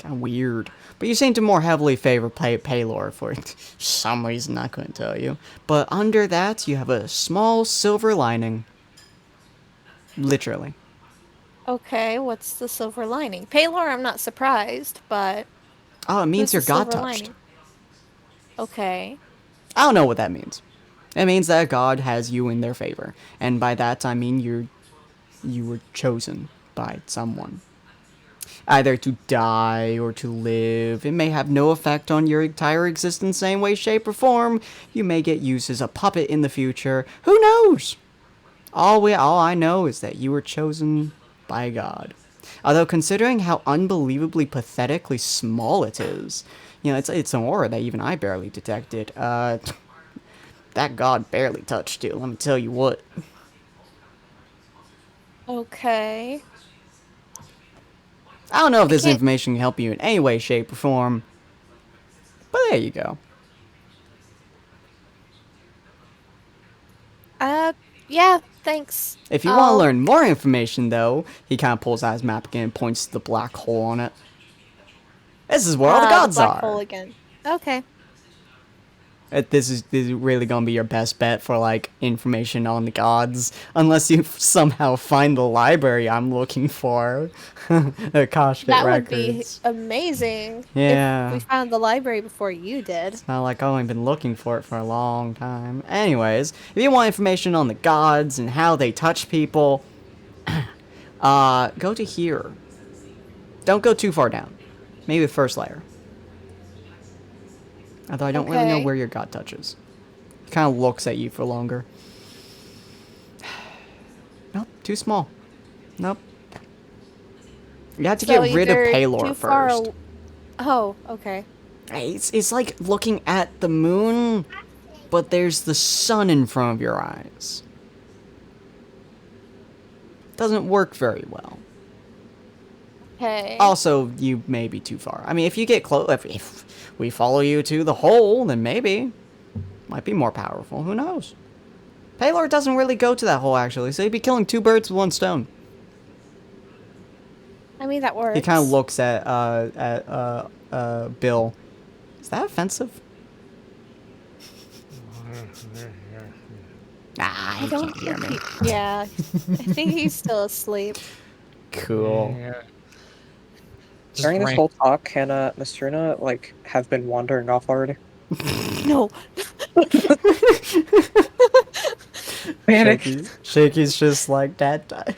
Speaker 1: of weird. But you seem to more heavily favor Palor for some reason I couldn't tell you. But under that, you have a small silver lining. Literally.
Speaker 2: Okay, what's the silver lining? Palor, I'm not surprised, but
Speaker 1: Oh, it means
Speaker 2: what's
Speaker 1: you're
Speaker 2: the
Speaker 1: God
Speaker 2: silver
Speaker 1: touched.
Speaker 2: lining? Okay.
Speaker 1: I don't know what that means. It means that God has you in their favor. And by that, I mean you were chosen by someone. Either to die or to live. It may have no effect on your entire existence in any way, shape, or form. You may get used as a puppet in the future. Who knows? All I know is that you were chosen by God. Although considering how unbelievably pathetically small it is, it's an aura that even I barely detected. That God barely touched you, let me tell you what.
Speaker 2: Okay.
Speaker 1: I don't know if this
Speaker 2: can't-
Speaker 1: information can help you in any way, shape, or form, but there you go.
Speaker 2: Yeah, thanks.
Speaker 1: If you want to learn more information, though, he kind of pulls out his map again and points to the black hole on it. This is where all the gods
Speaker 2: black
Speaker 1: are.
Speaker 2: hole again. Okay.
Speaker 1: This is really gonna be your best bet for like information on the gods, unless you somehow find the library I'm looking for. The Koshkit
Speaker 2: That
Speaker 1: records.
Speaker 2: would be amazing.
Speaker 1: Yeah.
Speaker 2: If we found the library before you did.
Speaker 1: It's not like I've only been looking for it for a long time. Anyways, if you want information on the gods and how they touch people, go to here. Don't go too far down. Maybe the first layer. Although I don't really know
Speaker 2: Okay.
Speaker 1: where your god touches. He kind of looks at you for longer. Nope, too small. Nope. You have to get rid of
Speaker 2: either
Speaker 1: Palor
Speaker 2: too far
Speaker 1: first.
Speaker 2: Oh, okay.
Speaker 1: It's like looking at the moon, but there's the sun in front of your eyes. Doesn't work very well.
Speaker 2: Okay.
Speaker 1: Also, you may be too far. I mean, if you get close, if we follow you to the hole, then maybe. Might be more powerful. Who knows? Palor doesn't really go to that hole, actually, so he'd be killing two birds with one stone.
Speaker 2: I mean, that works.
Speaker 1: He kind of looks at Bill. Is that offensive? Ah,
Speaker 2: I
Speaker 1: he
Speaker 2: don't
Speaker 1: can't hear
Speaker 2: think
Speaker 1: me.
Speaker 2: Yeah. I think he's still asleep.
Speaker 1: Cool.
Speaker 5: Yeah. Just
Speaker 3: During this
Speaker 5: rank-
Speaker 3: whole talk, can Mistrina like have been wandering off already?
Speaker 2: No.
Speaker 3: Panic.
Speaker 1: Shaky's just like that time.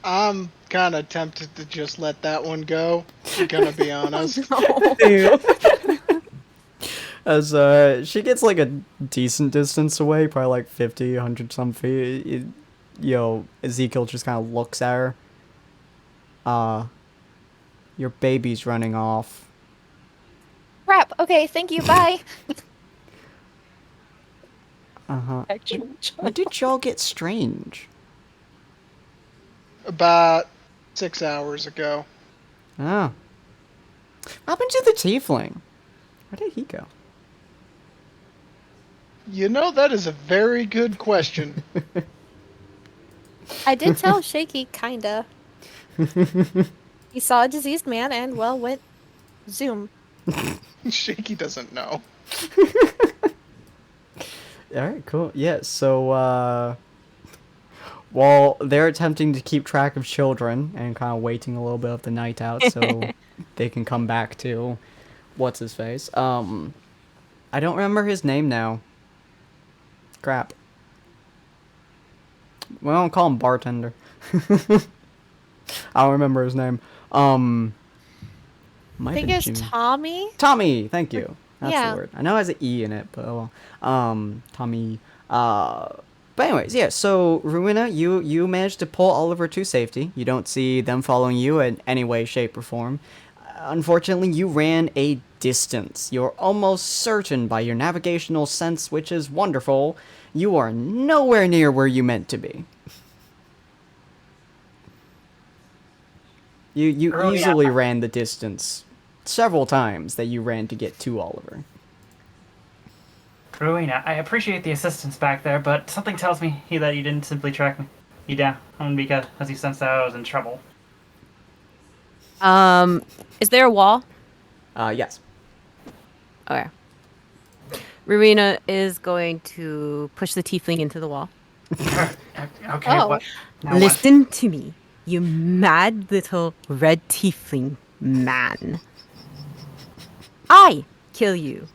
Speaker 4: I'm kind of tempted to just let that one go. I'm gonna be honest.
Speaker 3: Ew.
Speaker 1: As she gets like a decent distance away, probably like 50, 100 some feet. Ezekiel just kind of looks at her. Your baby's running off.
Speaker 2: Crap. Okay, thank you. Bye.
Speaker 1: Uh-huh.
Speaker 3: Actual
Speaker 1: When did y'all get strange?
Speaker 4: About 6 hours ago.
Speaker 1: Oh. What happened to the tiefling? Where did he go?
Speaker 4: You know, that is a very good question.
Speaker 2: I did tell Shaky, kinda. He saw a diseased man and, well, went zoom.
Speaker 4: Shaky doesn't know.
Speaker 1: Alright, cool. Yeah, so, while they're attempting to keep track of children and kind of waiting a little bit of the night out so they can come back to what's-his-face, I don't remember his name now. Crap. Well, I'll call him Bartender. I don't remember his name.
Speaker 2: I
Speaker 1: Might
Speaker 2: think
Speaker 1: be
Speaker 2: it's
Speaker 1: Jimmy.
Speaker 2: Tommy.
Speaker 1: Tommy, thank you. That's
Speaker 2: Yeah.
Speaker 1: the word. I know it has an E in it, but oh well. Tommy. But anyways, yeah. So Rowena, you managed to pull Oliver to safety. You don't see them following you in any way, shape, or form. Unfortunately, you ran a distance. You're almost certain by your navigational sense, which is wonderful. You are nowhere near where you meant to be. You
Speaker 6: Oh, yeah.
Speaker 1: easily ran the distance several times that you ran to get to Oliver.
Speaker 6: Rowena, I appreciate the assistance back there, but something tells me that you didn't simply track me down because you sensed that I was in trouble.
Speaker 7: Is there a wall?
Speaker 1: Yes.
Speaker 7: Okay. Rowena is going to push the tiefling into the wall.
Speaker 6: Okay,
Speaker 2: Oh.
Speaker 6: what? Now what?
Speaker 7: Listen to me, you mad little red tiefling man. I kill you.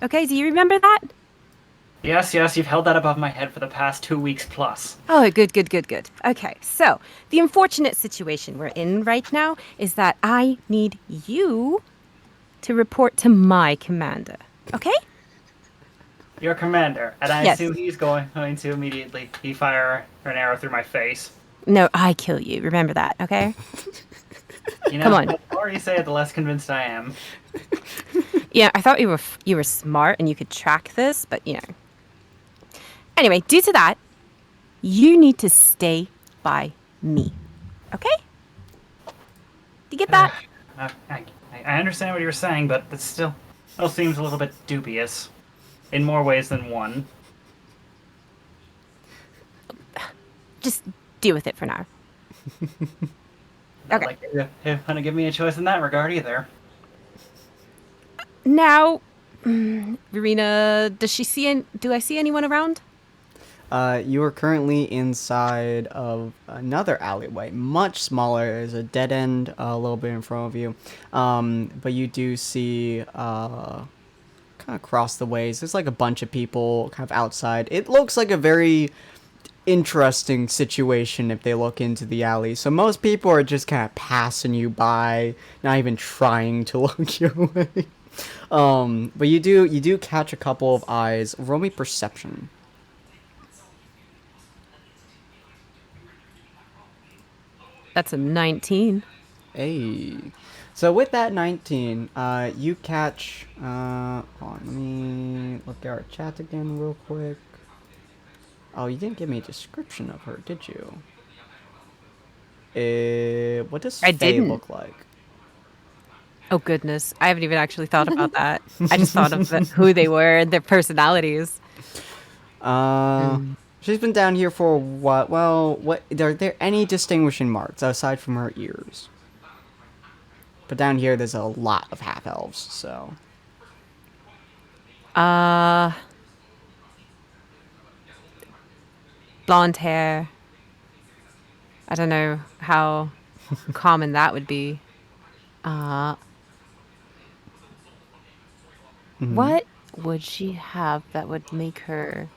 Speaker 7: Okay, do you remember that?
Speaker 6: Yes, you've held that above my head for the past 2 weeks plus.
Speaker 7: Oh, good. Okay, so the unfortunate situation we're in right now is that I need you to report to my commander. Okay?
Speaker 6: Your commander, and I
Speaker 7: Yes.
Speaker 6: assume he's going to immediately fire an arrow through my face.
Speaker 7: No, I kill you. Remember that, okay?
Speaker 6: You know,
Speaker 7: Come on.
Speaker 6: the more you say it, the less convinced I am.
Speaker 7: Yeah, I thought you were smart and you could track this, but you know. Anyway, due to that, you need to stay by me. Okay? Do you get that?
Speaker 6: I understand what you're saying, but it still seems a little bit dubious. In more ways than one.
Speaker 7: Just deal with it for now.
Speaker 6: Not
Speaker 7: Okay.
Speaker 6: like you're gonna give me a choice in that regard either.
Speaker 7: Now, Verena, do I see anyone around?
Speaker 1: You are currently inside of another alleyway, much smaller. There's a dead end a little bit in front of you, but you do see kind of across the ways. There's like a bunch of people kind of outside. It looks like a very interesting situation if they look into the alley. So most people are just kind of passing you by, not even trying to look your way. But you do catch a couple of eyes. Roll me perception.
Speaker 7: That's a 19.
Speaker 1: Hey. So with that 19, you catch, hold on, let me look at our chat again real quick. Oh, you didn't give me a description of her, did you? What does
Speaker 7: I
Speaker 1: Faye
Speaker 7: didn't.
Speaker 1: look like?
Speaker 7: Oh goodness, I haven't even actually thought about that. I just thought of who they were and their personalities.
Speaker 1: She's been down here for what? Well, what are there any distinguishing marks aside from her ears? But down here, there's a lot of half elves, so.
Speaker 7: Blonde hair. I don't know how common that would be. What would she have that would make her?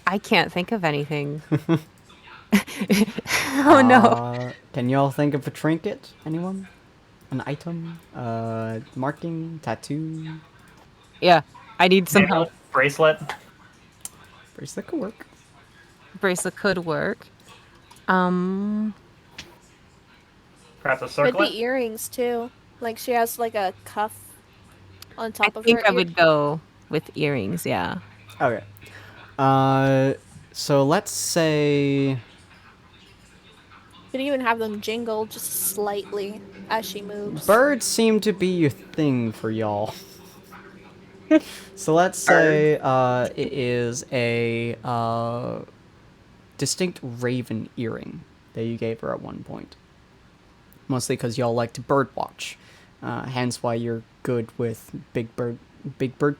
Speaker 7: I can't think of anything. Oh no.
Speaker 1: Can you all think of a trinket? Anyone? An item? Marking? Tattoo?
Speaker 7: Yeah, I need some help.
Speaker 6: Amulet, bracelet.
Speaker 1: Bracelet could work.
Speaker 7: Bracelet could work.
Speaker 6: Perhaps a
Speaker 2: Could
Speaker 6: circlet.
Speaker 2: be earrings too. Like she has like a cuff on top
Speaker 7: I
Speaker 2: of
Speaker 7: think
Speaker 2: her
Speaker 7: I
Speaker 2: ear.
Speaker 7: would go with earrings. Yeah.
Speaker 1: Okay. So let's say.
Speaker 2: Could even have them jingle just slightly as she moves.
Speaker 1: Birds seem to be your thing for y'all. So let's say it is a distinct raven earring that you gave her at one point. Mostly because y'all like to bird watch. Hence why you're good with big bird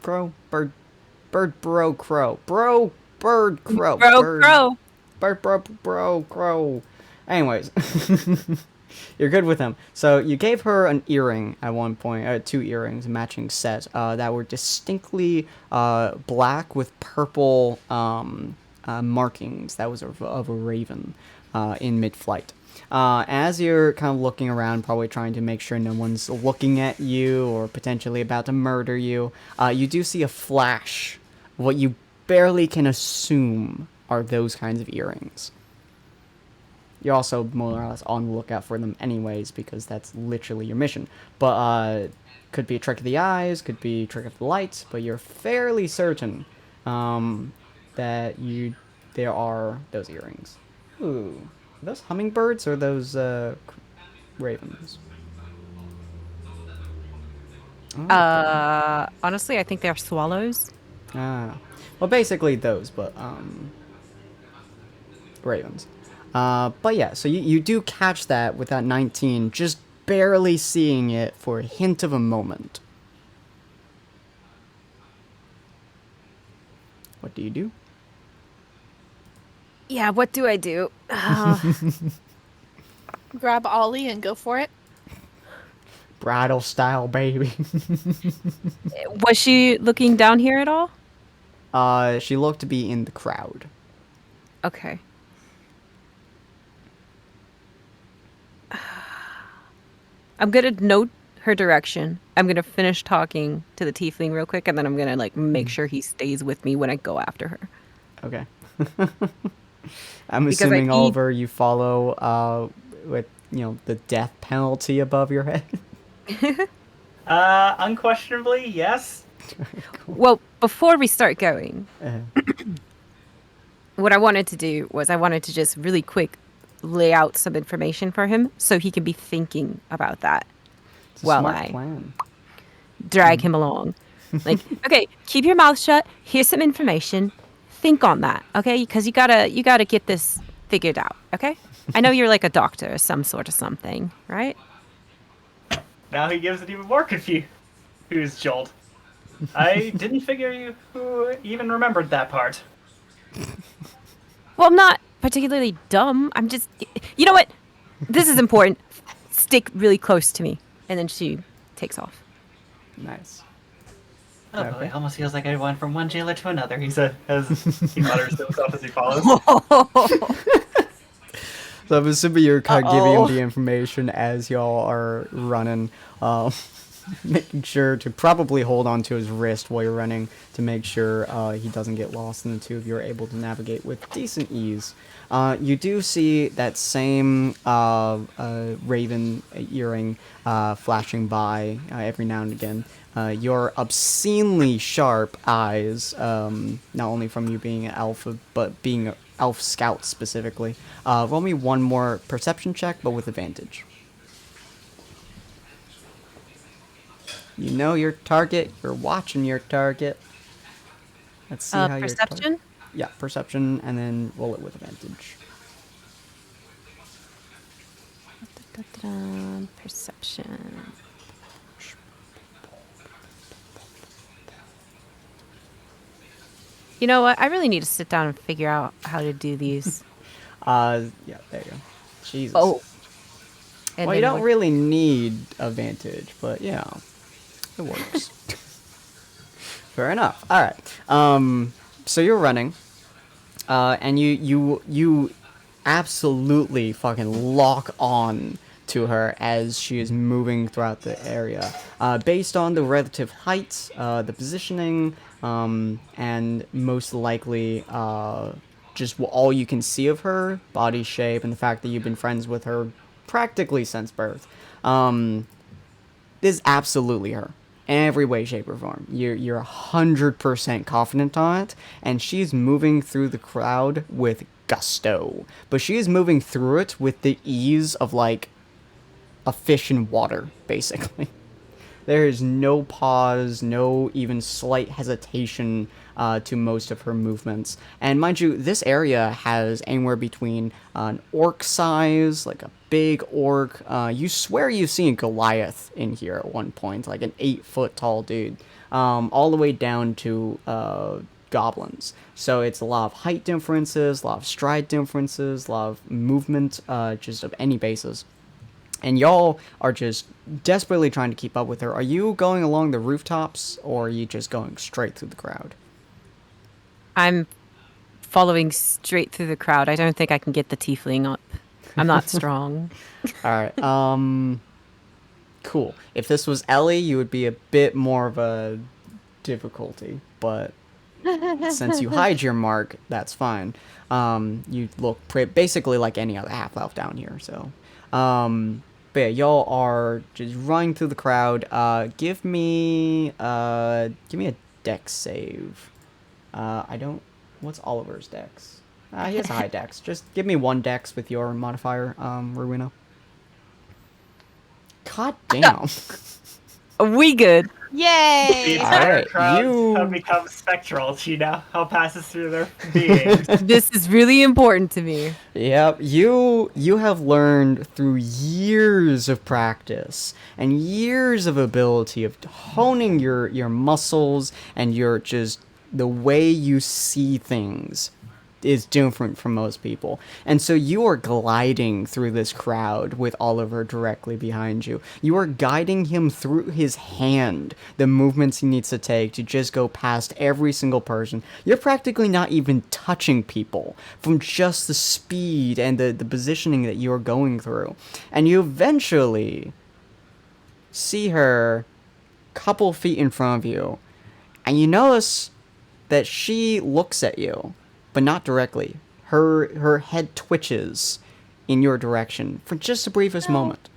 Speaker 1: crow? Bird bro crow. Bird crow. Bro crow. Anyways. You're good with them. So you gave her an earring at one point, 2 earrings, matching set, that were distinctly black with purple markings. That was of a raven in mid-flight. As you're kind of looking around, probably trying to make sure no one's looking at you or potentially about to murder you, you do see a flash of what you barely can assume are those kinds of earrings. You're also more or less on the lookout for them anyways, because that's literally your mission. But, could be a trick of the eyes, could be a trick of the lights, but you're fairly certain, that there are those earrings. Ooh. Are those hummingbirds or those, ravens? Oh,
Speaker 7: Honestly, I think they're swallows.
Speaker 1: well, basically those, but, ravens. But yeah, so you do catch that with that 19, just barely seeing it for a hint of a moment. What do you do?
Speaker 7: Yeah, what do I do?
Speaker 2: Grab Ollie and go for it.
Speaker 1: Bridal style, baby.
Speaker 7: Was she looking down here at all?
Speaker 1: She looked to be in the crowd.
Speaker 7: Okay. I'm gonna note her direction. I'm gonna finish talking to the tiefling real quick, and then I'm gonna like make sure he stays with me when I go after her.
Speaker 1: Okay. I'm
Speaker 7: Because I
Speaker 1: assuming,
Speaker 7: need-
Speaker 1: Oliver, you follow with, the death penalty above your head.
Speaker 6: Unquestionably, yes.
Speaker 7: Well, before we start going,
Speaker 1: Uh,
Speaker 7: what I wanted to do was I wanted to just really quick lay out some information for him so he can be thinking about that
Speaker 1: it's a
Speaker 7: while
Speaker 1: smart
Speaker 7: I
Speaker 1: plan.
Speaker 7: drag him along. Like, okay, keep your mouth shut. Here's some information. Think on that, okay? Because you gotta get this figured out, okay? I know you're like a doctor or some sort of something, right?
Speaker 6: Now he gives it even more confused jolt. I didn't figure you even remembered that part.
Speaker 7: Well, I'm not particularly dumb. I'm just, you know what? This is important. Stick really close to me. And then she takes off.
Speaker 1: Nice.
Speaker 6: Oh,
Speaker 1: Okay.
Speaker 6: it almost feels like I went from one jailer to another, he said, as he mutters to himself as he follows.
Speaker 1: So I'm assuming you're kind of giving him the information as y'all are running, making sure to probably hold on to his wrist while you're running to make sure he doesn't get lost, and the two of you are able to navigate with decent ease. You do see that same raven earring flashing by every now and again. Your obscenely sharp eyes, not only from you being an elf, but being an elf scout specifically. Roll me one more perception check, but with advantage. You know your target. You're watching your target. Let's see how your
Speaker 7: Perception?
Speaker 1: yeah, perception, and then roll it with advantage.
Speaker 7: Perception. You know what? I really need to sit down and figure out how to do these.
Speaker 1: Yeah, there you go. Jesus.
Speaker 7: Oh. And
Speaker 1: Well, you
Speaker 7: then
Speaker 1: don't
Speaker 7: what-
Speaker 1: really need advantage, but yeah, it works. Fair enough. All right. So you're running, and you absolutely fucking lock on to her as she is moving throughout the area. Based on the relative height, the positioning, and most likely just all you can see of her, body shape, and the fact that you've been friends with her practically since birth, this is absolutely her. Every way, shape, or form. You're 100% confident on it, and she's moving through the crowd with gusto. But she is moving through it with the ease of, like, a fish in water, basically. There is no pause, no even slight hesitation to most of her movements. And mind you, this area has anywhere between an orc size, like a big orc. You swear you've seen Goliath in here at one point, like an 8-foot tall dude, all the way down to goblins. So it's a lot of height differences, a lot of stride differences, a lot of movement, just of any basis. And y'all are just desperately trying to keep up with her. Are you going along the rooftops, or are you just going straight through the crowd?
Speaker 7: I'm following straight through the crowd. I don't think I can get the tiefling up. I'm not strong.
Speaker 1: Alright, cool. If this was Ellie, you would be a bit more of a difficulty, but since you hide your mark, that's fine. You look basically like any other half-elf down here, so... But yeah, y'all are just running through the crowd. Give me a dex save. What's Oliver's dex? He has a high dex. Just give me one dex with your modifier, Rowena. God damn.
Speaker 7: We good.
Speaker 6: The
Speaker 2: Yay!
Speaker 6: entire
Speaker 1: Alright,
Speaker 6: crowd
Speaker 1: you-
Speaker 6: have become spectral. She now passes through their beings.
Speaker 7: This is really important to me.
Speaker 1: Yep, you have learned through years of practice and years of ability of honing your muscles and your just the way you see things is different from most people. And so you are gliding through this crowd with Oliver directly behind you. You are guiding him through his hand, the movements he needs to take to just go past every single person. You're practically not even touching people from just the speed and the positioning that you're going through. And you eventually see her couple feet in front of you, and you notice that she looks at you, but not directly. Her head twitches in your direction for just the briefest moment.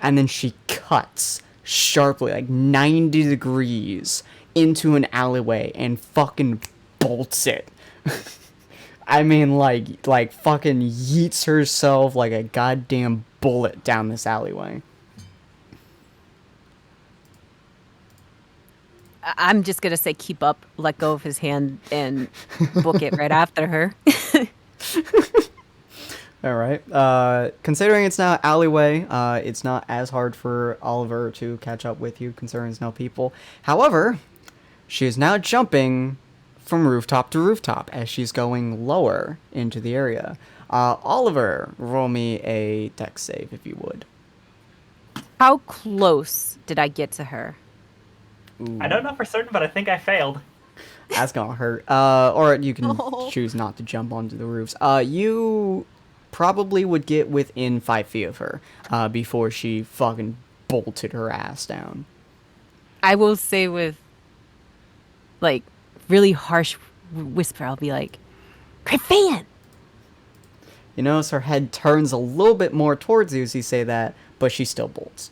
Speaker 1: And then she cuts sharply, like 90 degrees, into an alleyway and fucking bolts it. I mean, like fucking yeets herself like a goddamn bullet down this alleyway.
Speaker 7: I'm just gonna say keep up, let go of his hand, and book it right after her.
Speaker 1: All right. Considering it's now alleyway, it's not as hard for Oliver to catch up with you, considering it's now people. However, she is now jumping from rooftop to rooftop as she's going lower into the area. Oliver, roll me a dex save if you would.
Speaker 7: How close did I get to her?
Speaker 1: Ooh,
Speaker 6: I don't know for certain, but I think I failed.
Speaker 1: that's gonna hurt. Or you can
Speaker 2: Oh.
Speaker 1: choose not to jump onto the roofs. You probably would get within 5 feet of her before she fucking bolted her ass down.
Speaker 7: I will say with like really harsh whisper, I'll be like, "Great fan."
Speaker 1: You notice her head turns a little bit more towards you as you say that, but she still bolts.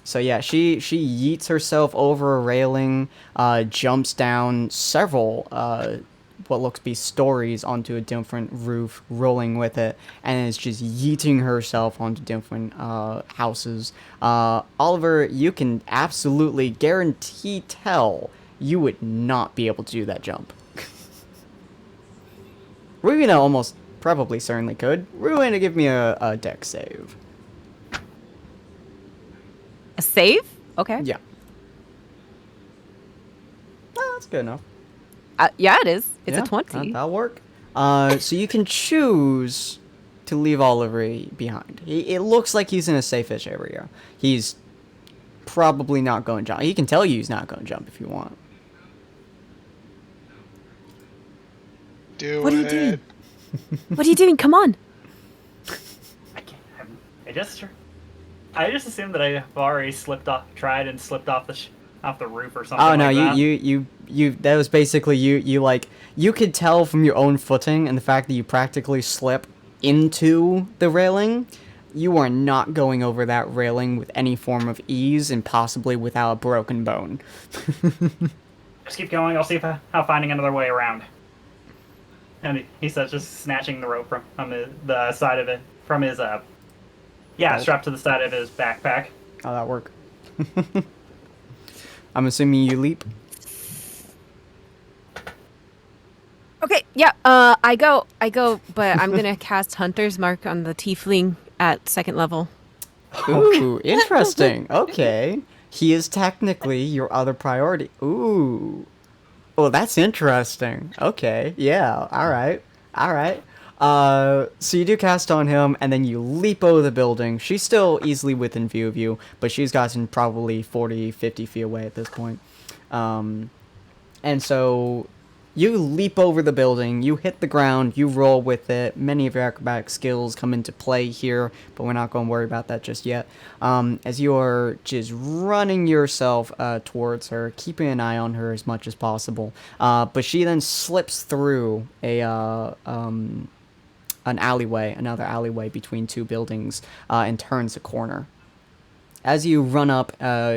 Speaker 1: So yeah, she yeets herself over a railing, jumps down several what looks to be stories onto a different roof, rolling with it, and is just yeeting herself onto different houses. Oliver, you can absolutely guarantee tell you would not be able to do that jump. Rowena almost probably certainly could. Rowena, give me a dex save.
Speaker 7: A save? Okay.
Speaker 1: Yeah. Oh, that's good enough.
Speaker 7: Yeah, it is. It's
Speaker 1: Yeah,
Speaker 7: a 20.
Speaker 1: That'll work. So you can choose to leave Oliver behind. It looks like he's in a safe-ish area. He's probably not going to jump. He can tell you he's not going to jump if you want.
Speaker 4: Do
Speaker 7: What are you
Speaker 4: it.
Speaker 7: doing? What are you doing? Come on.
Speaker 6: I can't. I just assumed that I've already tried and slipped off off the roof or something.
Speaker 1: Oh no,
Speaker 6: like that.
Speaker 1: you that was basically you like you could tell from your own footing and the fact that you practically slip into the railing. You are not going over that railing with any form of ease and possibly without a broken bone.
Speaker 6: Just keep going. I'll see how finding another way around. And he says, just snatching the rope from the side of it, from his strapped to the side of his backpack.
Speaker 1: How'd that work? I'm assuming you leap.
Speaker 7: Okay, yeah, I go, but I'm gonna cast Hunter's Mark on the tiefling at 2nd level.
Speaker 1: Ooh, interesting. Okay. He is technically your other priority. Ooh. Oh, that's interesting. Okay. Yeah. All right. So you do cast on him, and then you leap over the building. She's still easily within view of you, but she's gotten probably 40, 50 feet away at this point. And so you leap over the building, you hit the ground, you roll with it. Many of your acrobatic skills come into play here, but we're not going to worry about that just yet. As you are just running yourself towards her, keeping an eye on her as much as possible. But she then slips through an alleyway, another alleyway between two buildings, and turns a corner. As you run up,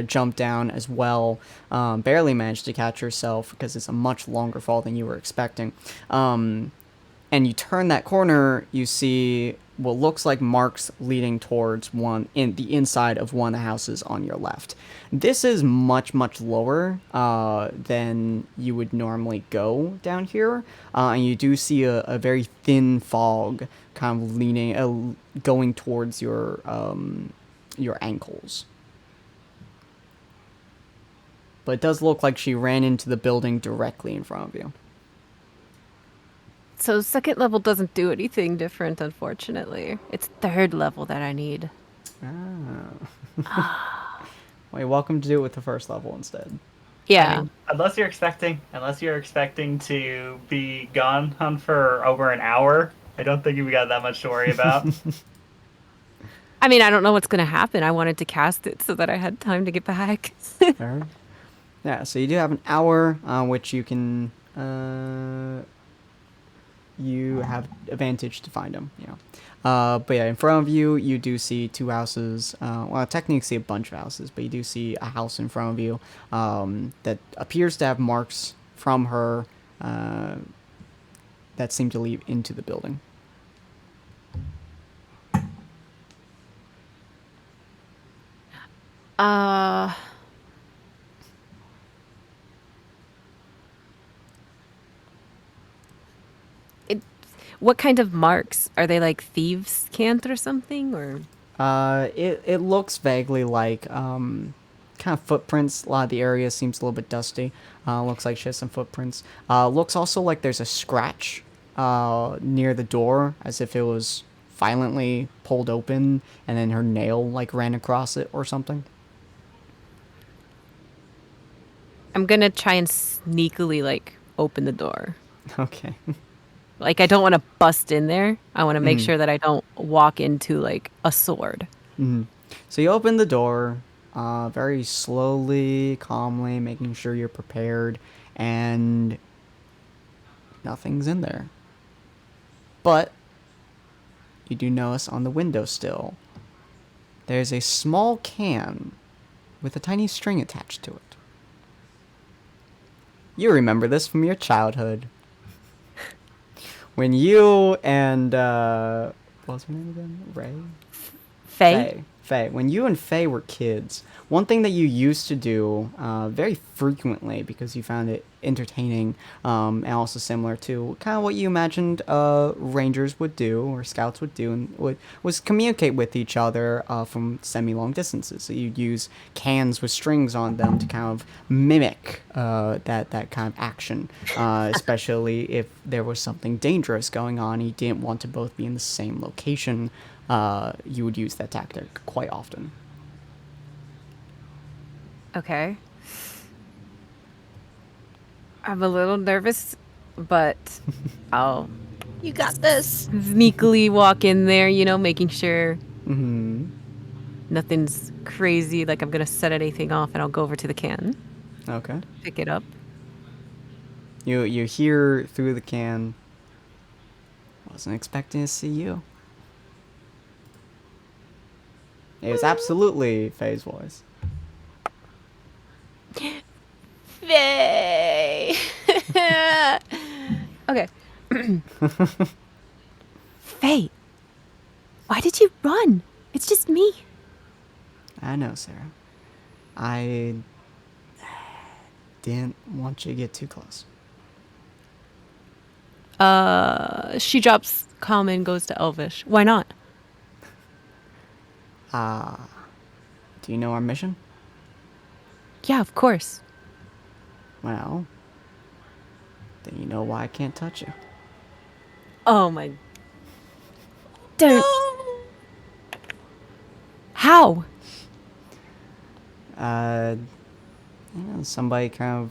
Speaker 1: jump down as well, barely manage to catch yourself because it's a much longer fall than you were expecting. And you turn that corner, you see what looks like marks leading towards the inside of one of the houses on your left. This is much, much lower than you would normally go down here. And you do see a very thin fog kind of going towards your ankles. But it does look like she ran into the building directly in front of you.
Speaker 7: So second level doesn't do anything different, unfortunately. It's third level that I need.
Speaker 1: Oh. Well, you're welcome to do it with the first level instead.
Speaker 7: Yeah.
Speaker 6: I mean, unless you're expecting to be gone on for over an hour, I don't think you've got that much to worry about.
Speaker 7: I mean, I don't know what's going to happen. I wanted to cast it so that I had time to get back.
Speaker 1: Fair. Yeah, so you do have an hour on which you can you have advantage to find them. But yeah, in front of you, you do see two houses. Well, technically you see a bunch of houses, but you do see a house in front of you that appears to have marks from her that seem to lead into the building.
Speaker 7: Uh, what kind of marks? Are they like thieves' cant or something? Or
Speaker 1: It looks vaguely like kind of footprints. A lot of the area seems a little bit dusty. Looks like she has some footprints. Looks also like there's a scratch near the door, as if it was violently pulled open, and then her nail like ran across it or something.
Speaker 7: I'm going to try and sneakily like open the door.
Speaker 1: Okay.
Speaker 7: Like, I don't want to bust in there. I want to make sure that I don't walk into like a sword.
Speaker 1: So you open the door very slowly, calmly, making sure you're prepared, and nothing's in there. But you do notice on the windowsill there's a small can with a tiny string attached to it. You remember this from your childhood. When you and what was her name again? Ray?
Speaker 7: Faye?
Speaker 1: Faye. When you and Faye were kids, one thing that you used to do very frequently because you found it entertaining and also similar to kind of what you imagined rangers would do or scouts would do and was communicate with each other from semi-long distances. So you'd use cans with strings on them to kind of mimic that kind of action, especially if there was something dangerous going on and you didn't want to both be in the same location. You would use that tactic quite often.
Speaker 7: Okay. I'm a little nervous, but I'll
Speaker 2: You got this.
Speaker 7: sneakily walk in there, making sure nothing's crazy, like I'm going to set anything off, and I'll go over to the can,
Speaker 1: Okay.
Speaker 7: pick it up.
Speaker 1: You hear through the can, wasn't expecting to see you. It was absolutely Faye's voice.
Speaker 7: Faye! Okay. Faye, why did you run? It's just me.
Speaker 1: I know, Sarah. I didn't want you to get too close.
Speaker 7: She drops calm and goes to Elvish. Why not?
Speaker 1: Do you know our mission?
Speaker 7: Yeah, of course.
Speaker 1: Well, then you know why I can't touch you.
Speaker 7: Oh my. Don't. How?
Speaker 1: Somebody kind of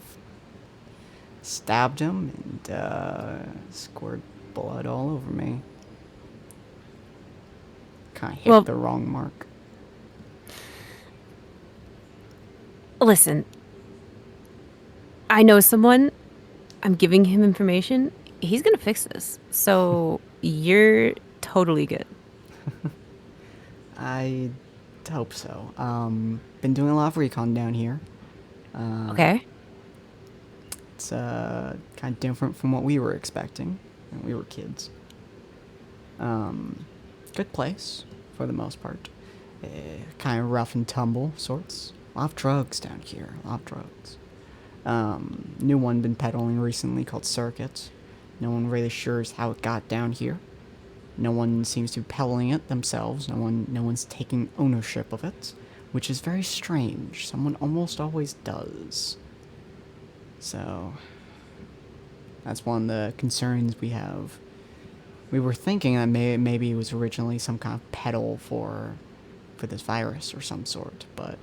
Speaker 1: stabbed him and squirted blood all over me. Kind of hit the wrong mark.
Speaker 7: Listen, I know someone. I'm giving him information. He's gonna fix this. So you're totally good.
Speaker 1: I hope so. Been doing a lot of recon down here.
Speaker 7: Okay.
Speaker 1: It's kind of different from what we were expecting when we were kids. Good place for the most part. Kind of rough and tumble sorts. A lot of drugs down here. A lot of drugs. New one been peddling recently called Circuit. No one really sure is how it got down here. No one seems to be peddling it themselves. No one's taking ownership of it, which is very strange. Someone almost always does. So, That's one of the concerns we have. We were thinking that maybe it was originally some kind of peddle for this virus or some sort, but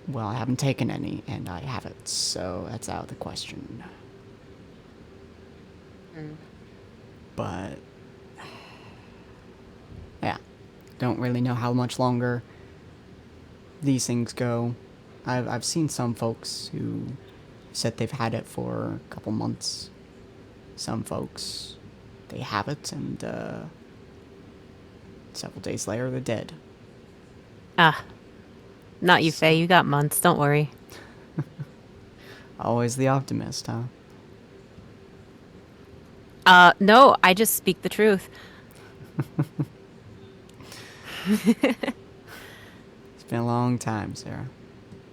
Speaker 1: well, I haven't taken any, and I haven't, so that's out of the question. But yeah, don't really know how much longer these things go. I've seen some folks who said they've had it for a couple months. Some folks, they have it, and several days later, they're dead.
Speaker 7: Ah, not you, Faye. You got months. Don't worry.
Speaker 1: Always the optimist, huh?
Speaker 7: No, I just speak the truth.
Speaker 1: It's been a long time, Sarah.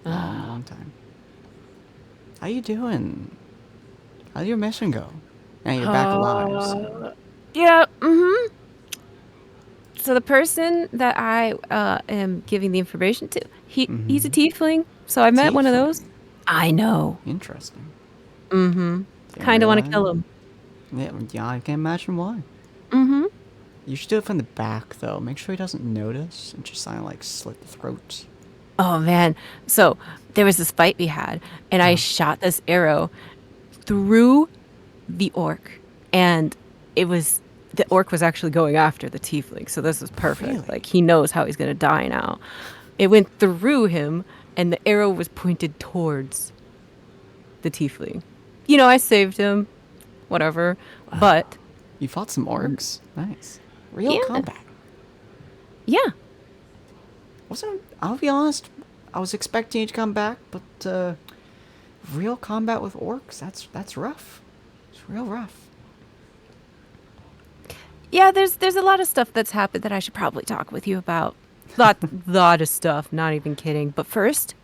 Speaker 1: Long time. How you doing? How'd your mission go? Now you're back alive. So.
Speaker 7: Yeah. So the person that I am giving the information to, he's a tiefling. So I met one of those.
Speaker 1: Tiefling?
Speaker 7: I know.
Speaker 1: Interesting.
Speaker 7: Kind of want to
Speaker 1: realize-
Speaker 7: kill him.
Speaker 1: Yeah, I can imagine why. You should do it from the back, though. Make sure he doesn't notice and just kind of like slit the throat.
Speaker 7: Oh man. So there was this fight we had, and I shot this arrow through the orc, and the orc was actually going after the tiefling. So this is perfect.
Speaker 1: Really?
Speaker 7: Like he knows how he's gonna die now. It went through him, and the arrow was pointed towards the tiefling. You know, I saved him. Whatever. But
Speaker 1: You fought some orcs. Nice. Real
Speaker 7: Yeah.
Speaker 1: combat.
Speaker 7: yeah.
Speaker 1: I'll be honest, I was expecting you to come back, but real combat with orcs, that's rough. It's real rough.
Speaker 7: Yeah, there's a lot of stuff that's happened that I should probably talk with you about. Lot of stuff, not even kidding. But first,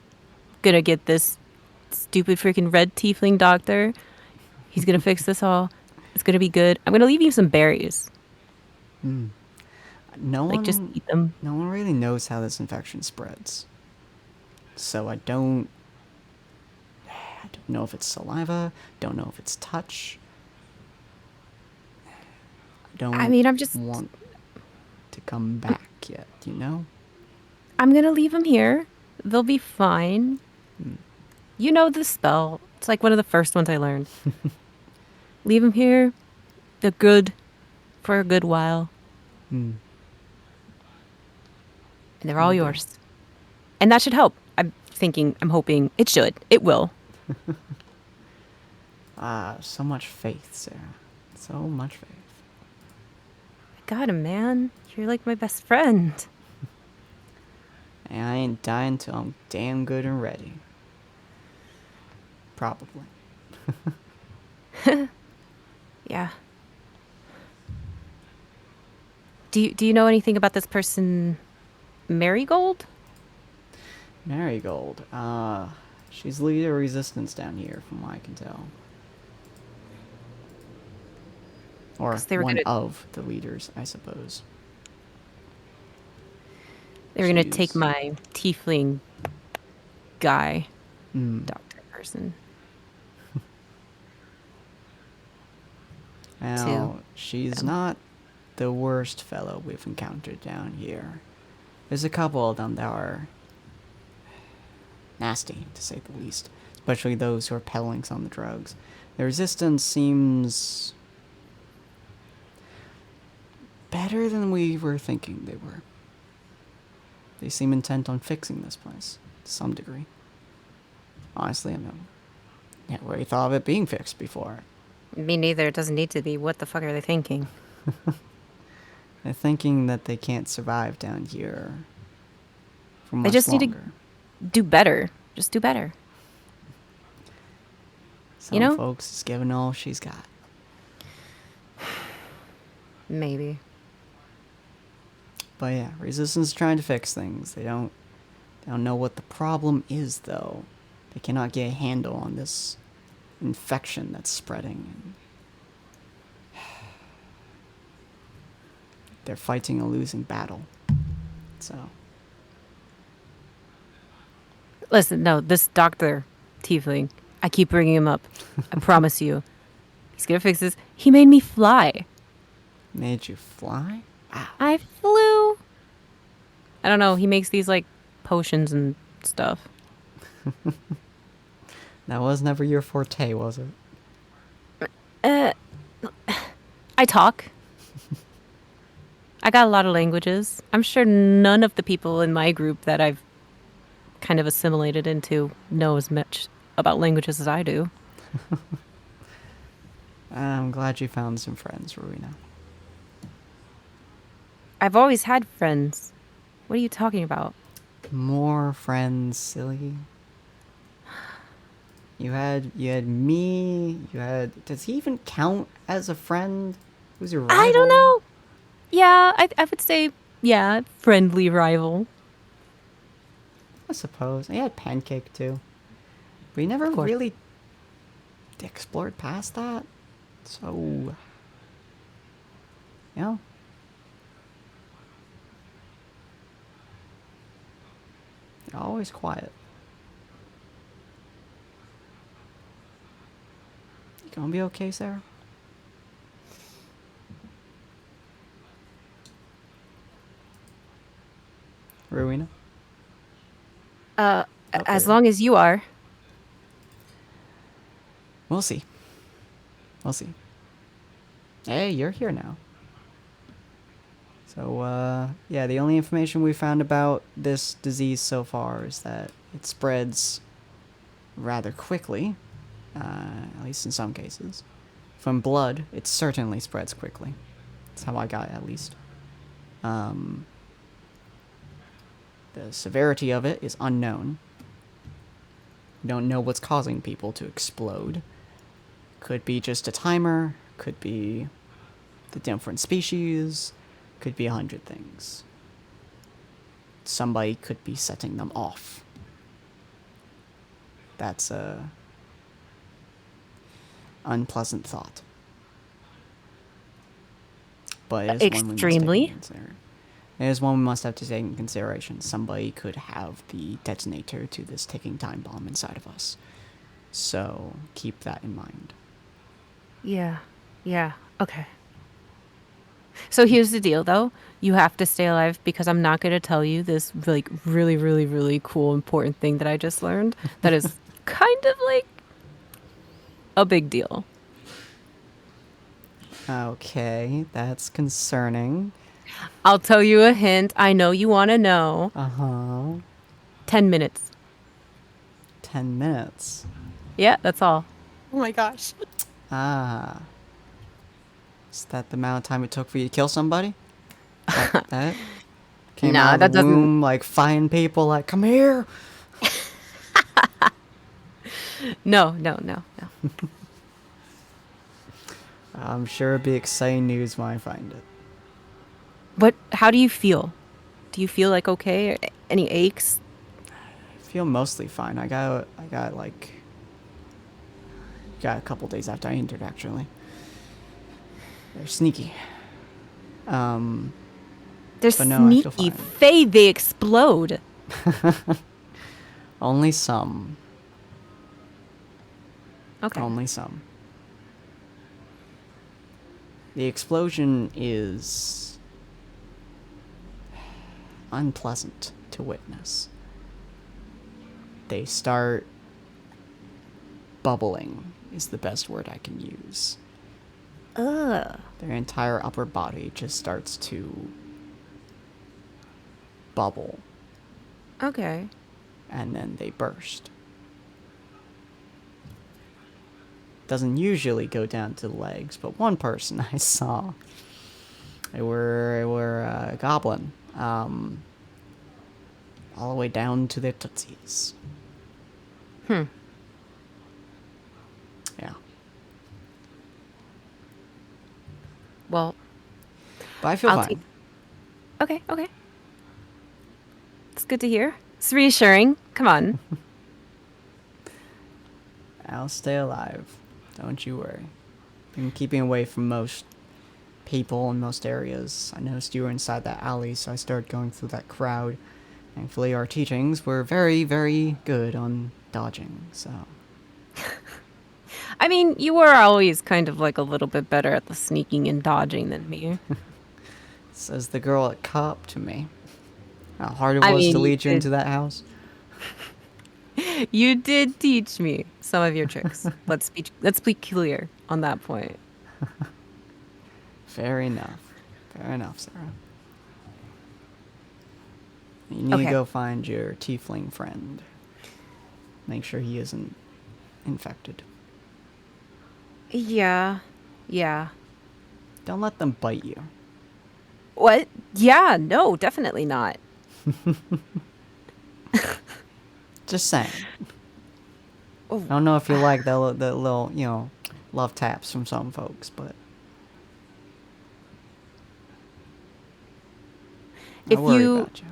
Speaker 7: gonna get this stupid freaking red tiefling doctor. He's gonna fix this all. It's gonna be good. I'm gonna leave you some berries.
Speaker 1: No one
Speaker 7: Just eat them.
Speaker 1: No one really knows how this infection spreads. So I don't know if it's saliva, don't know if it's touch.
Speaker 7: I mean, I'm just-
Speaker 1: want to come back yet, you know?
Speaker 7: I'm gonna leave them here. They'll be fine. You know the spell. It's like one of the first ones I learned. Leave them here. They're good for a good while. And they're all yours. And that should help. I'm hoping it should. It will.
Speaker 1: So much faith, Sarah. So much faith.
Speaker 7: I got him, man. You're like my best friend.
Speaker 1: And I ain't dying till I'm damn good and ready. Probably.
Speaker 7: Yeah. Do you know anything about this person, Marigold?
Speaker 1: Marigold. She's leader of resistance down here, from what I can tell. Or
Speaker 7: 'Cause they were
Speaker 1: one
Speaker 7: gonna-
Speaker 1: of the leaders, I suppose.
Speaker 7: They were gonna take
Speaker 1: Jeez.
Speaker 7: my tiefling guy,
Speaker 1: Hmm.
Speaker 7: doctor person.
Speaker 1: Now, she's not the worst fellow we've encountered down here. There's a couple of them that are nasty, to say the least. Especially those who are peddling some of the drugs. The resistance seems better than we were thinking they were. They seem intent on fixing this place, to some degree. Honestly, I never really thought of it being fixed before.
Speaker 7: Me neither. It doesn't need to be. What the fuck are they thinking?
Speaker 1: They're thinking that they can't survive down here for much
Speaker 7: They just need to
Speaker 1: longer.
Speaker 7: do better. Just do better.
Speaker 1: Some
Speaker 7: you know?
Speaker 1: folks is giving all she's got.
Speaker 7: Maybe.
Speaker 1: But yeah, resistance is trying to fix things. They don't know what the problem is, though. They cannot get a handle on this infection that's spreading. They're fighting a losing battle. So,
Speaker 7: Listen, no, this Dr. Tiefling, I keep bringing him up. I promise you. He's gonna fix this. He made me fly.
Speaker 1: Made you fly?
Speaker 7: I flew. I don't know. He makes these like potions and stuff.
Speaker 1: That was never your forte, was it?
Speaker 7: I talk. I got a lot of languages. I'm sure none of the people in my group that I've kind of assimilated into know as much about languages as I do.
Speaker 1: I'm glad you found some friends, Rowena.
Speaker 7: I've always had friends. What are you talking about?
Speaker 1: More friends, silly. You had me. You had. Does he even count as a friend? Who's your rival?
Speaker 7: I don't know. Yeah, I would say, yeah, friendly rival.
Speaker 1: I suppose. He had Pancake too. But he never
Speaker 7: course.
Speaker 1: really explored past that. So, yeah. You're always quiet. You gonna be okay, Sarah? Rowena?
Speaker 7: As long as you are.
Speaker 1: We'll see. We'll see. Hey, you're here now. So, yeah, the only information we found about this disease so far is that it spreads rather quickly, at least in some cases. From blood, it certainly spreads quickly. That's how I got it, at least. The severity of it is unknown. We don't know what's causing people to explode. Could be just a timer, could be the different species, could be 100 things. Somebody could be setting them off. That's a unpleasant thought. But it is
Speaker 7: Extremely.
Speaker 1: It is one we must have to take in consideration. Somebody could have the detonator to this ticking time bomb inside of us. So keep that in mind.
Speaker 7: Yeah. Okay. So here's the deal, though. You have to stay alive because I'm not going to tell you this like really, really, really cool, important thing that I just learned. That is kind of like a big deal.
Speaker 1: Okay, that's concerning.
Speaker 7: I'll tell you a hint. I know you want to know. 10 minutes.
Speaker 1: 10 minutes.
Speaker 7: Yeah, that's all.
Speaker 2: Oh my gosh.
Speaker 1: Ah. Is that the amount of time it took for you to kill somebody? That came
Speaker 7: Nah,
Speaker 1: out of
Speaker 7: that
Speaker 1: the
Speaker 7: doesn't-
Speaker 1: womb, like, find people, like, come here!
Speaker 7: No.
Speaker 1: I'm sure it'd be exciting news when I find it.
Speaker 7: But how do you feel? Do you feel like okay? Any aches?
Speaker 1: I feel mostly fine. I got a couple days after I entered, actually. They're sneaky.
Speaker 7: They're
Speaker 1: But no, I feel
Speaker 7: sneaky.
Speaker 1: fine.
Speaker 7: Faye, they explode.
Speaker 1: Only some.
Speaker 7: Okay.
Speaker 1: Only some. The explosion is unpleasant to witness. They start bubbling is the best word I can use.
Speaker 7: Ugh.
Speaker 1: Their entire upper body just starts to bubble,
Speaker 7: Okay.
Speaker 1: and then they burst. Doesn't usually go down to the legs, but one person I saw, they were a goblin, all the way down to their tootsies. Yeah.
Speaker 7: Well,
Speaker 1: But I feel
Speaker 7: I'll
Speaker 1: fine.
Speaker 7: take- okay. It's good to hear. It's reassuring. Come on.
Speaker 1: I'll stay alive. Don't you worry. Been keeping away from most people in most areas. I noticed you were inside that alley, so I started going through that crowd. Thankfully, our teachings were very, very good on dodging, so...
Speaker 7: I mean, you were always kind of like a little bit better at the sneaking and dodging than me.
Speaker 1: Says the girl at cop to me. How hard it
Speaker 7: I
Speaker 1: was
Speaker 7: mean,
Speaker 1: to
Speaker 7: you
Speaker 1: lead you
Speaker 7: did-
Speaker 1: into that house.
Speaker 7: You did teach me some of your tricks. Let's be clear on that point.
Speaker 1: Fair enough. Fair enough, Sarah. You need
Speaker 7: Okay.
Speaker 1: to go find your tiefling friend. Make sure he isn't infected.
Speaker 7: Yeah.
Speaker 1: Don't let them bite you.
Speaker 7: What? Yeah, no, definitely not.
Speaker 1: Just saying.
Speaker 7: Oh.
Speaker 1: I don't know if you like the little, love taps from some folks, but I
Speaker 7: If
Speaker 1: worry
Speaker 7: you-
Speaker 1: about you.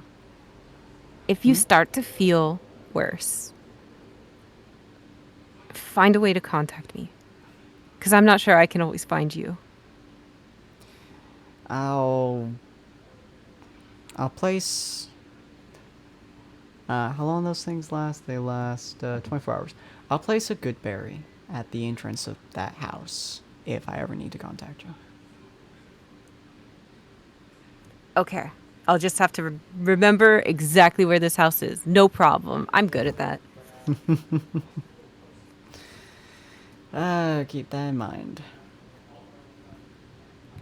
Speaker 7: If you start to feel worse, find a way to contact me. Because I'm not sure I can always find you.
Speaker 1: I'll place. How long those things last? They last 24 hours. I'll place a good berry at the entrance of that house if I ever need to contact you.
Speaker 7: Okay. I'll just have to remember exactly where this house is. No problem. I'm good at that.
Speaker 1: Keep that in mind.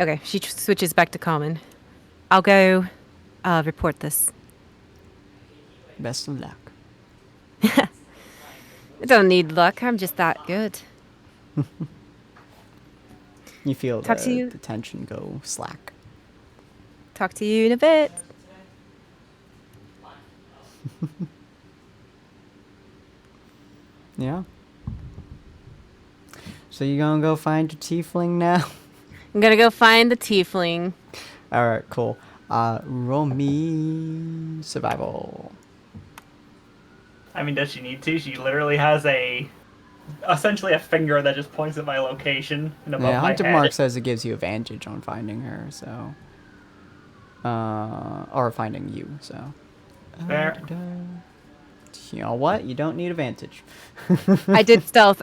Speaker 7: Okay, she switches back to common. I'll go report this.
Speaker 1: Best of luck.
Speaker 7: I don't need luck. I'm just that good.
Speaker 1: You feel
Speaker 7: Talk to you.
Speaker 1: the tension go slack.
Speaker 7: Talk to you in a bit.
Speaker 1: Yeah. So you gonna go find your tiefling now?
Speaker 7: I'm gonna go find the tiefling.
Speaker 1: All right, cool. Roll me survival.
Speaker 6: I mean, does she need to? She literally has essentially a finger that just points at my location and above
Speaker 1: Yeah,
Speaker 6: my
Speaker 1: Hunter
Speaker 6: head.
Speaker 1: Mark says it gives you advantage on finding her, so. Or finding you, so.
Speaker 6: Fair.
Speaker 1: You know what? You don't need advantage.
Speaker 7: I did stealth.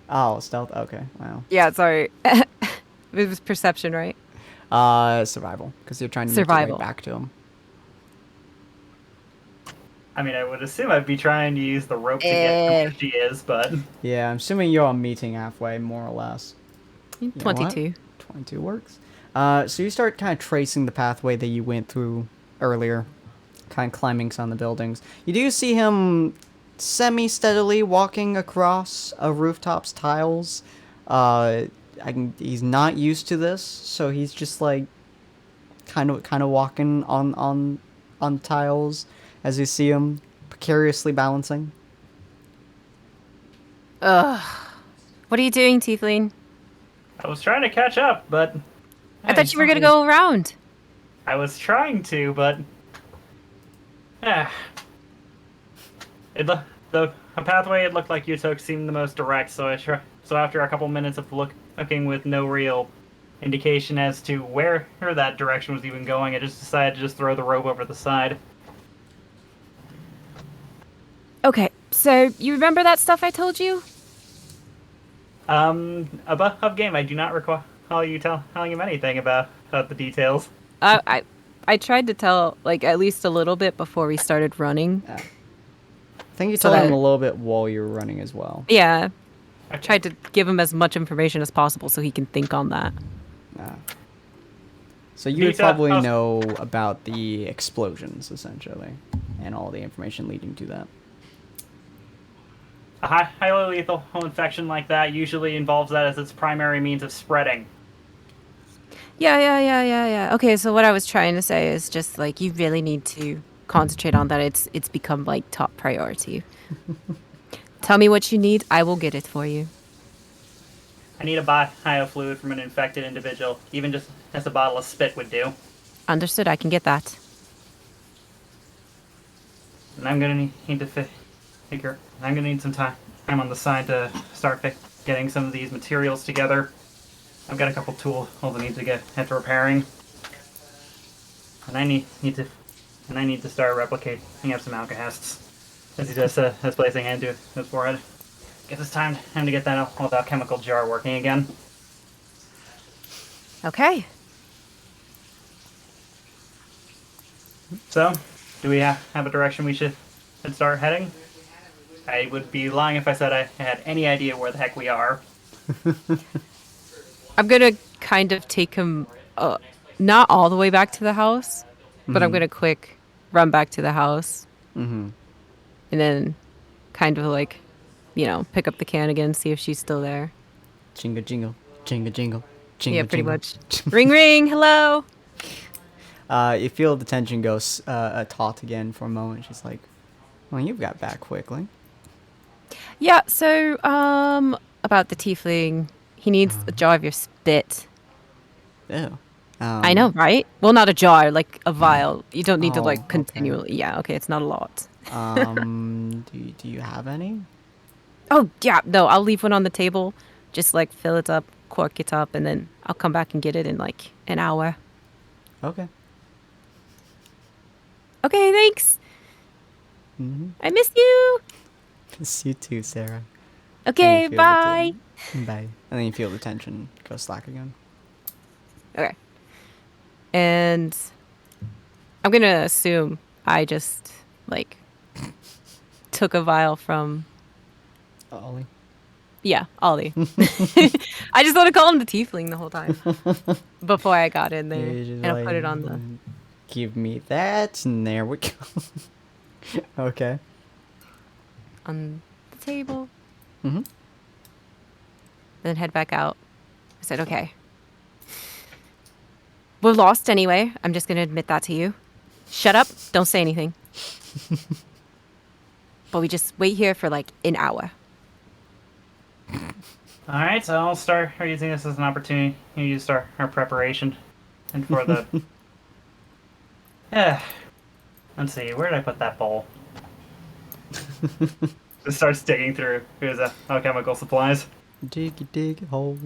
Speaker 1: Oh, stealth? Okay, wow.
Speaker 7: Yeah, sorry. It was perception, right?
Speaker 1: Survival, because you're trying to make your
Speaker 7: Survival.
Speaker 1: way back to him.
Speaker 6: I mean, I would assume I'd be trying to use the rope to get to where she is, but
Speaker 1: Yeah, I'm assuming you're all meeting halfway, more or less. You know what?
Speaker 7: 22.
Speaker 1: 22 works. So you start kind of tracing the pathway that you went through earlier, kind of climbing some of the buildings. You do see him semi-steadily walking across a rooftops tiles. He's not used to this, so he's just like kind of walking on tiles as you see him precariously balancing.
Speaker 7: Ugh. What are you doing, Tiefling?
Speaker 6: I was trying to catch up, but
Speaker 7: I thought you were gonna go around.
Speaker 6: I was trying to, but the pathway it looked like you took seemed the most direct. So so after a couple minutes of looking with no real indication as to where that direction was even going, I just decided to just throw the rope over the side.
Speaker 7: Okay, so you remember that stuff I told you?
Speaker 6: Above game, I do not recall you telling him anything about the details.
Speaker 7: I tried to tell like at least a little bit before we started running.
Speaker 1: I think you
Speaker 7: So
Speaker 1: told him
Speaker 7: that-
Speaker 1: a little bit while you were running as well.
Speaker 7: Yeah. I tried to give him as much information as possible so he can think on that.
Speaker 1: So you would
Speaker 6: Detail-
Speaker 1: probably
Speaker 6: oh.
Speaker 1: know about the explosions, essentially, and all the information leading to that.
Speaker 6: A highly lethal infection like that usually involves that as its primary means of spreading.
Speaker 7: Yeah. Okay, so what I was trying to say is just like you really need to concentrate on that. It's become like top priority. Tell me what you need, I will get it for you.
Speaker 6: I need a biofluid from an infected individual, even just as a bottle of spit would do.
Speaker 7: Understood, I can get that.
Speaker 6: And I'm gonna need to figure. I'm gonna need some time on the side to start getting some of these materials together. I've got a couple tools I need to get repairing, and I need to start replicating up some alkahests. As he just has placing hand to his forehead. guess it's time to get that old alchemical jar working again.
Speaker 7: Okay.
Speaker 6: So, do we have a direction we should start heading? I would be lying if I said I had any idea where the heck we are.
Speaker 7: I'm gonna kind of take him, not all the way back to the house, but I'm gonna quick run back to the house,
Speaker 1: Mm-hmm.
Speaker 7: and then kind of like, pick up the can again, see if she's still there.
Speaker 1: Jingle, jingle, jingle, jingle, jingle.
Speaker 7: Yeah, pretty
Speaker 1: jingle.
Speaker 7: much. Ring, ring. Hello.
Speaker 1: You feel the tension go taut again for a moment. She's like, "Well, you got back quickly."
Speaker 7: Yeah. So, about the tiefling, he needs a jar of your spit.
Speaker 1: Ew.
Speaker 7: I know, right? Well, not a jar, like a vial. You don't need to
Speaker 1: Oh,
Speaker 7: like
Speaker 1: okay.
Speaker 7: continually. Yeah. Okay, it's not a lot.
Speaker 1: Do you have any?
Speaker 7: Oh yeah. No, I'll leave one on the table. Just like fill it up, cork it up, and then I'll come back and get it in like an hour.
Speaker 1: Okay.
Speaker 7: Okay, thanks.
Speaker 1: Mm-hmm.
Speaker 7: I miss you.
Speaker 1: Miss you too, Sarah.
Speaker 7: Okay,
Speaker 1: feel the
Speaker 7: bye.
Speaker 1: Bye. And then you feel the tension go slack again.
Speaker 7: Okay. And I'm gonna assume I just like took a vial from
Speaker 1: Ollie.
Speaker 7: yeah, Ollie. I just want to call him the tiefling the whole time before I got in there,
Speaker 1: You just
Speaker 7: and I'll put it on the
Speaker 1: Give me that, and there we go. Okay.
Speaker 7: on the table.
Speaker 1: Mm-hmm.
Speaker 7: Then head back out. I said, okay. We're lost anyway. I'm just gonna admit that to you. Shut up. Don't say anything. But we just wait here for like an hour.
Speaker 6: Alright, so I'll start using this as an opportunity to start our preparation. And for the... yeah. Let's see, where did I put that bowl? Just starts digging through his alchemical supplies.
Speaker 1: Dig hole.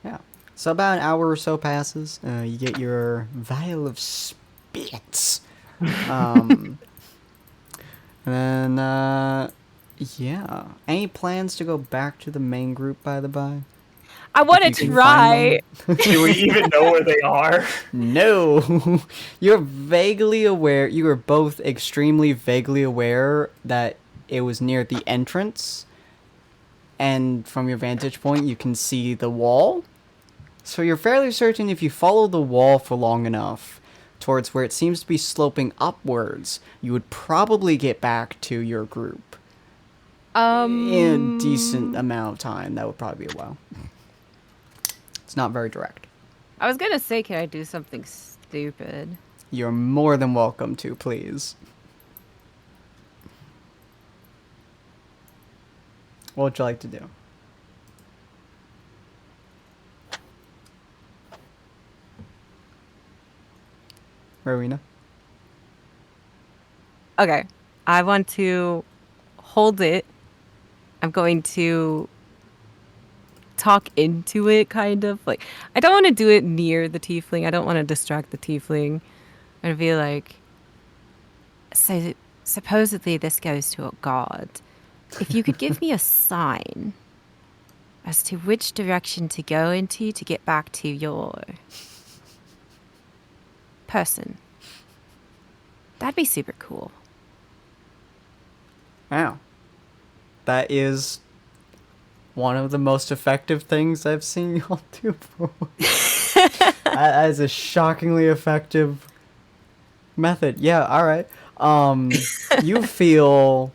Speaker 1: Yeah. So about an hour or so passes. You get your vial of spits. And then, yeah. Any plans to go back to the main group, by the by?
Speaker 7: I want
Speaker 1: If
Speaker 7: to
Speaker 1: you can find
Speaker 7: try.
Speaker 6: Do we even know where they are?
Speaker 1: No. You're vaguely aware. You are both extremely vaguely aware that it was near the entrance. And from your vantage point, you can see the wall. So you're fairly certain if you follow the wall for long enough towards where it seems to be sloping upwards, you would probably get back to your group. In a decent amount of time. That would probably be a while. It's not very direct.
Speaker 7: I was gonna say, can I do something stupid?
Speaker 1: You're more than welcome to, please. What would you like to do? Rowena?
Speaker 7: Okay. I want to hold it. I'm going to talk into it, kind of. Like, I don't want to do it near the tiefling. I don't want to distract the tiefling. I'm going to be like, so supposedly this goes to a god. If you could give me a sign as to which direction to go into to get back to your person, that'd be super cool.
Speaker 1: Wow. That is one of the most effective things I've seen y'all do before. That is a shockingly effective method. Yeah, alright. You feel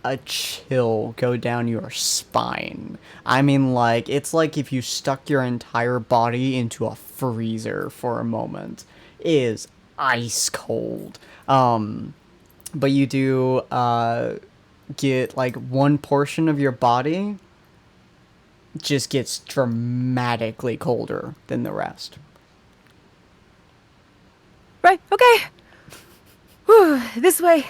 Speaker 1: a chill go down your spine. I mean, like, it's like if you stuck your entire body into a freezer for a moment. It is ice cold. But you do, get, like, one portion of your body just gets dramatically colder than the rest.
Speaker 7: Right, okay. Whew, this way.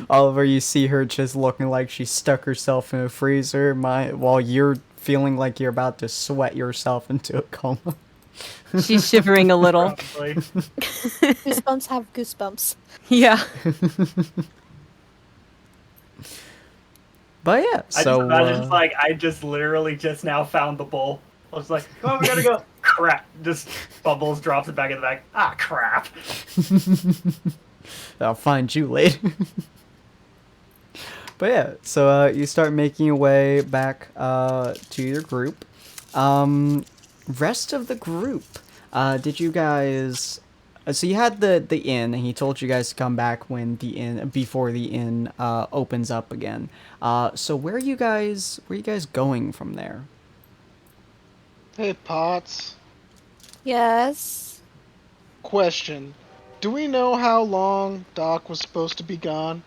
Speaker 1: Oliver, you see her just looking like she stuck herself in a freezer while you're feeling like you're about to sweat yourself into a coma.
Speaker 7: She's shivering a little.
Speaker 6: Probably.
Speaker 2: Goosebumps have goosebumps.
Speaker 7: Yeah.
Speaker 1: But yeah,
Speaker 6: I
Speaker 1: so
Speaker 6: just imagine it's like I just literally just now found the bowl. I was like, oh, we gotta go. Crap! Just bubbles, drops it back in the bag. Ah, crap!
Speaker 1: I'll find you later. But yeah, so you start making your way back to your group. Rest of the group, did you guys? So you had the inn, and he told you guys to come back when the inn before the inn opens up again. So where are you guys going from there?
Speaker 4: Hey, Potts.
Speaker 2: Yes.
Speaker 4: Question. Do we know how long Doc was supposed to be gone?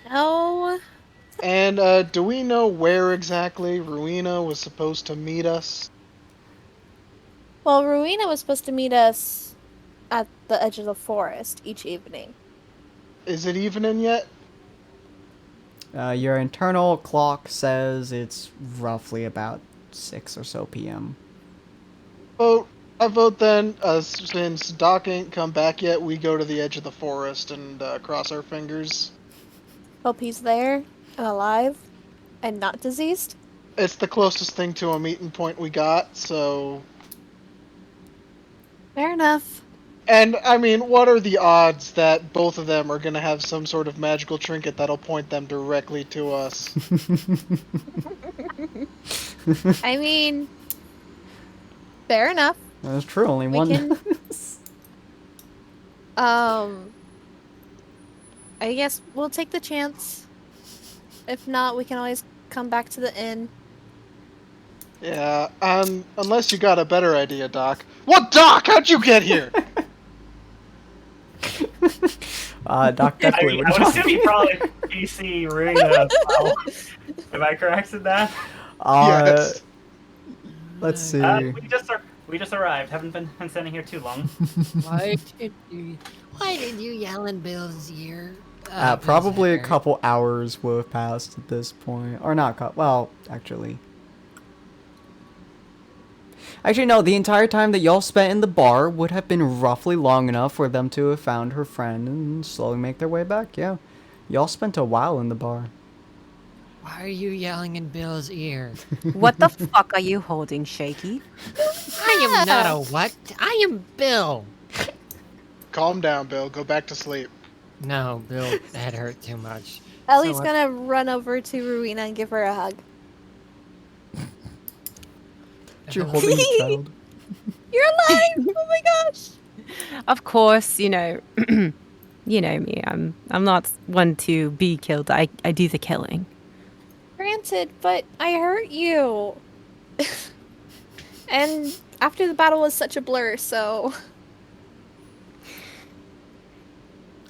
Speaker 2: No.
Speaker 4: And do we know where exactly Ruina was supposed to meet us?
Speaker 2: Well, Rowena was supposed to meet us at the edge of the forest each evening.
Speaker 4: Is it evening yet?
Speaker 1: Your internal clock says it's roughly about 6 or so p.m.
Speaker 4: Vote. I vote then, since Doc ain't come back yet, we go to the edge of the forest and cross our fingers.
Speaker 2: Hope he's there and alive and not diseased.
Speaker 4: It's the closest thing to a meeting point we got, so...
Speaker 2: Fair enough.
Speaker 4: And, I mean, what are the odds that both of them are going to have some sort of magical trinket that'll point them directly to us?
Speaker 2: I mean, fair enough.
Speaker 1: That's true. Only
Speaker 2: We
Speaker 1: one.
Speaker 2: can- I guess we'll take the chance. If not, we can always come back to the inn.
Speaker 4: Yeah, unless you got a better idea, Doc. What, Doc? How'd you get here?
Speaker 1: Doc
Speaker 6: I
Speaker 1: definitely
Speaker 6: mean,
Speaker 1: would
Speaker 6: I would
Speaker 1: not.
Speaker 6: assume he probably PC Runa as well. Am I correct in that?
Speaker 4: Yes.
Speaker 1: Let's see.
Speaker 6: We just arrived. Haven't been standing here too long.
Speaker 5: Why did you yell in Bill's ear?
Speaker 1: Probably a couple hours will have passed at this point. Or not, well, actually. Actually, no, the entire time that y'all spent in the bar would have been roughly long enough for them to have found her friend and slowly make their way back, yeah. Y'all spent a while in the bar.
Speaker 5: Why are you yelling in Bill's ear?
Speaker 7: What the fuck are you holding, Shaky?
Speaker 5: I am not a what? I am Bill.
Speaker 4: Calm down, Bill. Go back to sleep.
Speaker 5: No, Bill, that hurt too much.
Speaker 2: Ellie's
Speaker 5: So,
Speaker 2: gonna run over to Rowena and give her a hug.
Speaker 1: You're holding a child.
Speaker 2: You're alive! Oh my gosh!
Speaker 7: Of course, you know, you know me. I'm not one to be killed. I do the killing.
Speaker 2: Granted, but I hurt you. And after the battle was such a blur, so...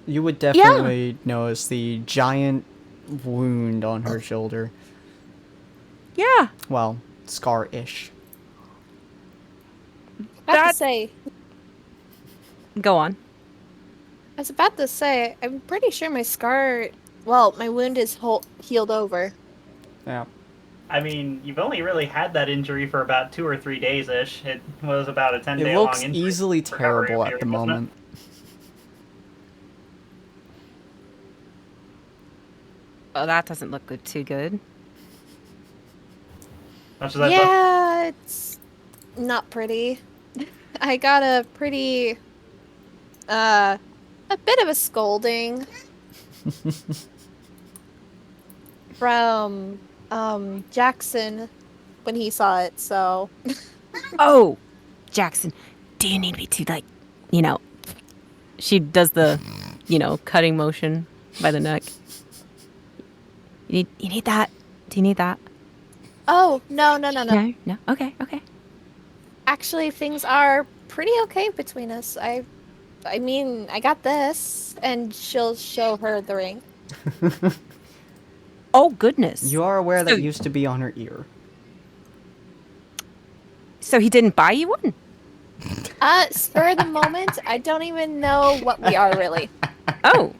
Speaker 1: You would definitely notice the giant wound on her shoulder.
Speaker 7: Yeah.
Speaker 1: Well, scar-ish.
Speaker 2: I have to say,
Speaker 7: Go on.
Speaker 2: I was about to say, I'm pretty sure my scar... Well, my wound is healed over.
Speaker 1: Yeah.
Speaker 6: I mean, you've only really had that injury for about 2 or 3 days-ish. It was about a 10-day
Speaker 1: It
Speaker 6: long
Speaker 1: looks
Speaker 6: injury.
Speaker 1: easily
Speaker 6: recovery
Speaker 1: terrible at the
Speaker 6: period, wasn't it?
Speaker 1: moment.
Speaker 7: Oh, that doesn't look too good.
Speaker 6: Much as I thought.
Speaker 2: Yeah, it's not pretty. I got a pretty... a bit of a scolding from Jackson when he saw it, so
Speaker 7: Oh, Jackson, do you need me to, like, you know? She does the, you know, cutting motion by the neck. You need that? Do you need that?
Speaker 2: oh, no.
Speaker 7: No. Okay.
Speaker 2: Actually, things are pretty okay between us. I mean, I got this, and she'll show her the ring.
Speaker 7: Oh goodness.
Speaker 1: You are aware that
Speaker 7: So-
Speaker 1: used to be on her ear.
Speaker 7: So he didn't buy you one?
Speaker 2: Spur of the moment, I don't even know what we are really.
Speaker 7: Oh.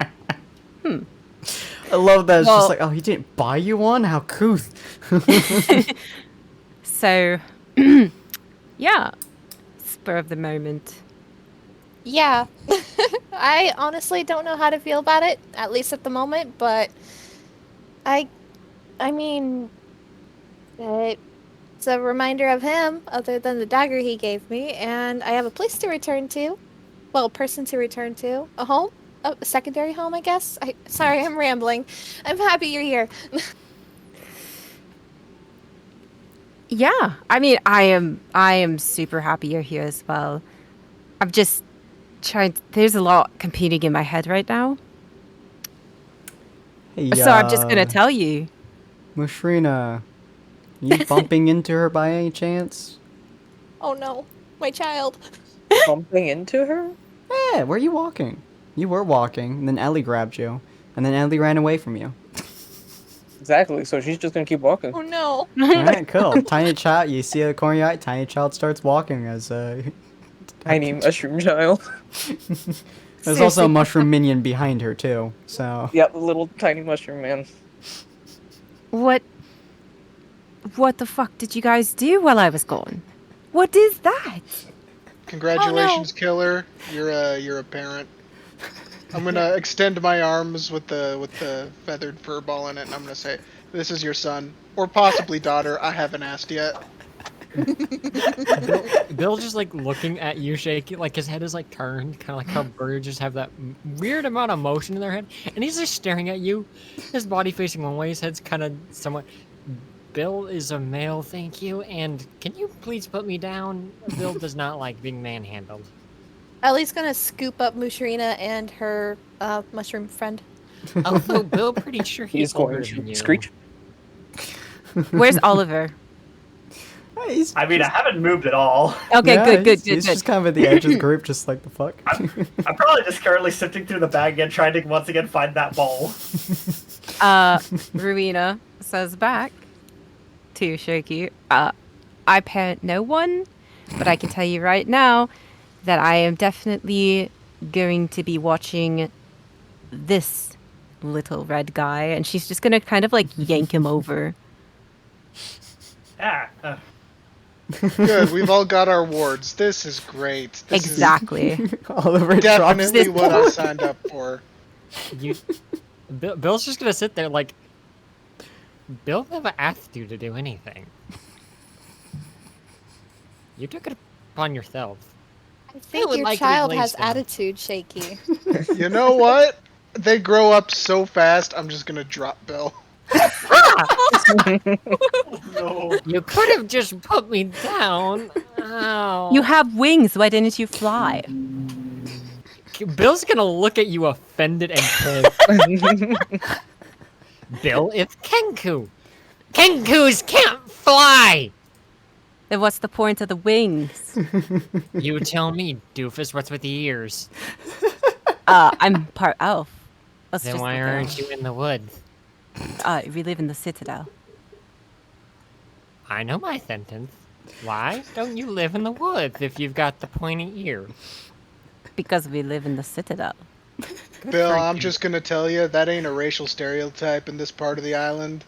Speaker 1: I love that. It's
Speaker 7: Well-
Speaker 1: just like, oh, he didn't buy you one? How couth.
Speaker 7: So, yeah. Spur of the moment.
Speaker 2: Yeah. I honestly don't know how to feel about it, at least at the moment, but I mean, it's a reminder of him, other than the dagger he gave me, and I have a place to return to. Well, a person to return to. A home? A secondary home, I guess? Sorry, I'm rambling. I'm happy you're here.
Speaker 7: Yeah, I mean, I am super happy you're here as well. I'm just trying. There's a lot competing in my head right now,
Speaker 1: Hey,
Speaker 7: so I'm just gonna tell you.
Speaker 1: Mushrina, you bumping into her by any chance?
Speaker 2: Oh no, my child.
Speaker 3: Bumping into her?
Speaker 1: Yeah, where are you walking? You were walking, and then Ellie grabbed you, and then Ellie ran away from you.
Speaker 3: Exactly. So she's just gonna keep walking.
Speaker 2: Oh no.
Speaker 1: Alright, cool. Tiny child, you see a corner of your eye, tiny child starts walking as
Speaker 3: Tiny mushroom child.
Speaker 1: There's also a
Speaker 7: Seriously.
Speaker 1: mushroom minion behind her too, so
Speaker 3: Yep, the little tiny mushroom man.
Speaker 7: What the fuck did you guys do while I was gone? What is that?
Speaker 4: Congratulations, killer. You're a parent. I'm gonna extend my arms with the feathered fur ball in it, and I'm gonna say, "This is your son, or possibly daughter. I haven't asked yet."
Speaker 5: Bill just like looking at you, shaky, like his head is like turned, kind of like how birds just have that weird amount of motion in their head, and he's just staring at you. His body facing one way, his head's kind of somewhat. Bill is a male, thank you, and can you please put me down? Bill does not like being manhandled.
Speaker 2: Ellie's gonna scoop up Mushrina and her mushroom friend.
Speaker 5: Although Bill, pretty sure
Speaker 3: He's
Speaker 5: he's older
Speaker 3: going
Speaker 5: than
Speaker 3: to
Speaker 5: you.
Speaker 3: screech.
Speaker 7: Where's Oliver?
Speaker 1: he's
Speaker 6: I mean, I haven't moved at all.
Speaker 7: Okay,
Speaker 1: yeah,
Speaker 7: good.
Speaker 1: He's just kind of at the edge of the group, just like the fuck.
Speaker 6: I'm probably just currently sifting through the bag again, trying to once again find that ball.
Speaker 7: Rowena says back to Shoki, I parent no one, but I can tell you right now that I am definitely going to be watching this little red guy, and she's just gonna kind of like yank him over.
Speaker 6: Yeah.
Speaker 4: Good. We've all got our wards. This is great. This
Speaker 7: Exactly.
Speaker 1: Oliver
Speaker 4: is
Speaker 1: drops
Speaker 4: definitely
Speaker 1: this
Speaker 4: what I
Speaker 1: ball.
Speaker 4: signed up for.
Speaker 5: You, Bill's just gonna sit there like. Bill never asked you to do anything. You took it upon yourself.
Speaker 2: I think
Speaker 5: would
Speaker 2: your
Speaker 5: like to be
Speaker 2: child has
Speaker 5: placed down.
Speaker 2: attitude, Shaky.
Speaker 4: You know what? They grow up so fast. I'm just gonna drop Bill.
Speaker 6: No.
Speaker 5: You could have just put me down. Ow.
Speaker 7: You have wings. Why didn't you fly?
Speaker 5: Bill's gonna look at you offended and pissed. Bill, it's Kenku. Kenkus can't fly.
Speaker 7: Then what's the point of the wings?
Speaker 5: You tell me, doofus. What's with the ears?
Speaker 7: I'm part elf. Let's
Speaker 5: Then
Speaker 7: just
Speaker 5: why
Speaker 7: look at
Speaker 5: aren't you in the woods?
Speaker 7: we live in the citadel.
Speaker 5: I know my sentence. Why don't you live in the woods if you've got the pointy ear?
Speaker 7: Because we live in the citadel.
Speaker 4: Bill,
Speaker 5: for
Speaker 4: I'm
Speaker 5: you.
Speaker 4: just gonna tell you that ain't a racial stereotype in this part of the island.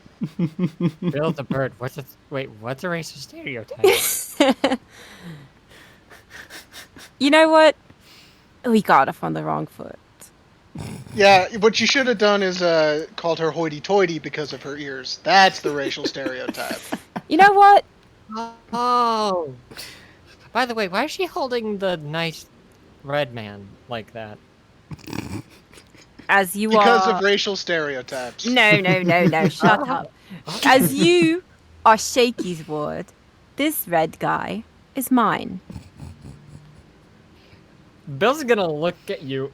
Speaker 5: Bill the bird. What's a racist stereotype?
Speaker 7: You know what? We got off on the wrong foot.
Speaker 4: Yeah, what you should have done is called her hoity-toity because of her ears. That's the racial stereotype.
Speaker 7: You know what?
Speaker 5: Oh. By the way, why is she holding the nice red man like that?
Speaker 7: As you
Speaker 4: Because
Speaker 7: are...
Speaker 4: of racial stereotypes.
Speaker 7: No, shut up. As you are Shaky's ward, this red guy is mine.
Speaker 5: Bill's gonna look at you,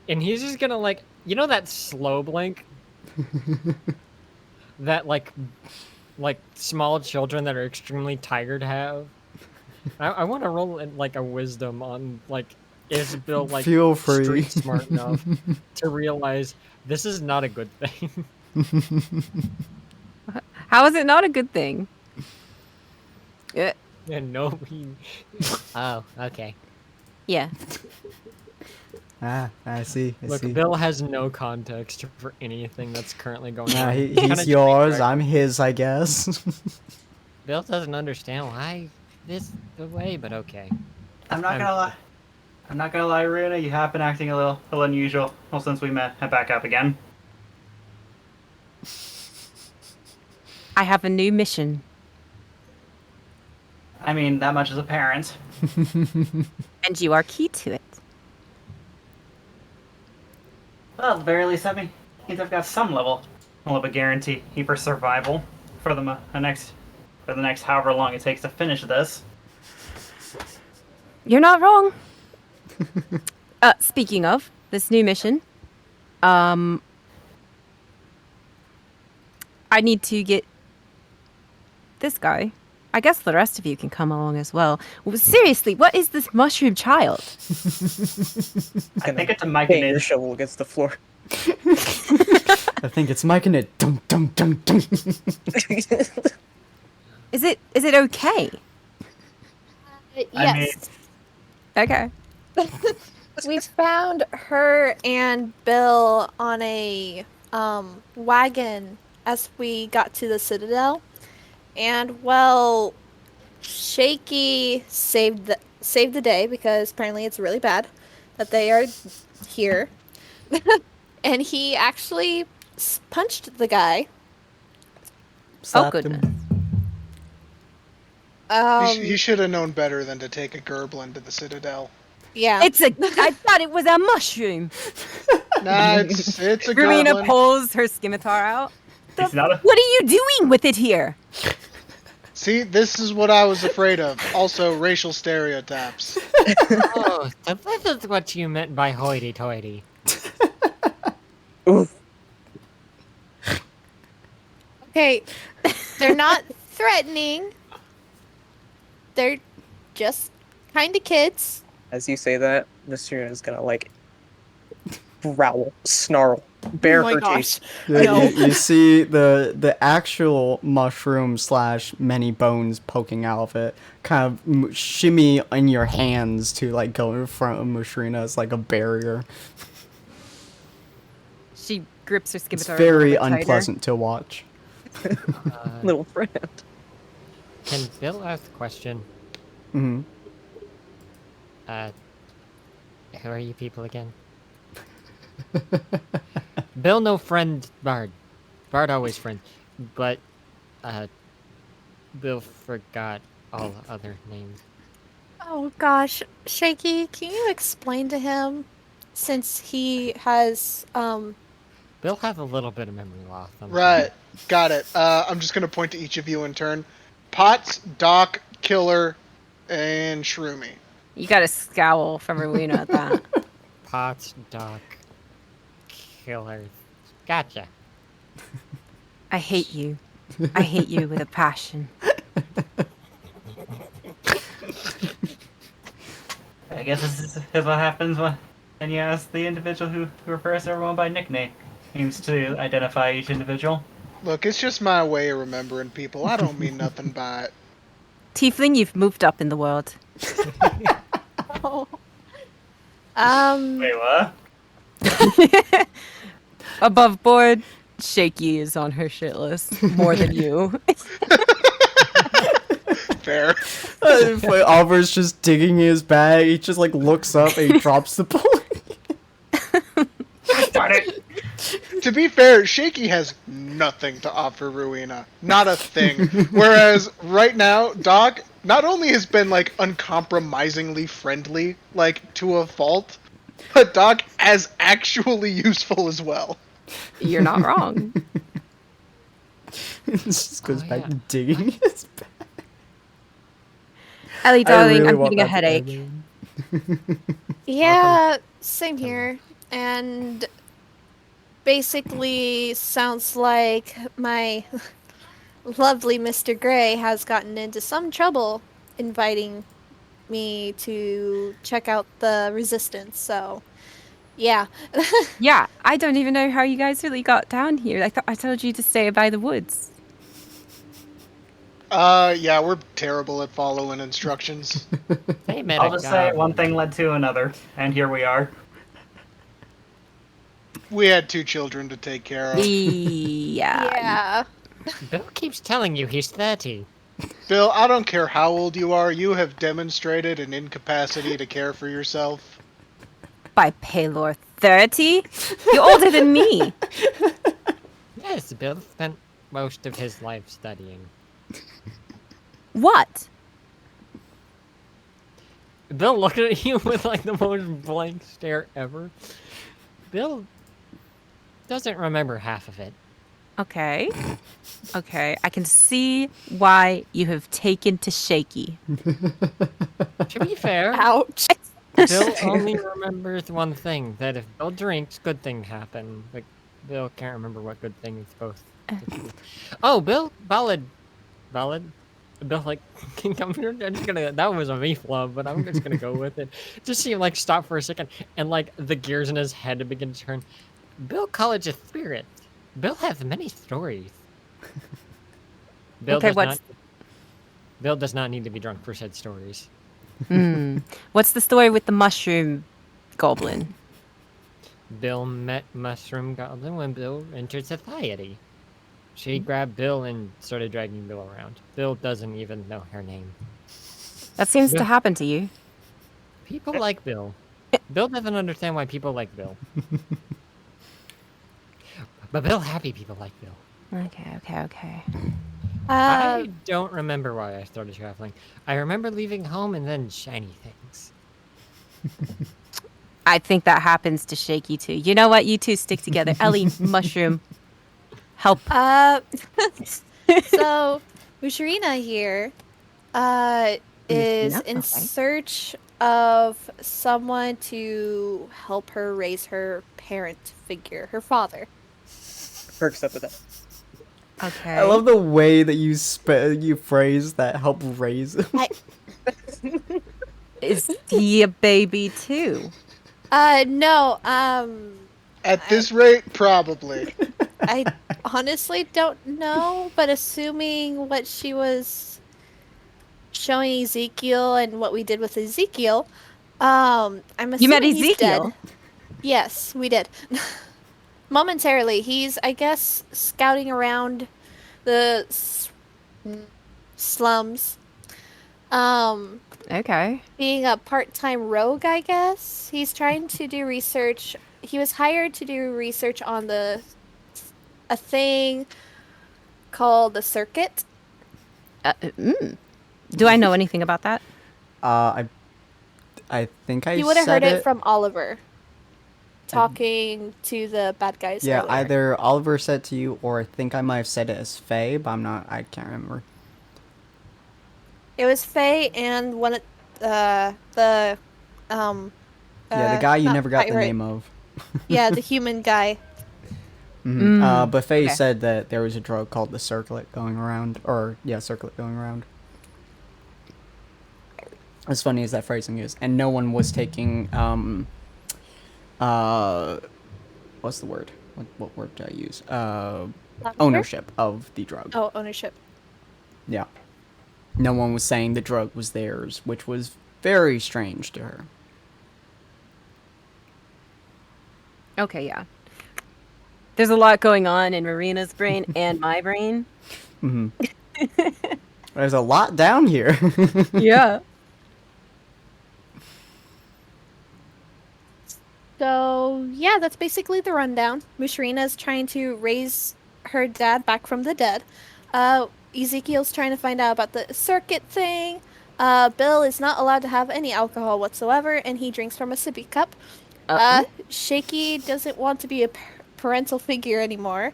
Speaker 5: and he's just gonna like, you know that slow blink? That like small children that are extremely tired have? I want to roll like a wisdom on like, is Bill like
Speaker 1: Feel free.
Speaker 5: street smart enough to realize this is not a good thing?
Speaker 7: How is it not a good thing? Yeah.
Speaker 5: And no, oh, okay.
Speaker 7: Yeah.
Speaker 1: I see. I
Speaker 5: Look,
Speaker 1: see.
Speaker 5: Bill has no context for anything that's currently going on.
Speaker 1: He's
Speaker 5: Kinda
Speaker 1: yours.
Speaker 5: right?
Speaker 1: I'm his, I guess.
Speaker 5: Bill doesn't understand why this the way, but okay.
Speaker 6: I'm not gonna lie. I'm not gonna lie, Runa. You have been acting a little unusual. Well, since we met back up again.
Speaker 7: I have a new mission.
Speaker 6: I mean, that much is apparent.
Speaker 7: And you are key to it.
Speaker 6: Well, at the very least, that means I've got some level of a guarantee for survival for the next however long it takes to finish this.
Speaker 7: You're not wrong. Speaking of this new mission, I need to get this guy. I guess the rest of you can come along as well. Seriously, what is this mushroom child?
Speaker 6: I think it's a mic
Speaker 3: Bang your shovel against the floor.
Speaker 1: I think it's Mike and it. Dum dum dum dum.
Speaker 7: Is it okay?
Speaker 2: Yes.
Speaker 7: Okay.
Speaker 2: We found her and Bill on a wagon as we got to the Citadel. And, well, Shaky saved the day because apparently it's really bad that they are here. And he actually punched the guy.
Speaker 1: Slapped
Speaker 7: goodness.
Speaker 1: him.
Speaker 4: He should have known better than to take a gerblin to the Citadel.
Speaker 2: Yeah.
Speaker 7: I thought it was a mushroom.
Speaker 4: Nah, it's a
Speaker 7: Rowena
Speaker 4: gerblin.
Speaker 7: pulls her scimitar out.
Speaker 6: It's not a...
Speaker 7: What are you doing with it here?
Speaker 4: See, this is what I was afraid of. Also, racial stereotypes.
Speaker 5: Oh, so this is what you meant by hoity-toity.
Speaker 3: Oof.
Speaker 2: Okay, they're not threatening. They're just kind of kids.
Speaker 3: As you say that, Mr. is gonna like growl, snarl, bare her teeth.
Speaker 1: Yeah,
Speaker 2: No.
Speaker 1: you see the actual mushroom / many bones poking out of it, kind of shimmy in your hands to like go in front of Mushrina as like a barrier.
Speaker 7: She grips her
Speaker 1: It's
Speaker 7: scimitar.
Speaker 1: very
Speaker 7: a little bit tighter.
Speaker 1: unpleasant to watch.
Speaker 3: Little friend.
Speaker 5: Can Bill ask a question?
Speaker 1: Hmm.
Speaker 5: Who are you people again? Bill, no friend, Bard. Bard always friend. But, Bill forgot all other names.
Speaker 2: Oh gosh, Shaky, can you explain to him since he has
Speaker 5: Bill has a little bit of memory loss.
Speaker 4: Right, got it. I'm just gonna point to each of you in turn. Potts, Doc, Killer, and Shroomy.
Speaker 7: You got a scowl from Rowena at that.
Speaker 5: Pots, Doc, Killer. Gotcha.
Speaker 7: I hate you. I hate you with a passion.
Speaker 6: I guess this is what happens when you ask the individual who refers to everyone by nickname. Seems to identify each individual.
Speaker 4: Look, it's just my way of remembering people. I don't mean nothing by it.
Speaker 7: Tiefling, you've moved up in the world.
Speaker 6: Wait, what?
Speaker 7: Above board, Shaky is on her shit list more than you.
Speaker 4: Fair.
Speaker 1: Oliver's just digging his bag. He just like looks up and he drops the bullet.
Speaker 6: Darn it!
Speaker 4: To be fair, Shaky has nothing to offer Rowena. Not a thing. Whereas, right now, Doc not only has been, like, uncompromisingly friendly, like, to a fault, but Doc as actually useful as well.
Speaker 7: You're not wrong.
Speaker 1: He just goes back
Speaker 5: yeah.
Speaker 1: to digging his bag.
Speaker 7: Ellie, darling,
Speaker 1: really
Speaker 7: I'm
Speaker 1: want
Speaker 7: getting a
Speaker 1: that to
Speaker 7: headache.
Speaker 1: end.
Speaker 2: Yeah, same here. And basically sounds like my lovely Mr. Gray has gotten into some trouble inviting me to check out the resistance. So, yeah.
Speaker 7: Yeah, I don't even know how you guys really got down here. I thought I told you to stay by the woods.
Speaker 4: Yeah, we're terrible at following instructions.
Speaker 5: They met
Speaker 6: I'll
Speaker 5: a
Speaker 6: just say
Speaker 5: goblin.
Speaker 6: one thing led to another, and here we are.
Speaker 4: We had 2 children to take care of.
Speaker 7: Yeah.
Speaker 2: Yeah.
Speaker 5: Bill keeps telling you he's 30.
Speaker 4: Bill, I don't care how old you are, you have demonstrated an incapacity to care for yourself.
Speaker 7: By Paylor 30? You're older than me.
Speaker 5: Yes, Bill spent most of his life studying.
Speaker 7: What?
Speaker 5: Bill looked at you with like the most blank stare ever. Bill doesn't remember half of it.
Speaker 7: Okay. Okay. I can see why you have taken to Shaky.
Speaker 5: To be fair,
Speaker 2: Ouch.
Speaker 5: Bill only remembers one thing, that if Bill drinks, good things happen. Like, Bill can't remember what good thing it's supposed to do. Oh, Bill, valid. Bill, like, I'm just gonna, that was a me flub, but I'm just gonna go with it. Just see him, like, stop for a second, and, like, the gears in his head begin to turn. Bill College of Spirit. Bill has many stories. Bill
Speaker 7: Okay,
Speaker 5: Bill does not need to be drunk for said stories.
Speaker 7: What's the story with the mushroom goblin?
Speaker 5: Bill met Mushroom Goblin when Bill entered society. She grabbed Bill and started dragging Bill around. Bill doesn't even know her name.
Speaker 7: That seems
Speaker 5: Yeah.
Speaker 7: to happen to you.
Speaker 5: People like Bill. Bill doesn't understand why people like Bill. But Bill happy people like Bill.
Speaker 7: Okay.
Speaker 5: I don't remember why I started traveling. I remember leaving home and then shiny things.
Speaker 7: I think that happens to Shaky too. You know what? You two stick together. Ellie, mushroom, help.
Speaker 2: So Musharina here is
Speaker 7: Musharina?
Speaker 2: in
Speaker 7: Okay.
Speaker 2: search of someone to help her raise her parent figure, her father.
Speaker 3: Perks up with that.
Speaker 7: Okay.
Speaker 1: I love the way that you phrase that. Help raise.
Speaker 7: Is he a baby too?
Speaker 2: No,
Speaker 4: At this rate, probably.
Speaker 2: I honestly don't know, but assuming what she was showing Ezekiel and what we did with Ezekiel, I'm assuming
Speaker 7: You met
Speaker 2: he's
Speaker 7: Ezekiel?
Speaker 2: dead. Yes, we did. Momentarily, he's, I guess, scouting around the slums.
Speaker 7: Okay.
Speaker 2: Being a part-time rogue, I guess. He's trying to do research. He was hired to do research on a thing called the circuit.
Speaker 7: Do I know anything about that?
Speaker 1: I think I
Speaker 2: You would have
Speaker 1: said
Speaker 2: heard it from Oliver talking to the bad guys.
Speaker 1: Yeah,
Speaker 2: earlier.
Speaker 1: either Oliver said to you, or I think I might have said it as Faye, but I can't remember.
Speaker 2: It was Faye and one of the
Speaker 1: Yeah, the guy you
Speaker 2: not
Speaker 1: never got the
Speaker 2: pirate.
Speaker 1: name of.
Speaker 2: Yeah, the human guy.
Speaker 1: But Faye
Speaker 7: okay.
Speaker 1: said that there was a drug called the Circlet going around, Circlet going around. As funny as that phrasing is, and no one was taking what's the word? What word did I use? Ownership of the drug.
Speaker 2: Oh, ownership.
Speaker 1: Yeah. No one was saying the drug was theirs, which was very strange to her.
Speaker 7: Okay, yeah. There's a lot going on in Marina's brain and my brain.
Speaker 1: There's a lot down here.
Speaker 7: Yeah.
Speaker 2: So, yeah, that's basically the rundown. Musharina is trying to raise her dad back from the dead. Ezekiel's trying to find out about the circuit thing. Bill is not allowed to have any alcohol whatsoever, and he drinks from a sippy cup. Shaky doesn't want to be a parental figure anymore.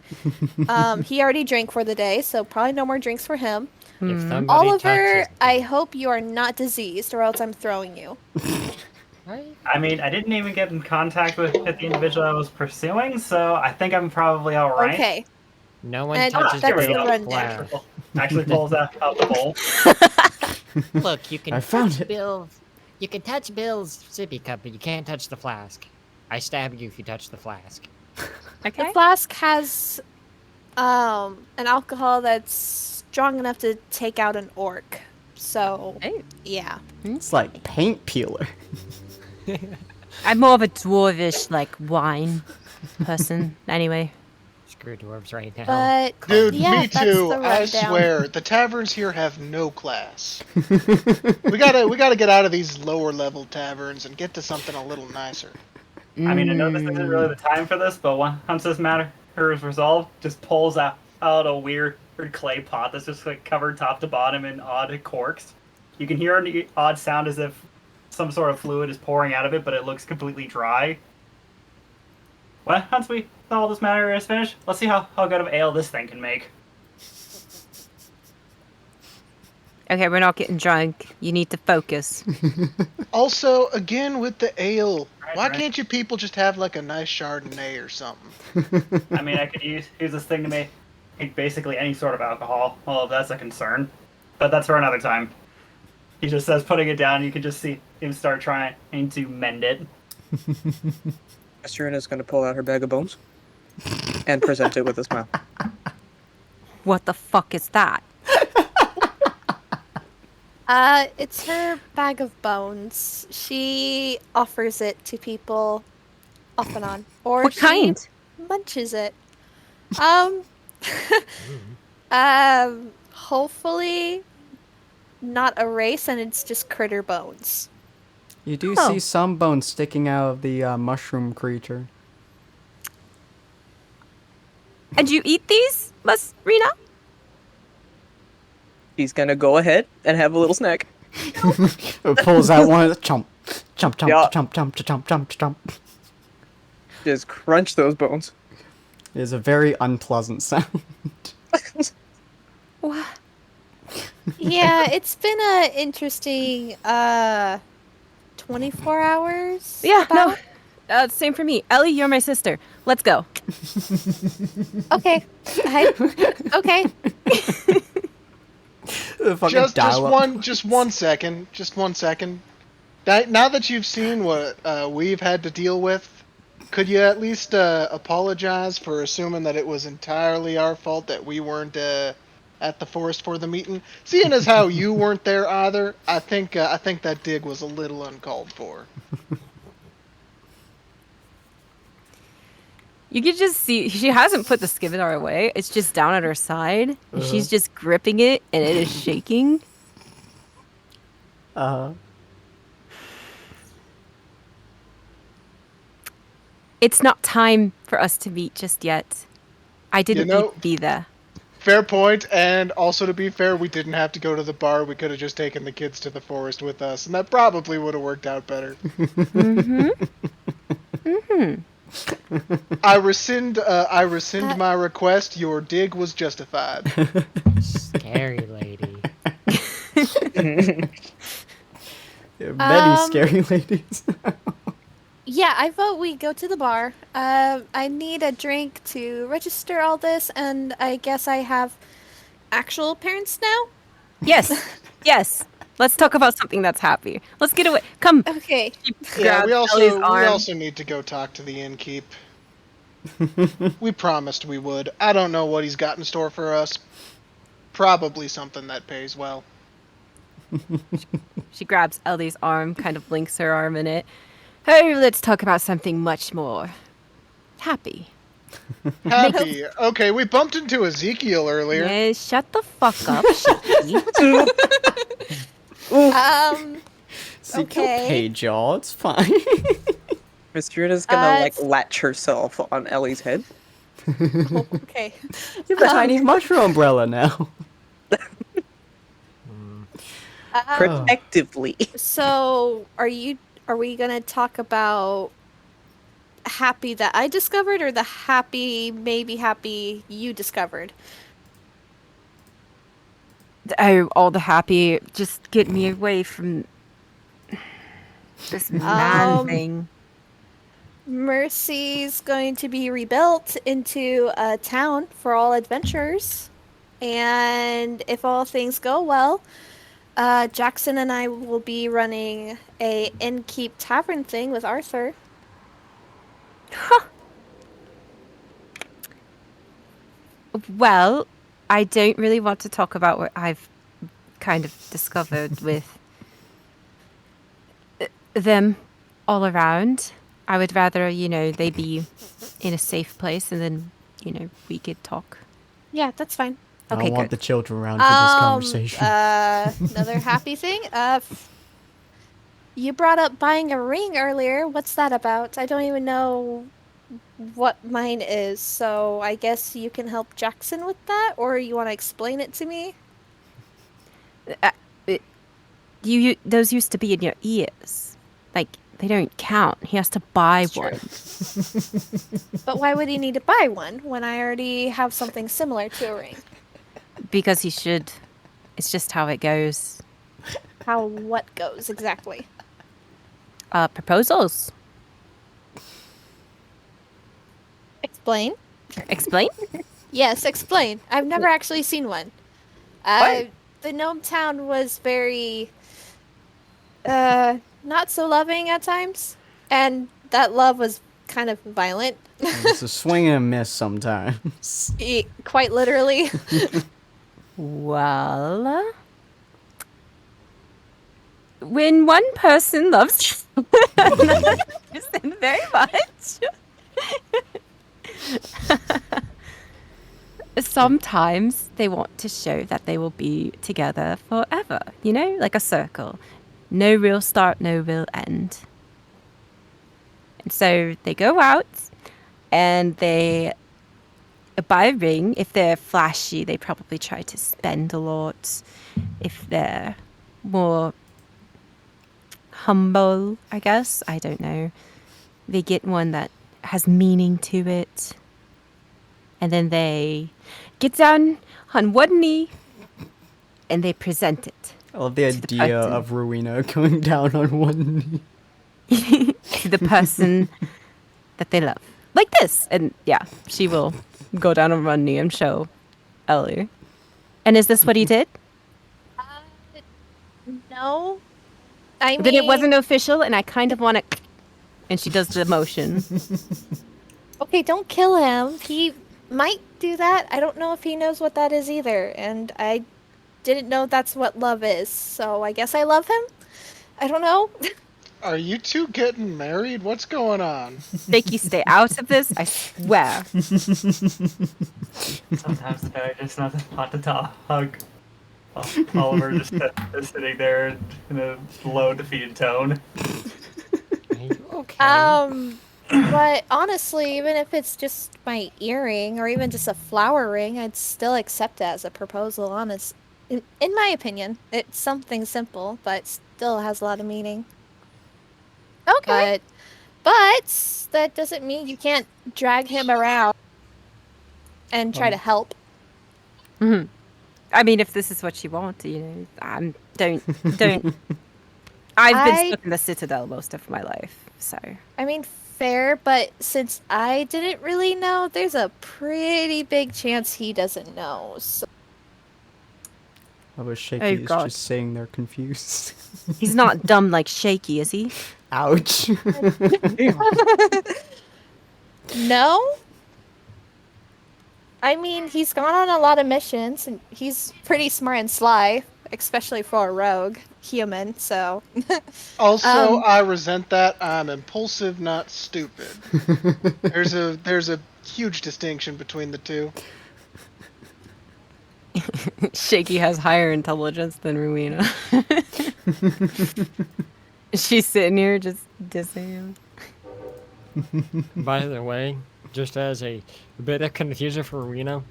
Speaker 2: He already drank for the day, so probably no more drinks for him.
Speaker 5: If somebody
Speaker 2: Oliver,
Speaker 5: touches
Speaker 2: I hope you are not diseased, or else I'm throwing you.
Speaker 5: right?
Speaker 6: I mean, I didn't even get in contact with the individual I was pursuing, so I think I'm probably all right.
Speaker 2: Okay.
Speaker 5: No one
Speaker 2: And
Speaker 5: touches
Speaker 2: that's
Speaker 6: the
Speaker 5: Bill's
Speaker 2: rundown.
Speaker 5: flask.
Speaker 6: Actually pulls out the bowl.
Speaker 5: Look, you can
Speaker 1: I found
Speaker 5: touch
Speaker 1: it.
Speaker 5: Bill's. You can touch Bill's sippy cup, but you can't touch the flask. I stab you if you touch the flask.
Speaker 7: Okay.
Speaker 2: The flask has an alcohol that's strong enough to take out an orc. So,
Speaker 7: Hey.
Speaker 2: yeah.
Speaker 1: It's like paint peeler.
Speaker 7: I'm more of a dwarvish, like, wine person. Anyway.
Speaker 5: Screw dwarves right now.
Speaker 2: But,
Speaker 4: Dude,
Speaker 2: yeah,
Speaker 4: me
Speaker 2: that's
Speaker 4: too.
Speaker 2: the
Speaker 4: I
Speaker 2: rundown.
Speaker 4: swear, the taverns here have no class. we gotta get out of these lower level taverns and get to something a little nicer.
Speaker 6: I mean, I know this isn't really the time for this, but once this matter is resolved, just pulls out a little weird clay pot that's just like covered top to bottom in odd corks. You can hear an odd sound as if some sort of fluid is pouring out of it, but it looks completely dry. Well, once all this matter is finished, let's see how good of ale this thing can make.
Speaker 7: Okay, we're not getting drunk. You need to focus.
Speaker 4: Also, again with the ale, why
Speaker 6: Right.
Speaker 4: can't you people just have like a nice Chardonnay or something?
Speaker 6: I mean, I could use this thing to make basically any sort of alcohol. Well, if that's a concern, but that's for another time. He just says, putting it down. You can just see him start trying to mend it.
Speaker 3: Miss Runa's gonna pull out her bag of bones and present it with a smile.
Speaker 7: What the fuck is that?
Speaker 2: It's her bag of bones. She offers it to people off and on. Or
Speaker 7: What kind?
Speaker 2: munches it. Hopefully not a race and it's just critter bones.
Speaker 1: You do
Speaker 7: Oh.
Speaker 1: see some bones sticking out of the mushroom creature.
Speaker 7: And you eat these, Miss Rena?
Speaker 3: He's gonna go ahead and have a little snack.
Speaker 1: It pulls out one of the chomp, chomp, chomp,
Speaker 3: Yeah.
Speaker 1: chomp, chomp, chomp, chomp, chomp.
Speaker 3: Just crunch those bones.
Speaker 1: It is a very unpleasant sound.
Speaker 7: What?
Speaker 2: Yeah, it's been a interesting 24 hours.
Speaker 7: Yeah,
Speaker 2: about.
Speaker 7: no. Same for me. Ellie, you're my sister. Let's go.
Speaker 2: Okay. Okay.
Speaker 1: The fucking
Speaker 4: Just
Speaker 1: dial-up.
Speaker 4: just one second. Now that you've seen what we've had to deal with, could you at least apologize for assuming that it was entirely our fault that we weren't at the forest for the meeting? Seeing as how you weren't there either, I think that dig was a little uncalled for.
Speaker 7: You can just see she hasn't put the scimitar away. It's just down at her side. And she's just gripping it, and it is shaking. It's not time for us to meet just yet. I didn't need to be there.
Speaker 4: Fair point, and also to be fair, we didn't have to go to the bar. We could have just taken the kids to the forest with us, and that probably would have worked out better. I rescind my request. Your dig was justified.
Speaker 5: Scary lady.
Speaker 1: Many scary ladies.
Speaker 2: Yeah, I vote we go to the bar. I need a drink to register all this, and I guess I have actual parents now?
Speaker 7: Yes, yes. Let's talk about something that's happy. Let's get away. Come.
Speaker 2: Okay.
Speaker 4: Yeah,
Speaker 7: Grab
Speaker 4: we
Speaker 7: Ellie's arm.
Speaker 4: also need to go talk to the innkeep. We promised we would. I don't know what he's got in store for us. Probably something that pays well.
Speaker 7: She grabs Ellie's arm, kind of links her arm in it. Hey, let's talk about something much more happy.
Speaker 4: Happy. Okay, we bumped into Ezekiel earlier.
Speaker 7: Yeah, shut the fuck up, Shaky.
Speaker 1: Ezekiel
Speaker 2: Okay.
Speaker 1: paid y'all. It's fine.
Speaker 3: Miss Runa's gonna latch herself on Ellie's head.
Speaker 2: Okay.
Speaker 1: You have a tiny mushroom umbrella now.
Speaker 3: Protectively.
Speaker 2: So, are we gonna talk about happy that I discovered, or the maybe happy you discovered?
Speaker 7: Oh, all the happy. Just get me away from this man thing.
Speaker 2: Mercy's going to be rebuilt into a town for all adventurers, and if all things go well, Jackson and I will be running a innkeep tavern thing with Arthur.
Speaker 7: Well, I don't really want to talk about what I've kind of discovered with them all around. I would rather, they be in a safe place and then, we could talk.
Speaker 2: Yeah, that's fine.
Speaker 1: I
Speaker 7: Okay,
Speaker 1: don't want
Speaker 7: good.
Speaker 1: the children around for this conversation.
Speaker 2: Another happy thing. You brought up buying a ring earlier. What's that about? I don't even know what mine is, so I guess you can help Jackson with that, or you want to explain it to me?
Speaker 7: Those used to be in your ears. Like, they don't count. He has to buy
Speaker 2: That's true.
Speaker 7: one.
Speaker 2: But why would he need to buy one when I already have something similar to a ring?
Speaker 7: Because he should. It's just how it goes.
Speaker 2: How what goes exactly?
Speaker 7: Proposals.
Speaker 2: Explain.
Speaker 7: Explain?
Speaker 2: Yes, explain. I've never actually seen one. The gnome town was very, not so loving at times, and that love was kind of violent.
Speaker 1: It's a swing and a miss sometimes.
Speaker 2: Quite literally.
Speaker 7: Well, when one person loves you very much, sometimes they want to show that they will be together forever, you know, like a circle. No real start, no real end. And so they go out and they buy a ring. If they're flashy, they probably try to spend a lot. If they're more humble, I guess, I don't know, they get one that has meaning to it. And then they get down on one knee and they present it.
Speaker 1: I love the
Speaker 7: To the
Speaker 1: idea
Speaker 7: person.
Speaker 1: of Rowena going down on one knee.
Speaker 7: To the person that they love. Like this. And yeah, she will go down on one knee and show Ellie. And is this what he did?
Speaker 2: No. I mean,
Speaker 7: Then it wasn't official and I kind of want to... And she does the motion.
Speaker 2: okay, don't kill him. He might do that. I don't know if he knows what that is either, and I didn't know that's what love is, so I guess I love him? I don't know.
Speaker 4: Are you two getting married? What's going on?
Speaker 7: Vicky, stay out of this, I swear.
Speaker 6: Sometimes the better just not to hug. Oliver just is sitting there in a low, defeated tone.
Speaker 5: Are you okay?
Speaker 2: But honestly, even if it's just my earring or even just a flower ring, I'd still accept it as a proposal, in my opinion. It's something simple, but still has a lot of meaning.
Speaker 7: Okay.
Speaker 2: But that doesn't mean you can't drag him around and try to help.
Speaker 7: Mm-hmm. I mean, if this is what you want, you know, don't. I've been stuck in the Citadel most of my life, so.
Speaker 2: I mean, fair, but since I didn't really know, there's a pretty big chance he doesn't know. So.
Speaker 1: I wish Shaky
Speaker 7: Oh,
Speaker 1: is
Speaker 7: God.
Speaker 1: just saying they're confused.
Speaker 7: He's not dumb like Shaky, is he?
Speaker 1: Ouch.
Speaker 2: No? I mean, he's gone on a lot of missions, and he's pretty smart and sly, especially for a rogue human, so...
Speaker 4: Also, I resent that. I'm impulsive, not stupid. There's a huge distinction between the two.
Speaker 7: Shaky has higher intelligence than Rowena. She's sitting here just dissing him.
Speaker 5: By the way, just as a bit of confusion for Reno,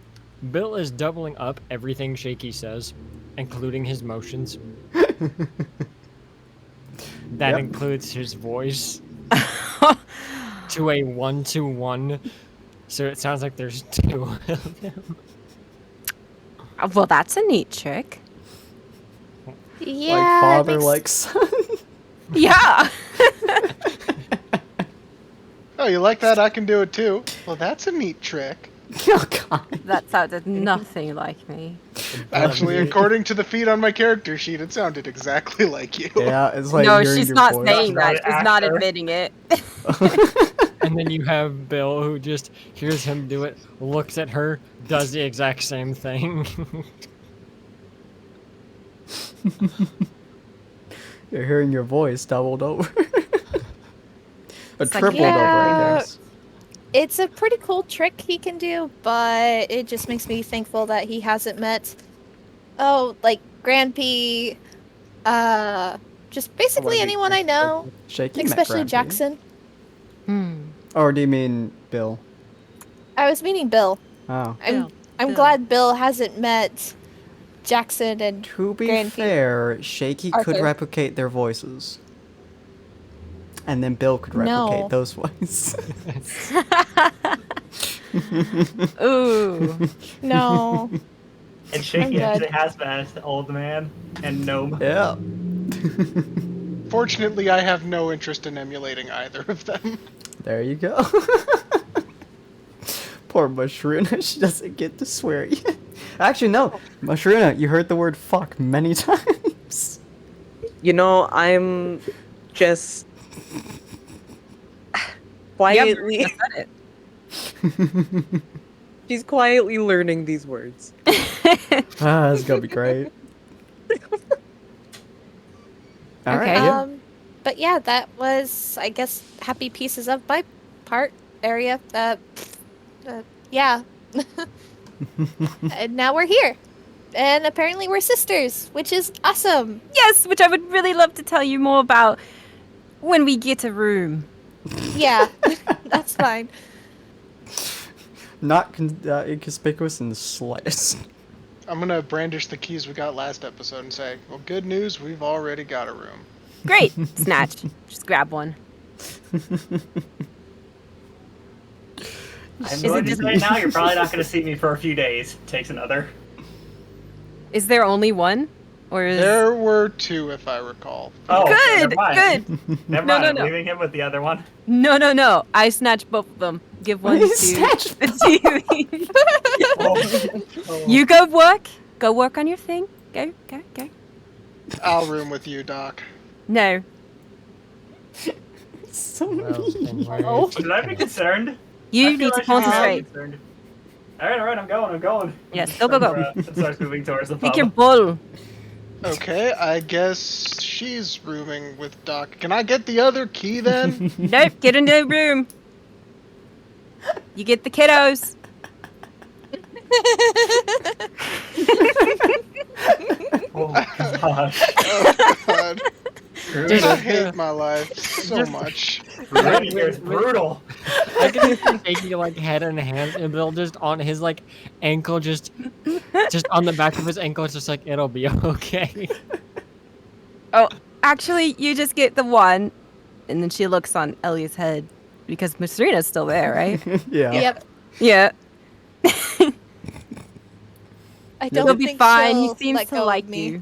Speaker 5: Bill is doubling up everything Shaky says, including his motions. That
Speaker 1: Yep.
Speaker 5: includes his voice to a 1-to-1, so it sounds like there's two of him.
Speaker 7: Well, that's a neat trick.
Speaker 2: Yeah,
Speaker 1: Like
Speaker 2: it
Speaker 1: father,
Speaker 2: makes-
Speaker 1: like son.
Speaker 7: Yeah!
Speaker 4: Oh, you like that? I can do it too. Well, that's a neat trick.
Speaker 1: Oh god.
Speaker 7: That sounded nothing like me.
Speaker 4: Actually, according to the feed on my character sheet, it sounded exactly like you.
Speaker 1: Yeah, it's like
Speaker 7: No,
Speaker 1: hearing
Speaker 7: she's
Speaker 1: your
Speaker 7: not
Speaker 1: voice.
Speaker 7: saying
Speaker 6: Not
Speaker 7: that.
Speaker 6: an
Speaker 7: She's not
Speaker 6: actor.
Speaker 7: admitting it.
Speaker 5: And then you have Bill, who just hears him do it, looks at her, does the exact same thing.
Speaker 1: You're hearing your voice doubled over. Or
Speaker 7: It's like,
Speaker 1: tripled over, I
Speaker 2: yeah.
Speaker 1: guess.
Speaker 2: It's a pretty cool trick he can do, but it just makes me thankful that he hasn't met, like, Grand P, just basically
Speaker 1: Well,
Speaker 2: anyone I know,
Speaker 1: Shaky met
Speaker 2: especially
Speaker 1: Grumpy.
Speaker 2: Jackson.
Speaker 1: Or do you mean Bill?
Speaker 2: I was meaning Bill.
Speaker 1: Oh.
Speaker 2: I'm
Speaker 7: Bill.
Speaker 2: glad Bill hasn't met Jackson and
Speaker 1: To be
Speaker 2: Grand Pete.
Speaker 1: fair, Shaky could
Speaker 2: Arthur.
Speaker 1: replicate their voices. And then Bill could replicate
Speaker 2: No.
Speaker 1: those voices.
Speaker 7: Ooh.
Speaker 2: No.
Speaker 6: And Shaky
Speaker 2: I'm good.
Speaker 6: actually has been as the old man and gnome.
Speaker 1: Yeah.
Speaker 4: Fortunately, I have no interest in emulating either of them.
Speaker 1: There you go. Poor Mushruna, she doesn't get to swear yet. Actually, no. Mushruna, you heard the word fuck many times.
Speaker 3: You know, I'm just quietly.
Speaker 7: Yep, I said it.
Speaker 3: She's quietly learning these words.
Speaker 1: Ah, it's gonna be great. All right.
Speaker 7: Okay.
Speaker 1: Yeah.
Speaker 2: But yeah, that was, I guess, happy pieces of my part area. Yeah. And now we're here. And apparently we're sisters, which is awesome.
Speaker 7: Yes, which I would really love to tell you more about when we get a room.
Speaker 2: Yeah, that's fine.
Speaker 1: Not inconspicuous in the slightest.
Speaker 4: I'm gonna brandish the keys we got last episode and say, well, good news, we've already got a room.
Speaker 7: Great. Snatch. Just grab one.
Speaker 6: I'm
Speaker 7: Is
Speaker 6: going
Speaker 7: it
Speaker 6: to
Speaker 7: just-
Speaker 6: say now, you're probably not going to see me for a few days. Takes another.
Speaker 7: Is there only one? Or is...
Speaker 4: There were two, if I recall.
Speaker 6: Oh,
Speaker 7: Good,
Speaker 6: never mind.
Speaker 7: good.
Speaker 6: Never
Speaker 7: No,
Speaker 6: mind,
Speaker 7: no,
Speaker 6: I'm
Speaker 7: no.
Speaker 6: leaving him with the other one.
Speaker 7: No. I snatched both of them. Give one
Speaker 1: You
Speaker 7: to
Speaker 1: snatched
Speaker 7: the
Speaker 6: Oh.
Speaker 7: You go work. Go work on your thing. Go.
Speaker 4: I'll room with you, Doc.
Speaker 7: No.
Speaker 1: So
Speaker 5: Well, then
Speaker 1: mean.
Speaker 5: we're-
Speaker 2: Oh.
Speaker 6: Should I be concerned?
Speaker 7: You
Speaker 6: I feel
Speaker 7: need
Speaker 6: I
Speaker 7: to
Speaker 6: should be
Speaker 7: concentrate.
Speaker 6: concerned. Alright, I'm going.
Speaker 7: Yes, go.
Speaker 6: It starts moving towards the pub.
Speaker 7: Take your bull.
Speaker 4: Okay, I guess she's rooming with Doc. Can I get the other key then?
Speaker 7: Nope, get in the room. You get the kiddos.
Speaker 6: Oh, gosh.
Speaker 4: Oh, God.
Speaker 5: Just-
Speaker 4: I hate my life so much.
Speaker 6: Right here is brutal.
Speaker 5: I can just see Shaky like head and hands, and Bill just on his like ankle, just on the back of his ankle. It's just like it'll be okay.
Speaker 7: Oh, actually, you just get the one, and then she looks on Ellie's head because Miss Serena's still there, right?
Speaker 1: Yeah.
Speaker 2: Yep.
Speaker 7: Yeah.
Speaker 2: I don't
Speaker 7: He'll be
Speaker 2: think
Speaker 7: fine. He
Speaker 2: she'll
Speaker 7: seems
Speaker 2: let
Speaker 7: to
Speaker 2: go of
Speaker 7: like
Speaker 2: me.
Speaker 7: you.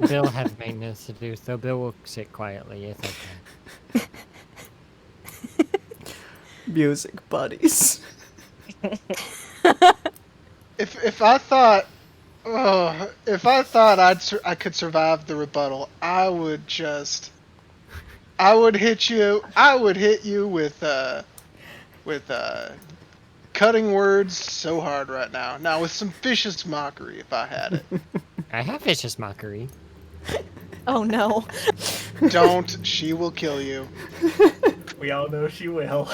Speaker 5: Bill has maintenance to do, so Bill will sit quietly. It's okay.
Speaker 1: Music buddies.
Speaker 4: If I thought, I could survive the rebuttal, I would hit you with cutting words so hard right now. Now with some vicious mockery, if I had it.
Speaker 5: I have vicious mockery.
Speaker 2: Oh no.
Speaker 4: Don't. She will kill you.
Speaker 6: We all know she will.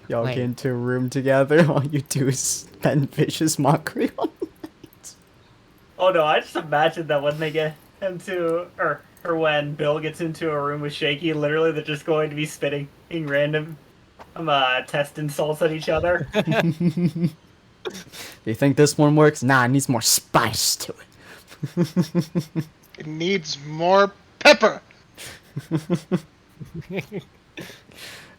Speaker 1: Y'all
Speaker 5: Wait.
Speaker 1: get into a room together. All you do is spend vicious mockery on it.
Speaker 6: Oh no, I just imagine that when they get into, or when Bill gets into a room with Shaky, literally they're just going to be spitting random test insults at each other.
Speaker 1: You think this one works? Nah, it needs more spice to it.
Speaker 4: It needs more pepper.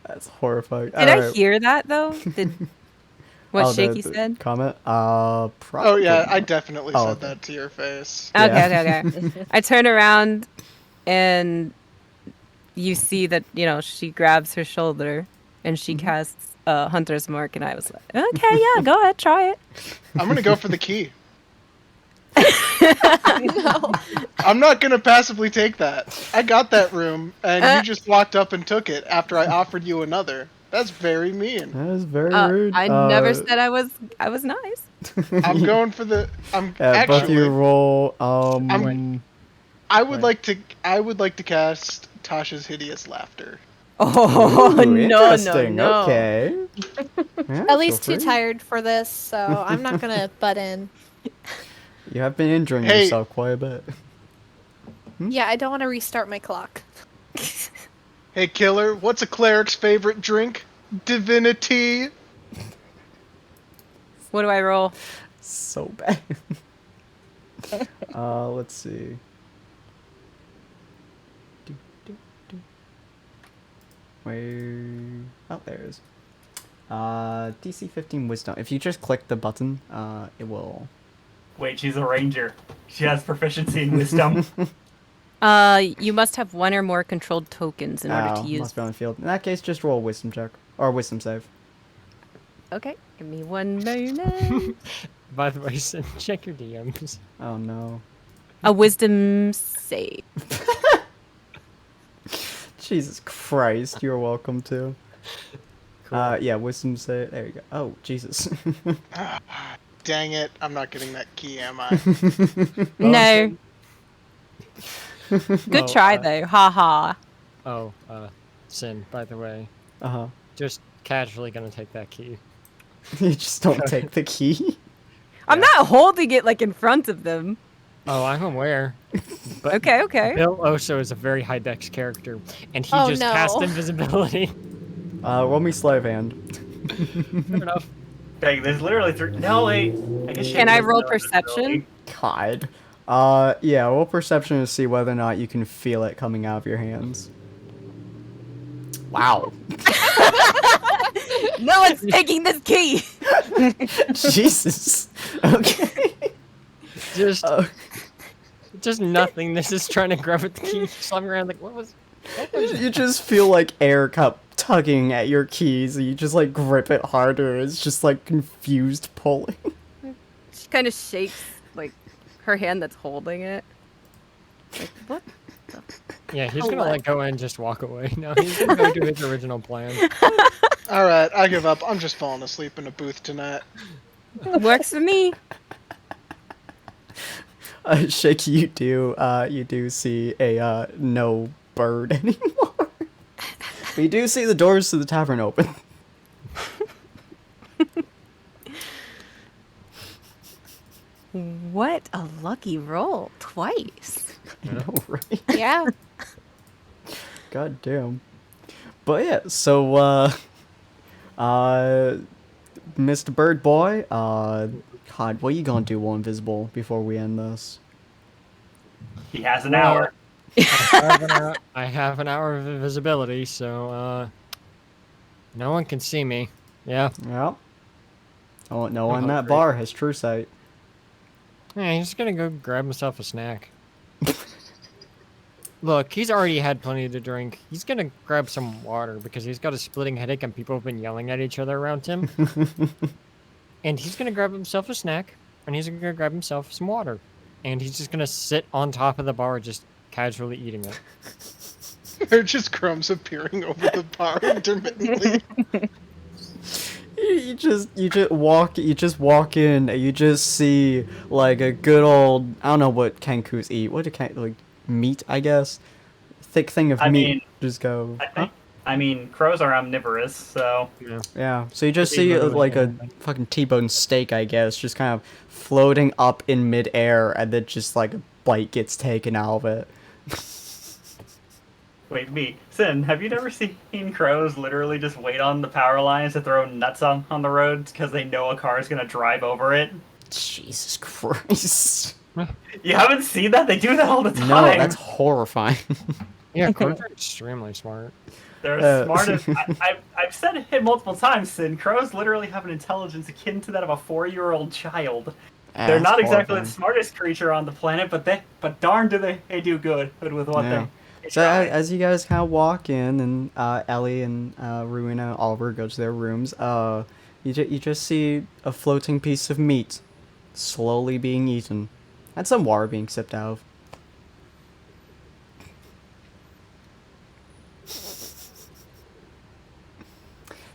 Speaker 1: That's horrifying.
Speaker 7: Did I hear that though? What Shaky said?
Speaker 1: Comment?
Speaker 4: Oh
Speaker 1: Probably.
Speaker 4: yeah, I definitely
Speaker 1: Oh,
Speaker 4: said
Speaker 1: okay.
Speaker 4: that to your face.
Speaker 1: Yeah.
Speaker 7: Okay. I turn around and you see that, she grabs her shoulder and she casts Hunter's Mark, and I was like, okay, yeah, go ahead, try it.
Speaker 4: I'm gonna go for the key.
Speaker 2: No.
Speaker 4: I'm not gonna passively take that. I got that room, and you just walked up and took it after I offered you another. That's very mean.
Speaker 1: That is very rude.
Speaker 7: I never said I was nice.
Speaker 4: I'm going for the. I'm
Speaker 1: Yeah, both of you
Speaker 4: actually.
Speaker 1: roll.
Speaker 4: I would like to cast Tasha's hideous laughter.
Speaker 7: Oh,
Speaker 1: Ooh,
Speaker 7: no.
Speaker 1: interesting. Okay. Yeah,
Speaker 2: At least
Speaker 1: feel
Speaker 2: too
Speaker 1: free.
Speaker 2: tired for this, so I'm not gonna butt in.
Speaker 1: You have been injuring
Speaker 4: Hey.
Speaker 1: yourself quite a bit.
Speaker 2: Yeah, I don't want to restart my clock.
Speaker 4: Hey, killer, what's a cleric's favorite drink? Divinity.
Speaker 7: What do I roll?
Speaker 1: So bad. Let's see. Where? Oh, there it is. DC 15 Wisdom. If you just click the button, it will.
Speaker 6: Wait, she's a ranger. She has proficiency in wisdom.
Speaker 7: You must have one or more controlled tokens in order to use.
Speaker 1: Must be on the field. In that case, just roll a wisdom check or a wisdom save.
Speaker 7: Okay, give me one moment.
Speaker 5: By the way, check your DMs.
Speaker 1: Oh no.
Speaker 7: A wisdom save.
Speaker 1: Jesus Christ, you're welcome to. Yeah, wisdom save. There you go. Oh, Jesus.
Speaker 4: Dang it, I'm not getting that key, am I?
Speaker 7: No. Good
Speaker 5: Oh,
Speaker 7: try, though. Ha ha.
Speaker 5: Oh, Sin, by the way.
Speaker 1: Uh-huh.
Speaker 5: Just casually gonna take that key.
Speaker 1: You just don't take the key?
Speaker 7: I'm not holding it, like, in front of them.
Speaker 5: Oh, I'm aware. But
Speaker 7: Okay.
Speaker 5: Bill Oso is a very high dex character, and he
Speaker 2: Oh,
Speaker 5: just
Speaker 2: no.
Speaker 5: cast invisibility.
Speaker 1: Roll me slave hand.
Speaker 5: Fair enough.
Speaker 6: Dang, there's literally 3. No, wait. I guess
Speaker 7: Can I roll
Speaker 6: no
Speaker 7: perception?
Speaker 6: invisibility.
Speaker 1: God. Yeah, roll perception to see whether or not you can feel it coming out of your hands. Wow.
Speaker 7: No one's taking this key.
Speaker 1: Jesus. Okay.
Speaker 5: Just nothing. This is trying to grab at the key, slumming around like, what was
Speaker 1: You just feel like air cup tugging at your keys, and you just like grip it harder. It's just like confused pulling.
Speaker 7: She kind of shakes, like, her hand that's holding it. Like, what?
Speaker 5: Yeah, he's
Speaker 7: Oh,
Speaker 5: gonna
Speaker 7: what?
Speaker 5: let go and just walk away. No, he's gonna go do his original plan.
Speaker 4: Alright, I give up. I'm just falling asleep in a booth tonight.
Speaker 7: Works for me.
Speaker 1: Shaky, you do see a no bird anymore. But you do see the doors to the tavern open.
Speaker 7: What a lucky roll. Twice.
Speaker 1: I know, right?
Speaker 2: Yeah.
Speaker 1: God damn. But yeah, so Mr. Bird Boy, God, what are you gonna do while invisible before we end this?
Speaker 6: He has an hour.
Speaker 5: I have an hour of invisibility, so no one can see me. Yeah.
Speaker 1: Yep. Oh, no one in that
Speaker 5: great.
Speaker 1: bar has true sight.
Speaker 5: Yeah, he's just gonna go grab himself a snack. Look, he's already had plenty to drink. He's gonna grab some water because he's got a splitting headache and people have been yelling at each other around him. And he's gonna grab himself a snack, and he's gonna grab himself some water. And he's just gonna sit on top of the bar just casually eating it.
Speaker 4: There are just crumbs appearing over the bar intermittently.
Speaker 1: You just walk in and you just see like a good old, I don't know what Kenkus eat. What do like meat, I guess? Thick thing of
Speaker 6: I
Speaker 1: meat.
Speaker 6: mean,
Speaker 1: Just go.
Speaker 6: I mean, crows are omnivorous, so
Speaker 1: Yeah. So you just
Speaker 5: Could be
Speaker 1: see
Speaker 5: literally
Speaker 1: like a
Speaker 5: anything.
Speaker 1: fucking T-bone steak, I guess, just kind of floating up in midair, and then just like a bite gets taken out of it.
Speaker 6: wait, me, Sin, have you never seen crows literally just wait on the power lines to throw nuts on the roads because they know a car is gonna drive over it?
Speaker 1: Jesus Christ.
Speaker 6: You haven't seen that? They do that all the time.
Speaker 1: No, that's horrifying.
Speaker 5: Yeah, crows are extremely smart.
Speaker 6: They're smart as... I've said it multiple times, Sin. Crows literally have an intelligence akin to that of a 4-year-old child. They're
Speaker 1: That's
Speaker 6: not exactly
Speaker 1: horrifying.
Speaker 6: the smartest creature on the planet, but darn do they do good with what
Speaker 1: Yeah.
Speaker 6: they
Speaker 1: So
Speaker 6: try.
Speaker 1: as you guys kind of walk in, and Ellie and Rowena and Oliver go to their rooms, you just see a floating piece of meat slowly being eaten, and some water being sipped out of.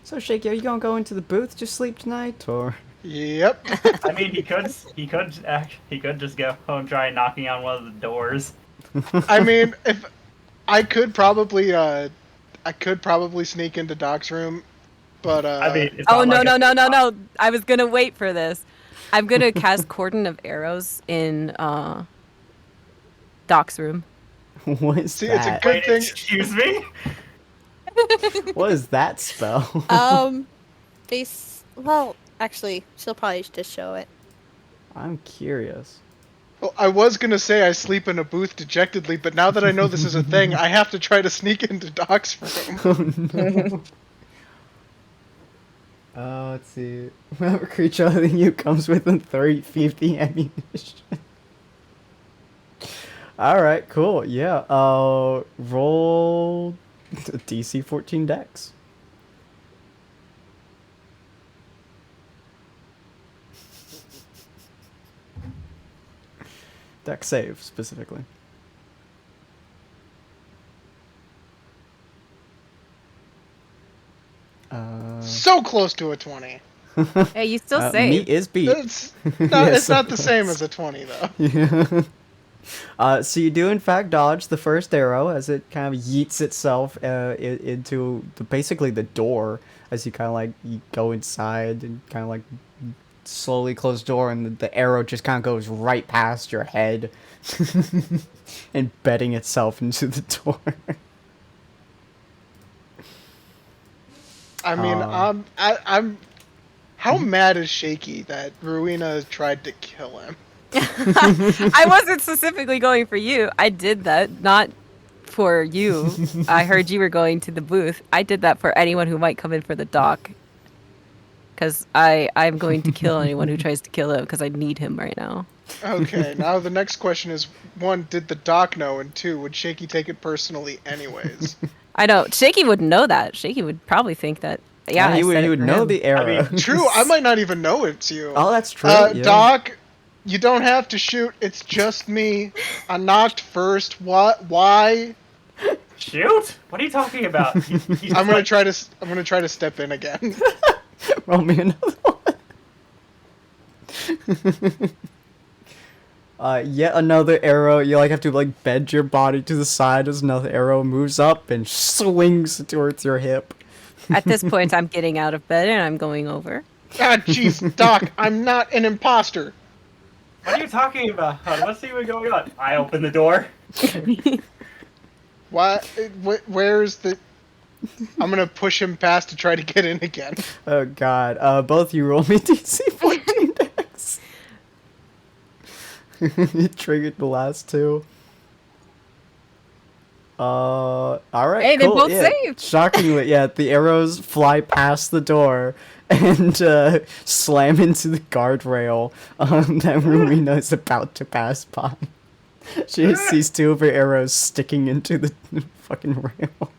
Speaker 1: So Shaky, are you gonna go into the booth to sleep tonight, or?
Speaker 4: Yep.
Speaker 6: I mean, he could just go home, try knocking on one of the doors.
Speaker 4: I mean, if I could probably sneak into Doc's room, but
Speaker 6: I mean, it's
Speaker 7: Oh,
Speaker 6: not
Speaker 7: no,
Speaker 6: like
Speaker 7: no. I was gonna wait for this. I'm gonna cast Cordon of Arrows in Doc's room.
Speaker 1: What is
Speaker 4: See, it's a
Speaker 1: that?
Speaker 4: good
Speaker 6: Wait,
Speaker 4: thing.
Speaker 6: excuse me?
Speaker 1: What is that spell?
Speaker 2: Well, actually, she'll probably just show it.
Speaker 1: I'm curious.
Speaker 4: Well, I was gonna say I sleep in a booth dejectedly, but now that I know this is a thing, I have to try to sneak into Doc's room.
Speaker 1: Oh no. Let's see. Whenever creature other than you comes within 30 feet of the ammunition. Alright, cool. Yeah. Roll a DC 14 dex. Dex save, specifically.
Speaker 4: So close to a 20.
Speaker 7: Hey, you still
Speaker 1: Me
Speaker 7: saved.
Speaker 1: is beat.
Speaker 4: It's
Speaker 1: Yes,
Speaker 4: not the
Speaker 1: it
Speaker 4: same
Speaker 1: was.
Speaker 4: as a 20, though.
Speaker 1: Yeah. So you do in fact dodge the first arrow as it kind of yeets itself into basically the door as you kind of like you go inside and kind of like slowly close the door and the arrow just kind of goes right past your head, embedding itself into the door.
Speaker 4: I mean, I'm. How mad is Shaky that Rowena tried to kill him?
Speaker 7: I wasn't specifically going for you. I did that not for you. I heard you were going to the booth. I did that for anyone who might come in for the doc. Because I'm going to kill anyone who tries to kill him because I need him right now.
Speaker 4: Okay, now the next question is, one, did the doc know? And two, would Shaky take it personally anyways?
Speaker 7: I know. Shaky wouldn't know that. Shaky would probably think that, yeah,
Speaker 1: he would know the arrow.
Speaker 4: True, I might not even know it's you.
Speaker 1: Oh, that's true. Yeah.
Speaker 4: Doc, you don't have to shoot. It's just me. I knocked first. What? Why?
Speaker 6: Shoot! What are you talking about?
Speaker 4: I'm gonna try to step in again.
Speaker 1: Roll me another one. Yet another arrow. You like have to like bend your body to the side as another arrow moves up and swings towards your hip.
Speaker 7: At this point, I'm getting out of bed and I'm going over.
Speaker 4: Ah, jeez, Doc, I'm not an imposter.
Speaker 6: What are you talking about? What's even going on? I open the door.
Speaker 4: Why? Where's the? I'm gonna push him past to try to get in again.
Speaker 1: Oh god. Both you roll me DC 14 dex. You triggered the last two. Alright,
Speaker 7: Hey, they
Speaker 1: cool.
Speaker 7: both
Speaker 1: Yeah.
Speaker 7: saved.
Speaker 1: Shockingly, yeah, the arrows fly past the door and slam into the guardrail that Rowena is about to pass by. She sees two of her arrows sticking into the fucking rail.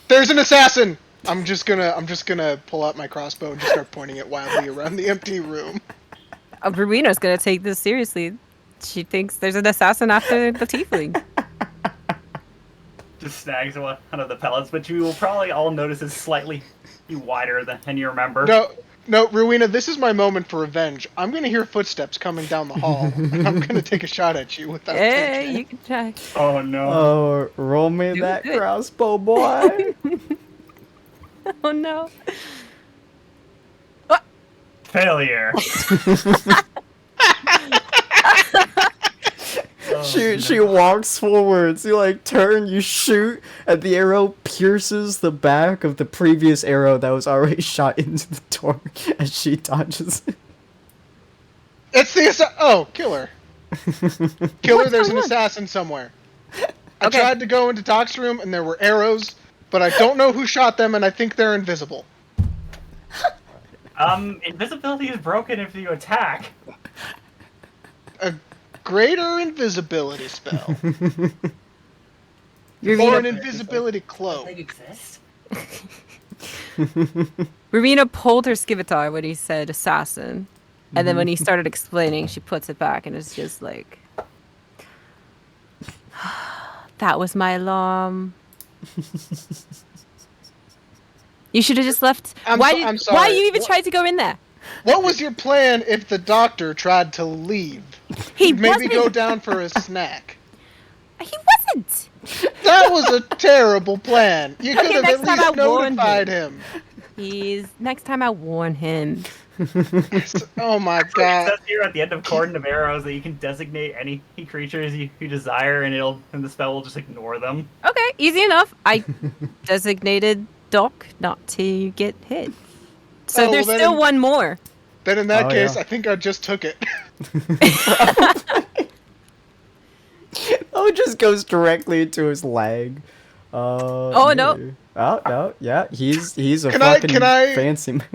Speaker 4: There's an assassin. I'm just gonna pull out my crossbow and just start pointing it wildly around the empty room.
Speaker 7: Rumina's going to take this seriously. She thinks there's an assassin after the tiefling.
Speaker 6: Just snags one of the pellets, which you will probably all notice is slightly wider than you remember.
Speaker 4: No, Rowena, this is my moment for revenge. I'm gonna hear footsteps coming down the hall, and I'm gonna take a shot at you without
Speaker 7: Hey,
Speaker 4: thinking.
Speaker 7: you can try.
Speaker 6: Oh no.
Speaker 1: Oh, roll me
Speaker 7: Do
Speaker 1: that
Speaker 7: it.
Speaker 1: crossbow, boy.
Speaker 7: Oh no.
Speaker 6: Failure.
Speaker 1: She walks forwards. You like turn, you shoot, and the arrow pierces the back of the previous arrow that was already shot into the door as she dodges it.
Speaker 4: It's the killer. Killer,
Speaker 7: What's
Speaker 4: there's an
Speaker 7: going on?
Speaker 4: assassin somewhere. I
Speaker 7: Okay.
Speaker 4: tried to go into Doc's room, and there were arrows, but I don't know who shot them, and I think they're invisible.
Speaker 6: Invisibility is broken if you attack.
Speaker 4: A greater invisibility spell. Or
Speaker 7: Rowena,
Speaker 4: an invisibility cloak.
Speaker 6: They exist.
Speaker 7: Rowena pulled her scimitar when he said assassin. And then when he started explaining, she puts it back and it's just like, that was my alarm. You should have just left.
Speaker 4: I'm
Speaker 7: Why
Speaker 4: sorry.
Speaker 7: Why you even
Speaker 4: What-
Speaker 7: tried to go in there?
Speaker 4: What was your plan if the doctor tried to leave?
Speaker 7: He
Speaker 4: Maybe
Speaker 7: wasn't.
Speaker 4: go down for a snack.
Speaker 7: He wasn't.
Speaker 4: That was a terrible plan. You could have
Speaker 7: next
Speaker 4: at
Speaker 7: time
Speaker 4: least
Speaker 7: I warned
Speaker 4: notified
Speaker 7: him.
Speaker 4: him.
Speaker 7: Next time I warn him.
Speaker 4: Oh my
Speaker 6: It
Speaker 4: god.
Speaker 6: says here at the end of Cordon of Arrows that you can designate any creatures you desire, and the spell will just ignore them.
Speaker 7: Okay, easy enough. I designated Doc not to get hit. So
Speaker 4: Oh,
Speaker 7: there's
Speaker 4: well,
Speaker 7: still one more.
Speaker 4: Then in that
Speaker 1: Oh,
Speaker 4: case,
Speaker 1: yeah.
Speaker 4: I think I just took it.
Speaker 1: Oh, it just goes directly into his leg.
Speaker 7: Oh, no.
Speaker 1: Oh no, yeah, he's a
Speaker 4: Can I-
Speaker 1: fucking
Speaker 4: can I-
Speaker 1: fancy man.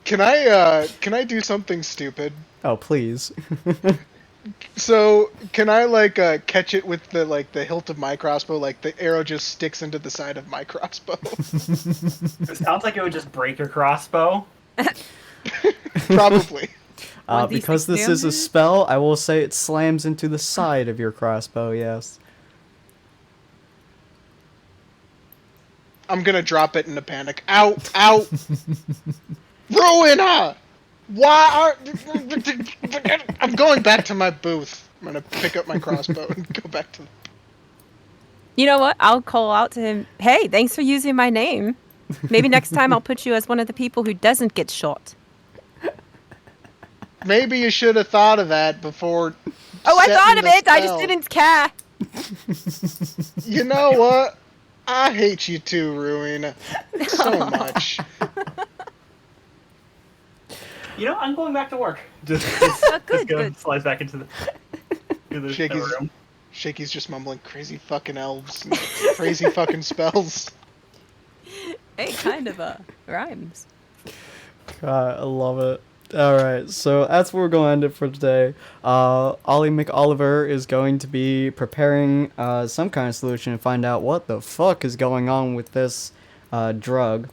Speaker 4: Can I do something stupid?
Speaker 1: Oh please.
Speaker 4: So, can I catch it with the hilt of my crossbow? Like the arrow just sticks into the side of my crossbow.
Speaker 6: It sounds like it would just break your crossbow.
Speaker 4: Probably.
Speaker 7: 1d6
Speaker 1: Because this is a
Speaker 7: damage?
Speaker 1: spell, I will say it slams into the side of your crossbow. Yes.
Speaker 4: I'm gonna drop it in a panic. Ow! Ow! Ruin her! Why are... I'm going back to my booth. I'm gonna pick up my crossbow and go back to...
Speaker 7: You know what? I'll call out to him. Hey, thanks for using my name. Maybe next time I'll put you as one of the people who doesn't get shot.
Speaker 4: Maybe you should have thought of that before...
Speaker 7: Oh, I thought of
Speaker 4: setting the
Speaker 7: it. I just
Speaker 4: spell.
Speaker 7: didn't care.
Speaker 4: You know what? I hate you too, Ruin. So much.
Speaker 6: You know, I'm going back to work. Just
Speaker 7: good,
Speaker 6: go
Speaker 7: good.
Speaker 6: slides back into the
Speaker 4: Shaky's,
Speaker 6: room.
Speaker 4: Shaky's just mumbling crazy fucking elves and crazy fucking spells.
Speaker 7: Hey, kind of rhymes.
Speaker 1: God, I love it. Alright, so that's where we're going to end it for today. Ollie McOliver is going to be preparing some kind of solution to find out what the fuck is going on with this drug.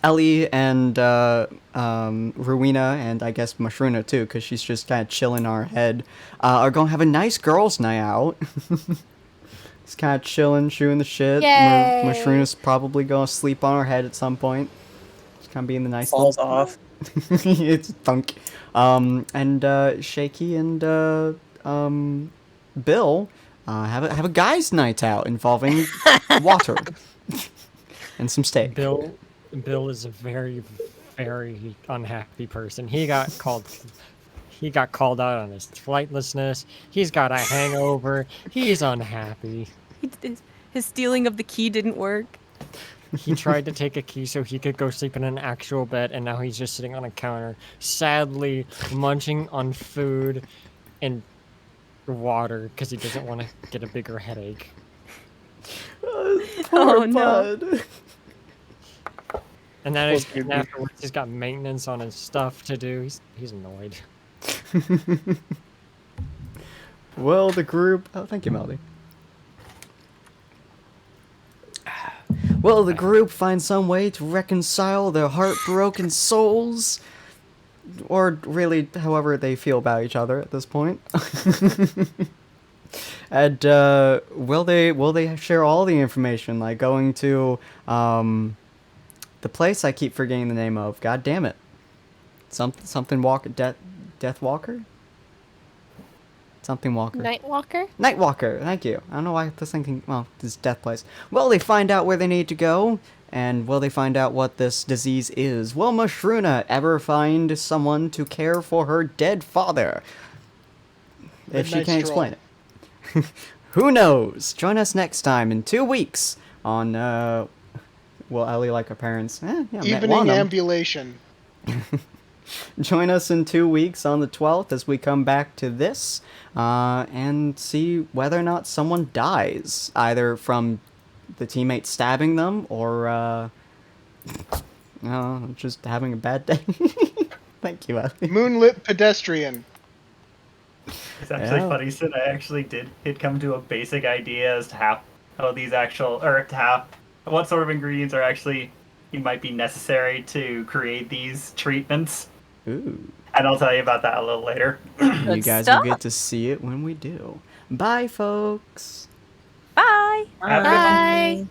Speaker 1: Ellie and Rowena, and I guess Mashruna too, because she's just kind of chilling on her head, are going to have a nice girls' night out. Just kind of chilling, shooting the shit.
Speaker 2: Yay.
Speaker 1: Mashruna's probably going to sleep on her head at some point. Just kind of being the nice
Speaker 3: Falls
Speaker 1: little...
Speaker 3: off.
Speaker 1: It's thunk. And Shaky and Bill have a guys' night out involving water and some steak.
Speaker 5: Bill is a very, very unhappy person. He got called out on his flightlessness. He's got a hangover. He's unhappy.
Speaker 7: His stealing of the key didn't work.
Speaker 5: He tried to take a key so he could go sleep in an actual bed, and now he's just sitting on a counter, sadly munching on food and water because he doesn't want to get a bigger headache.
Speaker 1: Poor
Speaker 7: no.
Speaker 1: bud.
Speaker 5: And then afterwards, he's got maintenance on his stuff to do. He's annoyed.
Speaker 1: Well, the group... Oh, thank you, Melody. Will the group find some way to reconcile their heartbroken souls? Or really, however they feel about each other at this point. And will they share all the information, like going to the place I keep forgetting the name of? God damn it. Something Walker, Death Walker? Something Walker.
Speaker 2: Nightwalker?
Speaker 1: Nightwalker, thank you. I don't know why I was thinking, well, this death place. Will they find out where they need to go? And will they find out what this disease is? Will Mashruna ever find someone to care for her dead father? If she
Speaker 4: Midnight
Speaker 1: can't
Speaker 4: stroll.
Speaker 1: explain it. Who knows? Join us next time in 2 weeks on, will Ellie like her parents? Yeah, met
Speaker 4: Evening
Speaker 1: one of 'em.
Speaker 4: ambulation.
Speaker 1: Join us in 2 weeks on the 12th as we come back to this and see whether or not someone dies, either from the teammate stabbing them or just having a bad day. Thank you, Ellie.
Speaker 4: Moonlit pedestrian.
Speaker 6: It's actually
Speaker 1: Yeah.
Speaker 6: funny, so I actually did come to a basic idea as to how these what sort of ingredients are actually might be necessary to create these treatments.
Speaker 1: Ooh.
Speaker 6: And I'll tell you about that a little later.
Speaker 1: You guys will get to see it when we do. Bye, folks.
Speaker 7: Bye.
Speaker 6: Have a good one.
Speaker 2: Bye.